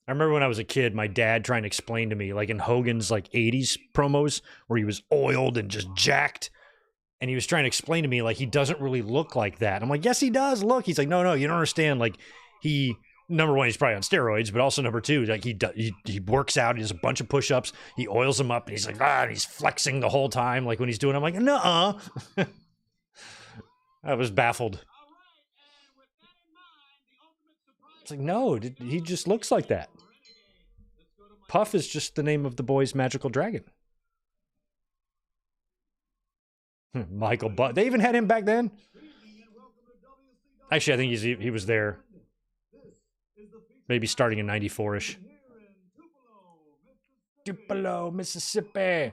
I remember when I was a kid, my dad trying to explain to me, like in Hogan's like 80s promos, where he was oiled and just jacked. And he was trying to explain to me, like, he doesn't really look like that. I'm like, yes, he does. Look. He's like, no, you don't understand. Like, he, number one, he's probably on steroids, but also number two, like, he works out. He does a bunch of push-ups. He oils them up, and he's like, and he's flexing the whole time, like when he's doing it. I'm like, nuh-uh. I was baffled. It's like, no, he just looks like that. Puff is just the name of the boy's magical dragon. Michael Butt. They even had him back then? Actually, I think he was there. Maybe starting in 94-ish. Tupelo, Mississippi.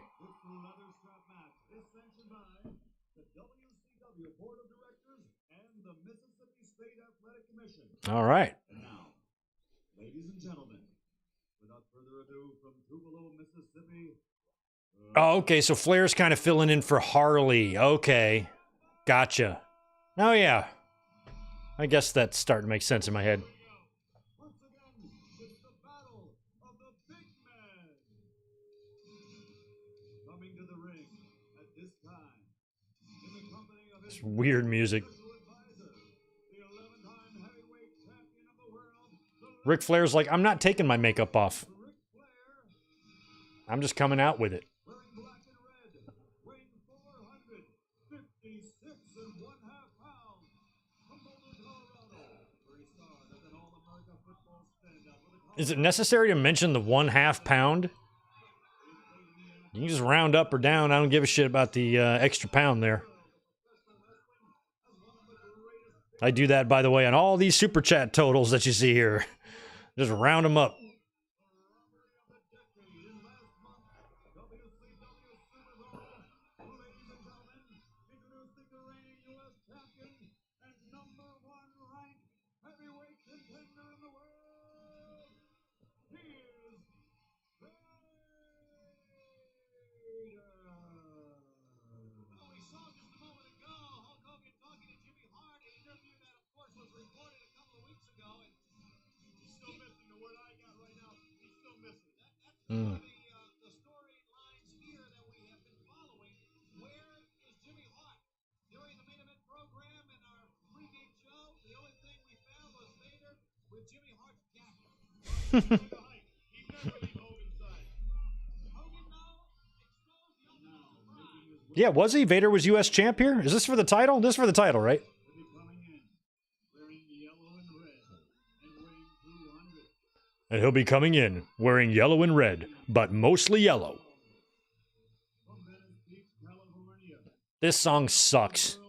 All right. Ladies and gentlemen, without further ado, from Tupelo, Mississippi. Oh, okay, so Flair's kind of filling in for Harley. Okay, gotcha. Oh, yeah. I guess that's starting to make sense in my head. Once again, the Coming to the ring at this time, in the company of It's weird music. special advisor, the 11-time heavyweight champion of the world, the Ric Flair's like, I'm not taking my makeup off. Ric Flair, I'm just coming out with it. wearing black and red, weighing 456 and 1/2 pounds, from Boulder, Colorado, where he starred as an All-America football standout with the Is it necessary to mention the 1/2 pound? You can just round up or down. I don't give a shit about the extra pound there. I do that, by the way, on all these super chat totals that you see here. Just round them up. Well, we saw just a moment ago Hulk Hogan talking to Jimmy Hart, an interview that, of course, was reported a couple of weeks ago. And He's still missing the word I got right now. He's still missing. that's one of the storylines here that we have been following. Where is Jimmy Hart? During the main event program and our pregame show, the only thing we found was Vader with Jimmy Hart's jacket. He never leave Hogan's side. Hogan, though, exposed the ultimate surprise. Yeah, was he? Vader was U.S. champ here? Is this for the title? This is for the title, right? He'll be coming in wearing yellow and red and weighing 200. And he'll be coming in wearing yellow and red, but mostly yellow. From Venice Beach, California, This song sucks. world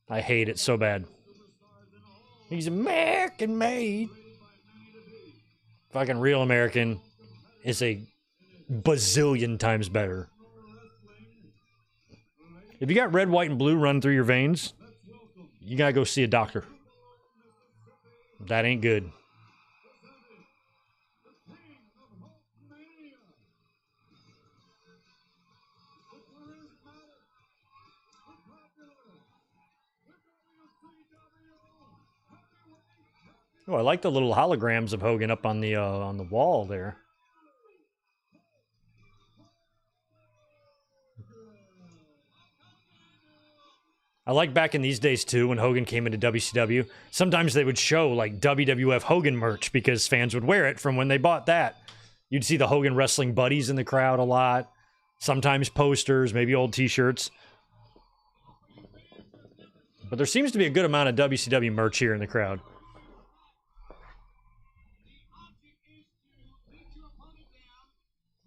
over, I hate it so bad. superstars in all, He's American made. rated by many to be. Fucking real American is a bazillion times better. If you got red, white, and blue running through your veins, you gotta go see a doctor. That ain't good. Oh, I like the little holograms of Hogan up on the wall there. I like back in these days too when Hogan came into WCW. Sometimes they would show like WWF Hogan merch because fans would wear it from when they bought that. You'd see the Hogan Wrestling Buddies in the crowd a lot. Sometimes posters, maybe old t-shirts. But there seems to be a good amount of WCW merch here in the crowd. The object is to beat your opponent down,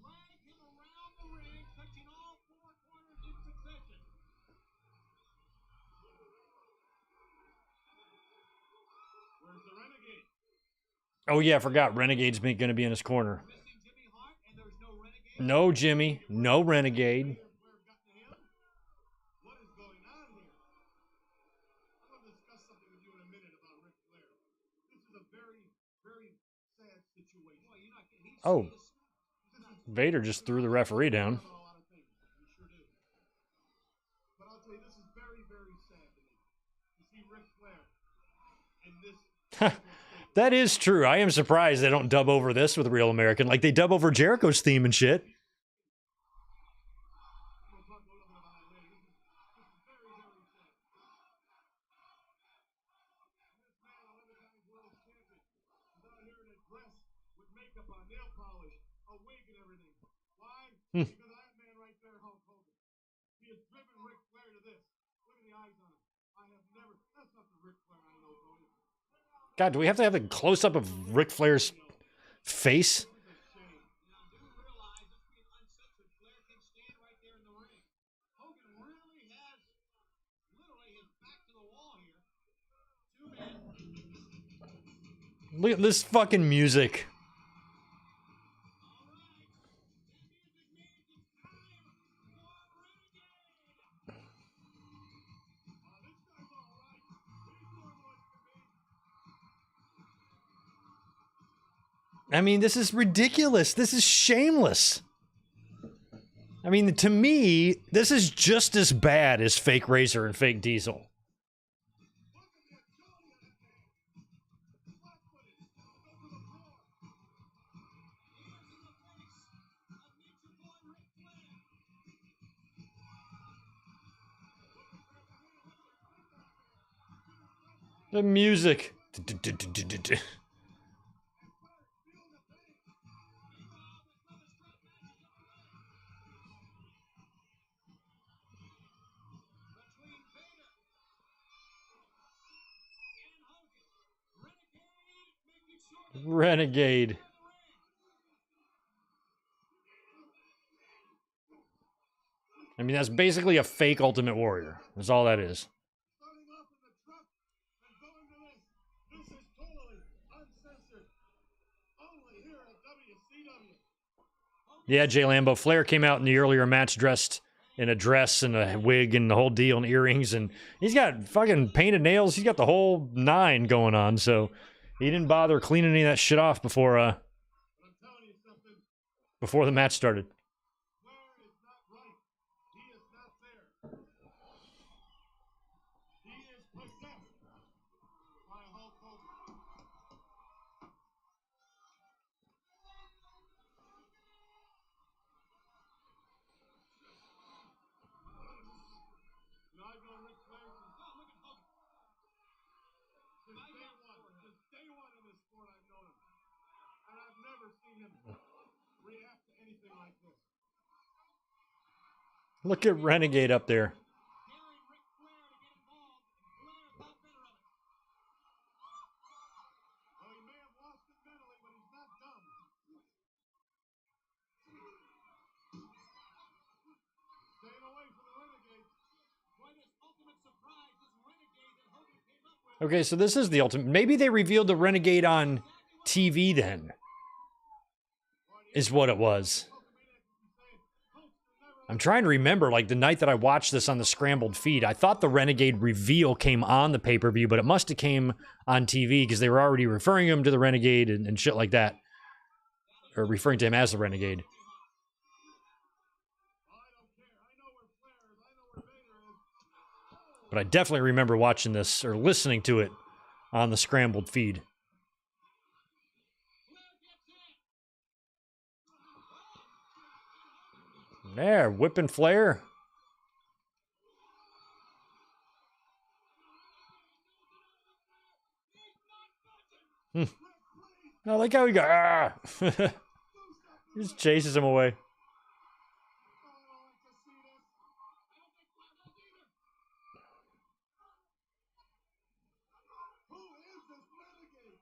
drag him around the ring, touching all four corners in succession. Where's the Renegade? Oh yeah, I forgot. Renegade's going to be in his corner. Missing Jimmy Hart, and there's no Renegade. No Jimmy, no Renegade. Flair got to him. What is going on here? I'm going to discuss something with you in a minute about Ric Flair. This is a very, very sad situation. Boy, you're not getting. He's Oh. this- Vader just threw the referee down. About a lot of things. He sure did. But I'll tell you, this is very, very sad to me. You see Ric Flair and this. That is true. I am surprised they don't dub over this with Real American. Like they dub over Jericho's theme and shit. We'll talk a little bit about that later. This is very, very sad. This man, 11 times world champion, is out here in a dress with makeup on, nail polish, a wig and everything. Why? Because of that man right there, Hulk Hogan. He has driven Ric Flair to this. Look at the eyes on him. I have never. That's not the Ric Flair I know, Tony. God, do we have to have a close-up of Ric Flair's face? This is a shame. Now, do realize it's being uncensored. Flair can stand right there in the ring. Hogan really has literally his back to the wall here. Two men. Look at this fucking music. I mean, this is ridiculous. This is shameless. I mean, to me, this is just as bad as Fake Razor and Fake Diesel. The music. Renegade. I mean, that's basically a fake Ultimate Warrior. That's all that is. Starting off in the truck and going to this. This is totally uncensored. Only here at WCW. Yeah, Jay Lambo. Flair came out in the earlier match dressed in a dress and a wig and the whole deal and earrings. And he's got fucking painted nails. He's got the whole 9 going on. So he didn't bother cleaning any of that shit off before But I'm telling you something. the match started. Flair is not right. He is not there. He is possessed by Hulk Hogan. You know, I've known Ric Flair since day one in this sport. I've known him, and I've never seen him react to anything like this. Look at Renegade up there. Daring Ric Flair to get involved, and Flair thought better of it. Well, he may have lost it mentally, but he's not dumb. Staying away from the Renegade. Boy, this ultimate surprise, this Renegade that Hogan came up with. Okay, so this is the ultimate. Maybe they revealed the Renegade on TV then. Is what it was. I'm trying to remember, like, the night that I watched this on the scrambled feed, I thought the Renegade reveal came on the pay-per-view, but it must have came on TV because they were already referring him to the Renegade and shit like that. Or referring to him as the Renegade. I don't care. I know where Flair is. I know where Vader is. But I definitely remember watching this, or listening to it, on the scrambled feed. There, whipping Flair. I like how he got. Ah! He just chases him away. Oh, I don't like to see this. Who is this Renegade?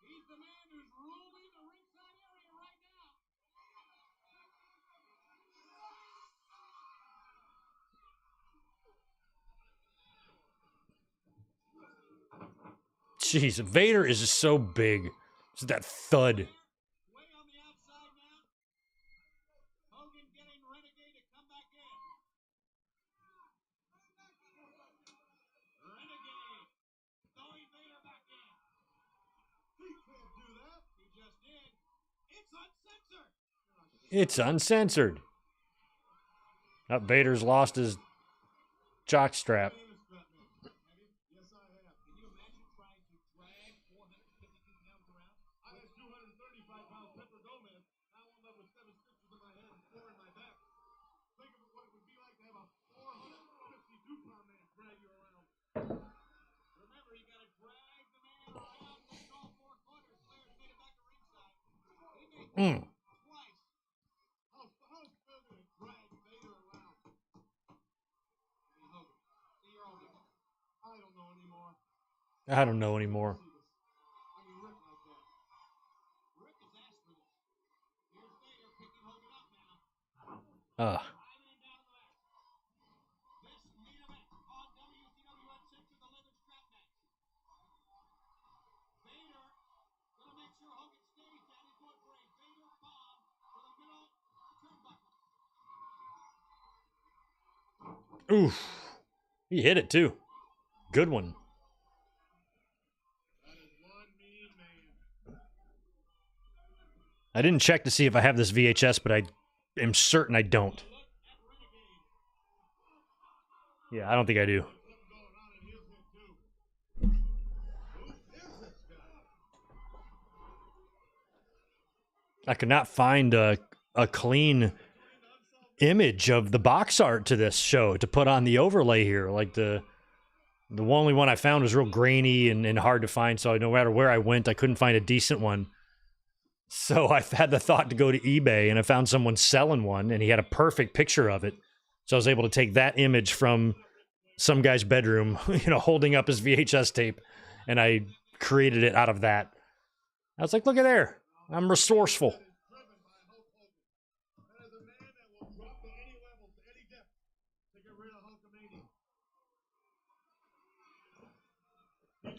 He's the man who's ruling the ringside area right now. Jeez, Vader is just so big. It's that thud. Way on the outside now. Hogan getting Renegade to come back in. Renegade throwing Vader back in. He can't do that. He just did. It's uncensored. It's uncensored. Oh, Vader's lost his jockstrap. Famous strap man. Have you? Yes, I have. Can you imagine trying to drag 452 pounds around? I had 235-pound Pepper Gomez. Now I'm left with 7 stitches in my head and 4 in my back. Think of what it would be like to have a 452-pound man drag you around. Remember, you got to drag the man around, look all 4 corners. Flair's made it back to ringside. He made it twice. How's Flair going to drag Vader around? Hey, Hogan, see your own Hogan. I don't know anymore. I don't know anymore. See this. I mean, Rick like that. Rick has asked for this. Here's Vader picking Hogan up now. Ugh. Driving him down to the mat. This main event on WCW Uncensored, the leather strap match. Vader gonna make sure Hogan stays down. He's going for a Vader bomb for the middle turnbuckle. Oof. He hit it too. Good one. That is one mean man. I didn't check to see if I have this VHS, but I am certain I don't. Look at Renegade. Yeah, I don't think I do. Something going on in his head, too. Who is this guy? I could not find a clean image of the box art to this show to put on the overlay here, like the The only one I found was real grainy and hard to find, so no matter where I went, I couldn't find a decent one. So I had the thought to go to eBay, and I found someone selling one, and he had a perfect picture of it. So I was able to take that image from some guy's bedroom, holding up his VHS tape, and I created it out of that. I was like, look at there. I'm resourceful.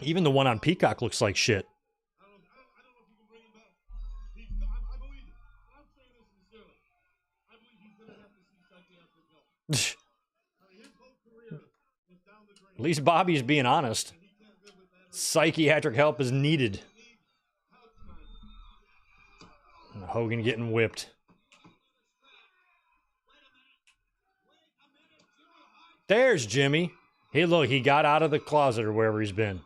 Even the one on Peacock looks like shit. I don't know if you can bring him back. I believe it. I'm saying this sincerely. I believe he's going to have to see psychiatric help. His whole career is down the drain. At least Bobby's being honest. Psychiatric help is needed. Hogan getting whipped. There's Jimmy. Hey, look, he got out of the closet or wherever he's been.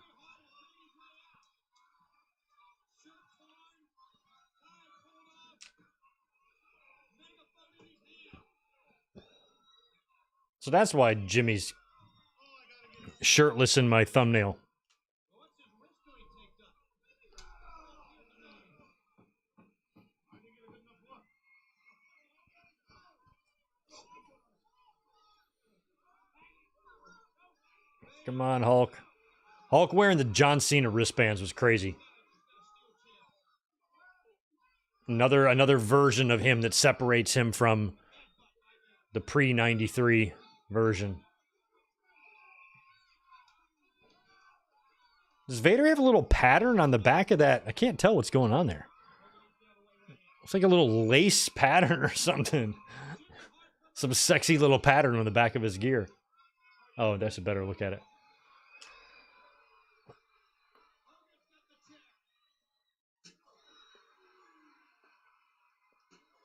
So that's why Jimmy's shirtless in my thumbnail. Come on, Hulk. Hulk wearing the John Cena wristbands was crazy. Another version of him that separates him from the pre-93 version. Does Vader have a little pattern on the back of that? I can't tell what's going on there. It's like a little lace pattern or something. Some sexy little pattern on the back of his gear. Oh, that's a better look at it.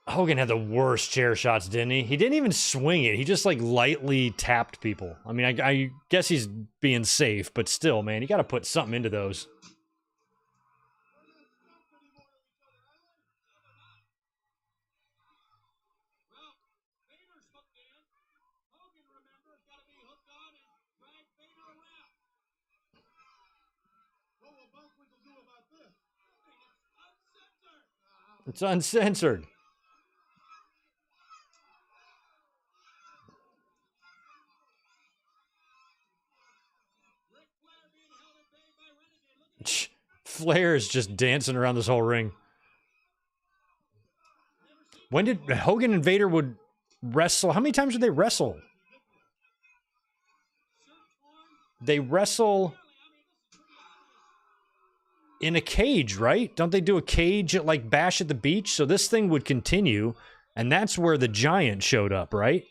Hogan had the worst chair shots, didn't he? He didn't even swing it. He just, like, lightly tapped people. I mean, I guess he's being safe, but still, man, you got to put something into those. It's uncensored. Flair is just dancing around this whole ring. When did Hogan and Vader would wrestle? How many times did they wrestle? They wrestle in a cage, right? Don't they do a cage at like Bash at the Beach? So this thing would continue, and that's where the Giant showed up, right?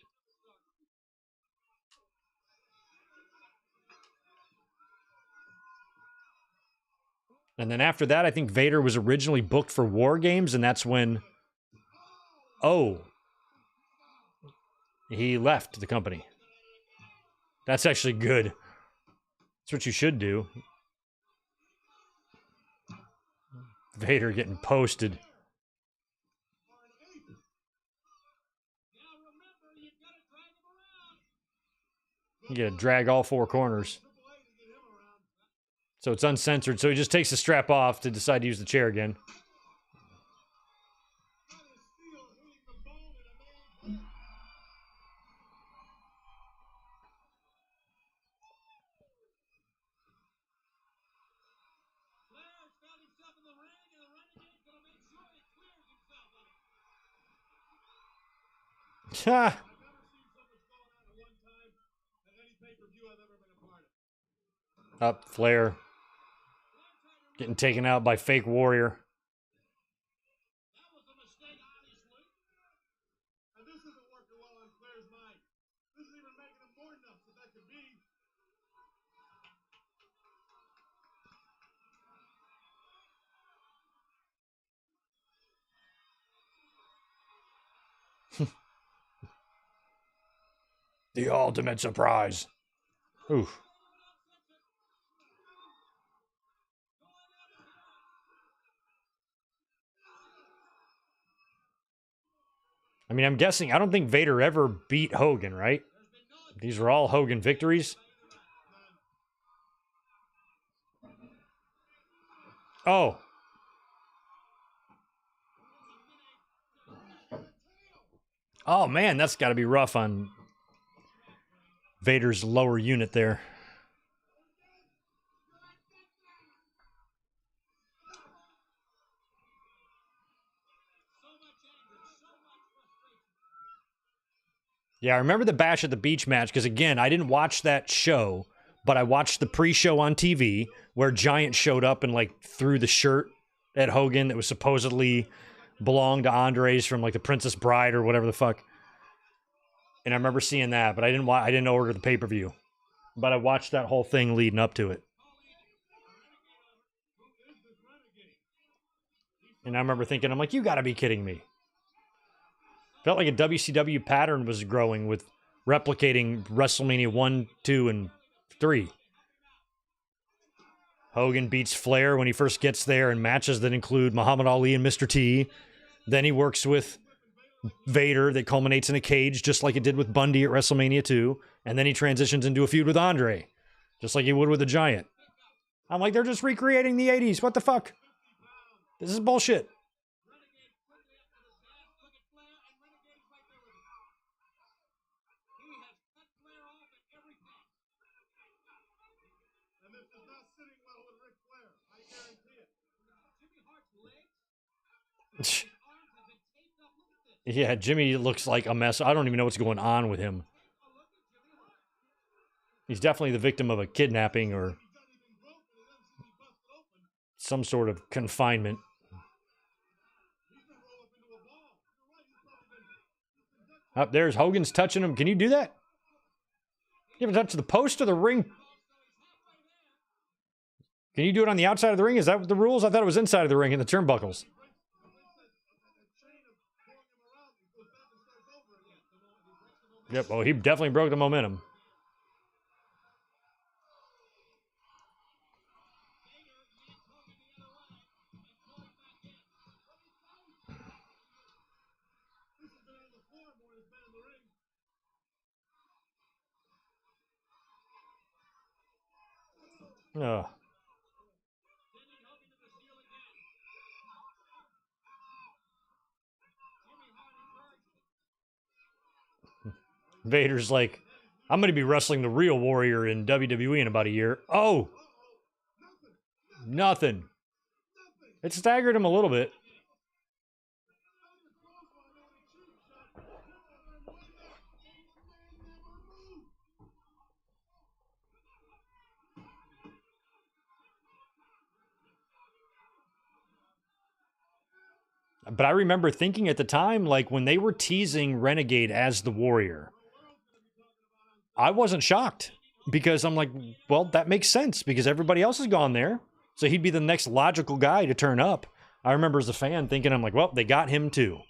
And then after that, I think Vader was originally booked for War Games, and that's when, he left the company. That's actually good. That's what you should do. Vader getting posted. You gotta drag all four corners. So it's uncensored, so he just takes the strap off to decide to use the chair again. Ha! Up, Flair. Getting taken out by Fake Warrior. And this isn't working well on Flair's mind. This is even making him more nuts than that could be. The ultimate surprise. Oof. I mean, I'm guessing, I don't think Vader ever beat Hogan, right? These were all Hogan victories. Oh. Oh, man, that's got to be rough on Vader's lower unit there. Yeah, I remember the Bash at the Beach match because, again, I didn't watch that show, but I watched the pre-show on TV where Giant showed up and, like, threw the shirt at Hogan that was supposedly belonged to Andres from, like, the Princess Bride or whatever the fuck. And I remember seeing that, but I didn't order the pay-per-view. But I watched that whole thing leading up to it. And I remember thinking, I'm like, you gotta be kidding me. Felt like a WCW pattern was growing with replicating WrestleMania 1, 2, and 3. Hogan beats Flair when he first gets there in matches that include Muhammad Ali and Mr. T. Then he works with Vader that culminates in a cage, just like it did with Bundy at WrestleMania 2. And then he transitions into a feud with Andre, just like he would with the Giant. I'm like, they're just recreating the 80s. What the fuck? This is bullshit. Yeah, Jimmy looks like a mess. I don't even know what's going on with him. He's definitely the victim of a kidnapping or some sort of confinement. Up there's Hogan's touching him. Can you do that? You ever touch the post or the ring? Can you do it on the outside of the ring? Is that the rules? I thought it was inside of the ring in the turnbuckles. Yep, well, he definitely broke the momentum. Ugh. Vader's like, I'm going to be wrestling the real Warrior in WWE in about a year. Oh! Nothing. It staggered him a little bit. But I remember thinking at the time, like, when they were teasing Renegade as the Warrior, I wasn't shocked because I'm like, well, that makes sense because everybody else has gone there. So he'd be the next logical guy to turn up. I remember as a fan thinking, I'm like, well, they got him too.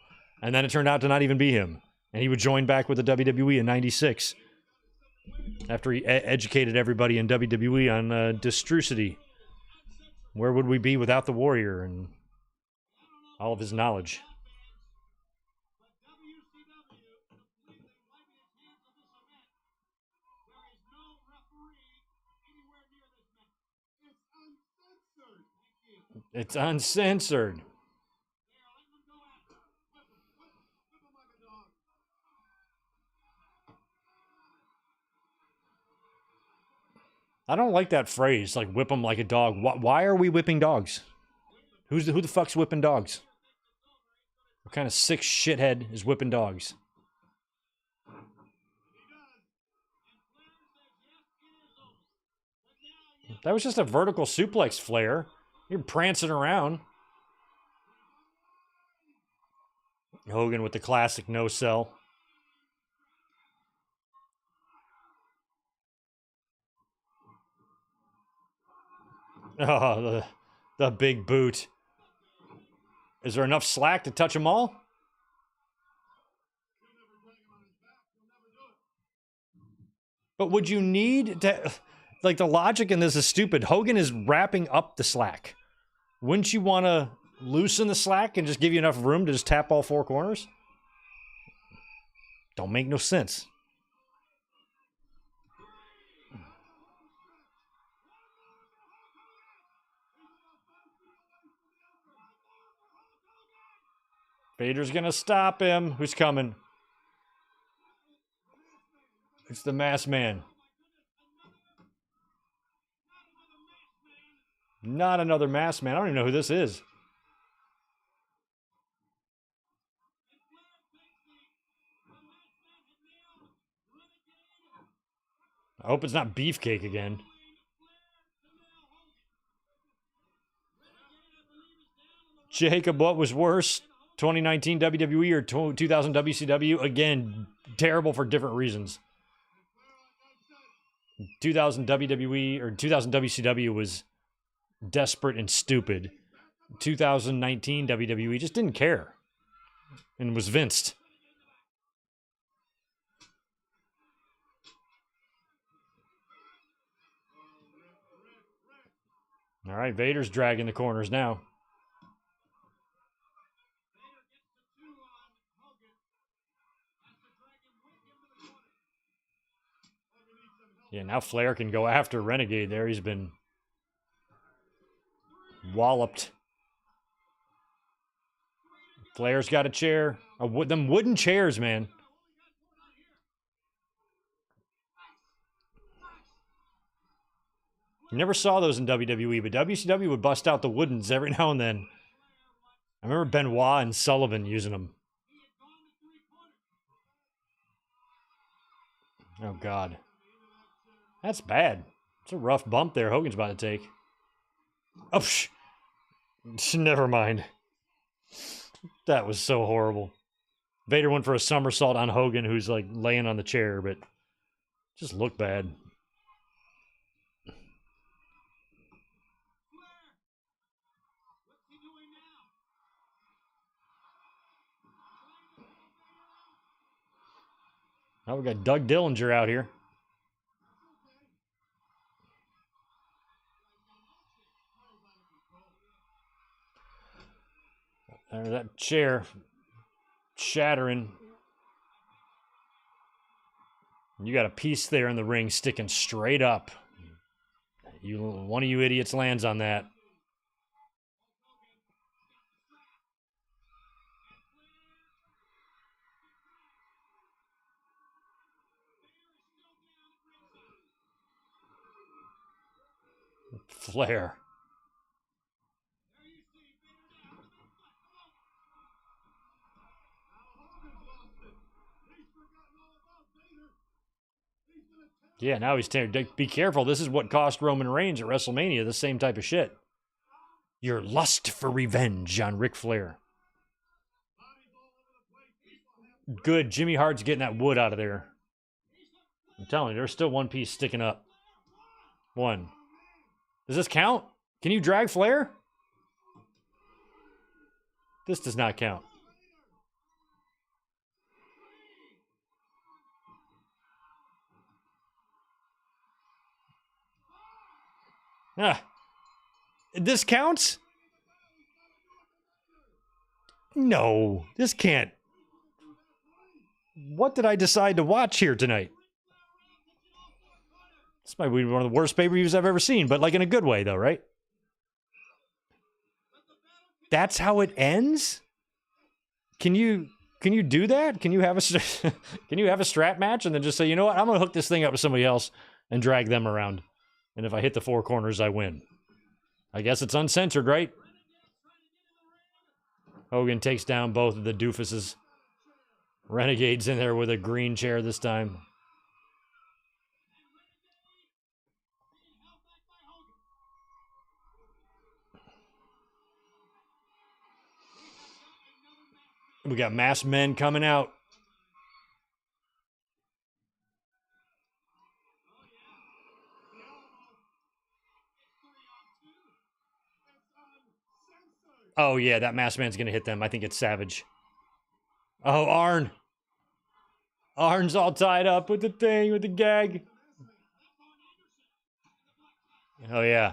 And then it turned out to not even be him. And he would join back with the WWE in 96 after he educated everybody in WWE on Distrucity. Where would we be without the Warrior and all of his knowledge? It's uncensored. I don't like that phrase, like whip them like a dog. Why are we whipping dogs? Who the fuck's whipping dogs? What kind of sick shithead is whipping dogs? That was just a vertical suplex, Flair. You're prancing around. Hogan with the classic no sell. Oh, the big boot. Is there enough slack to touch them all? But would you need to... Like, the logic in this is stupid. Hogan is wrapping up the slack. Wouldn't you want to loosen the slack and just give you enough room to just tap all four corners? Don't make no sense. Vader's gonna stop him. Who's coming? It's the Masked Man. Not another Masked Man. I don't even know who this is. I hope it's not Beefcake again. Jacob, what was worse? 2019 WWE or 2000 WCW? Again, terrible for different reasons. 2000 WWE or 2000 WCW was desperate and stupid. 2019 WWE just didn't care and was vinced. All right, Vader's dragging the corners now. Yeah, now Flair can go after Renegade there. He's been walloped. Flair's got a chair. Them wooden chairs, man. You never saw those in WWE, but WCW would bust out the woodens every now and then. I remember Benoit and Sullivan using them. Oh, God. That's bad. It's a rough bump there Hogan's about to take. Oh, psh. Never mind. That was so horrible. Vader went for a somersault on Hogan, who's like laying on the chair, but just looked bad. Now we got Doug Dillinger out here. That chair shattering. You got a piece there in the ring sticking straight up. One of you idiots lands on that. Flair. Yeah, now he's tearing. Be careful. This is what cost Roman Reigns at WrestleMania. The same type of shit. Your lust for revenge on Ric Flair. Good. Jimmy Hart's getting that wood out of there. I'm telling you, there's still one piece sticking up. One. Does this count? Can you drag Flair? This does not count. This counts? No, this can't. What did I decide to watch here tonight? This might be one of the worst pay-per-views I've ever seen, but like in a good way, though, right? That's how it ends? Can you do that? Can you have a strap match and then just say, you know what, I'm gonna hook this thing up to somebody else and drag them around, and if I hit the four corners, I win. I guess it's uncensored, right? Hogan takes down both of the doofuses. Renegade's in there with a green chair this time. We got masked men coming out. Oh, yeah, that masked man's going to hit them. I think it's Savage. Oh, Arn. Arn's all tied up with the thing, with the gag. Oh, yeah.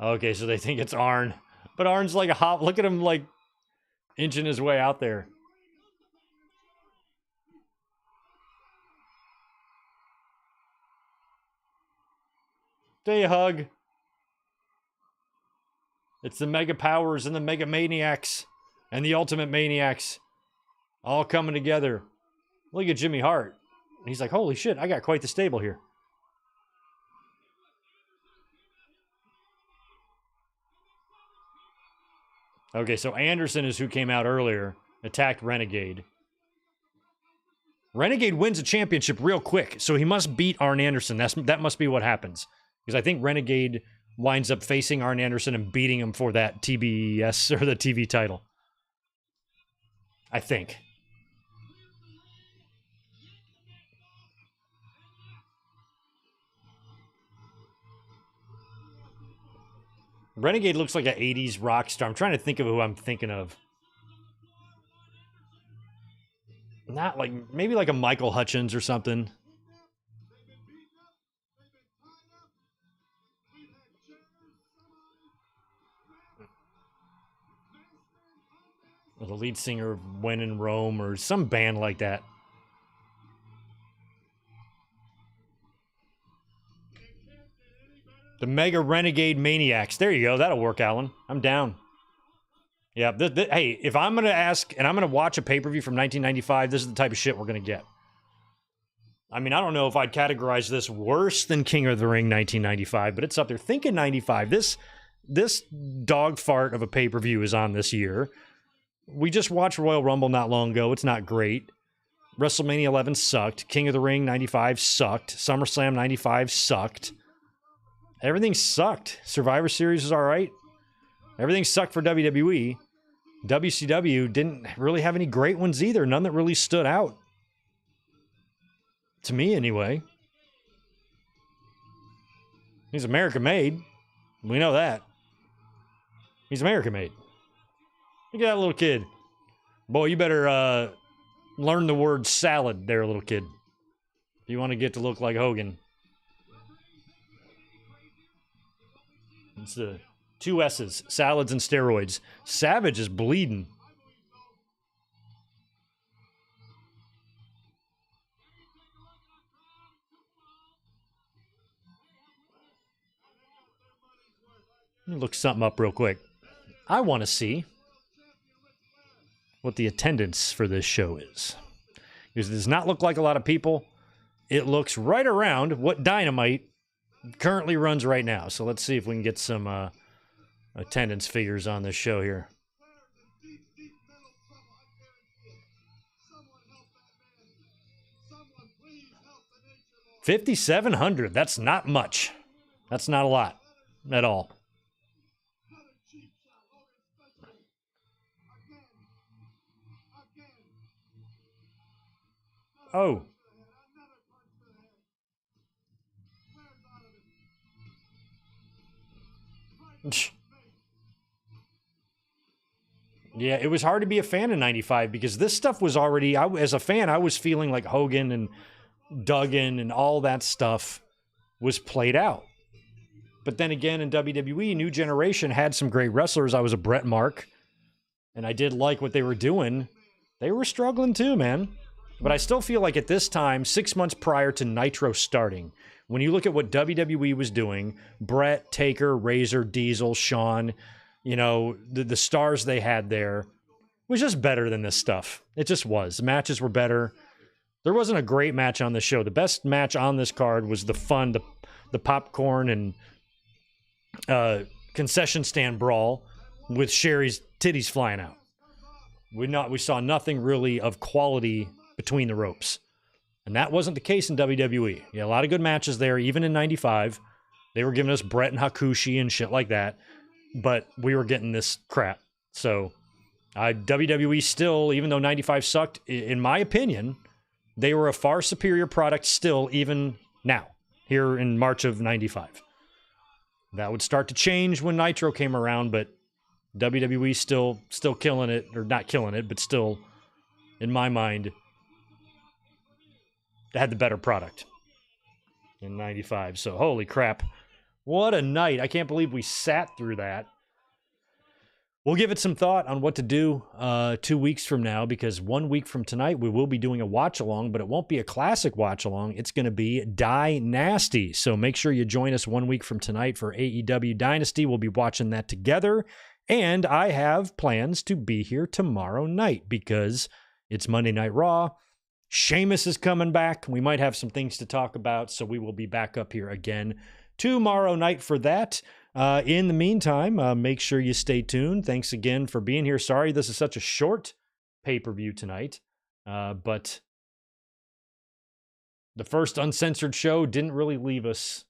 Okay, so they think it's Arn. But Arn's like a hop. Look at him, like, inching his way out there. Stay hug. It's the Mega Powers and the Mega Maniacs and the Ultimate Maniacs All coming together. Look at Jimmy Hart. He's like, holy shit, I got quite the stable here. Okay, so Anderson is who came out earlier, attacked Renegade. Renegade wins a championship real quick, so he must beat Arn Anderson. That must be what happens. Because I think Renegade winds up facing Arn Anderson and beating him for that TBS or the TV title. I think. Renegade looks like an 80s rock star. I'm trying to think of who I'm thinking of. Not like, maybe like a Michael Hutchins or something. Or the lead singer of When in Rome or some band like that. The Mega Renegade Maniacs. There you go. That'll work, Alan. I'm down. Yeah. Hey, if I'm going to ask and I'm going to watch a pay-per-view from 1995, this is the type of shit we're going to get. I mean, I don't know if I'd categorize this worse than King of the Ring 1995, but it's up there. Thinking 95. This dog fart of a pay-per-view is on this year. We just watched Royal Rumble not long ago. It's not great. WrestleMania 11 sucked. King of the Ring 95 sucked. SummerSlam 95 sucked. Everything sucked. Survivor Series is all right. Everything sucked for WWE. WCW didn't really have any great ones either. None that really stood out. To me, anyway. He's American made. We know that. He's American made. Look at that little kid. Boy, you better learn the word salad there, little kid. If you want to get to look like Hogan. It's the 2 S's, salads and steroids. Savage is bleeding. Let me look something up real quick. I want to see what the attendance for this show is. Because it does not look like a lot of people. It looks right around what Dynamite currently runs right now. So let's see if we can get some attendance figures on this show here. 5,700. That's not much. That's not a lot at all. Oh. Yeah, it was hard to be a fan in 95 because this stuff was already, as a fan, I was feeling like Hogan and Duggan and all that stuff was played out. But then again, in WWE, New Generation had some great wrestlers. I was a Bret Mark, and I did like what they were doing. They were struggling too, man. But I still feel like at this time, 6 months prior to Nitro starting, when you look at what WWE was doing, Bret, Taker, Razor, Diesel, Shawn, you know, the stars they had there was just better than this stuff. It just was. The matches were better. There wasn't a great match on the show. The best match on this card was the fun, the popcorn and concession stand brawl with Sherry's titties flying out. We saw nothing really of quality between the ropes. And that wasn't the case in WWE. Yeah, a lot of good matches there, even in 95. They were giving us Bret and Hakushi and shit like that. But we were getting this crap. So WWE still, even though 95 sucked, in my opinion, they were a far superior product still, even now, here in March of 95. That would start to change when Nitro came around, but WWE still killing it, or not killing it, but still, in my mind, had the better product in 95. So holy crap. What a night. I can't believe we sat through that. We'll give it some thought on what to do 2 weeks from now, because 1 week from tonight, we will be doing a watch-along, but it won't be a classic watch-along. It's going to be Dynasty. So make sure you join us 1 week from tonight for AEW Dynasty. We'll be watching that together. And I have plans to be here tomorrow night because It's Monday Night Raw. Sheamus is coming back. We might have some things to talk about, so we will be back up here again tomorrow night for that. In the meantime, make sure you stay tuned. Thanks again for being here. Sorry this is such a short pay-per-view tonight, but the first Uncensored show didn't really leave us,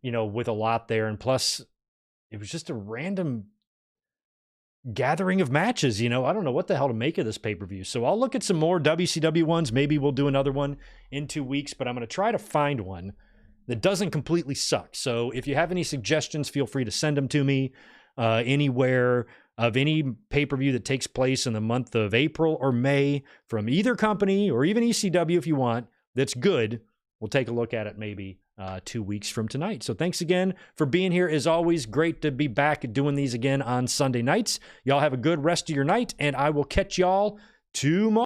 with a lot there. And plus, it was just a random gathering of matches. I don't know what the hell to make of this pay-per-view. So I'll look at some more WCW ones. Maybe we'll do another one in 2 weeks, but I'm going to try to find one that doesn't completely suck. So if you have any suggestions, feel free to send them to me anywhere of any pay-per-view that takes place in the month of April or May from either company or even ECW if you want. That's good. We'll take a look at it maybe 2 weeks from tonight. So thanks again for being here. As always, great to be back doing these again on Sunday nights. Y'all have a good rest of your night, and I will catch y'all tomorrow.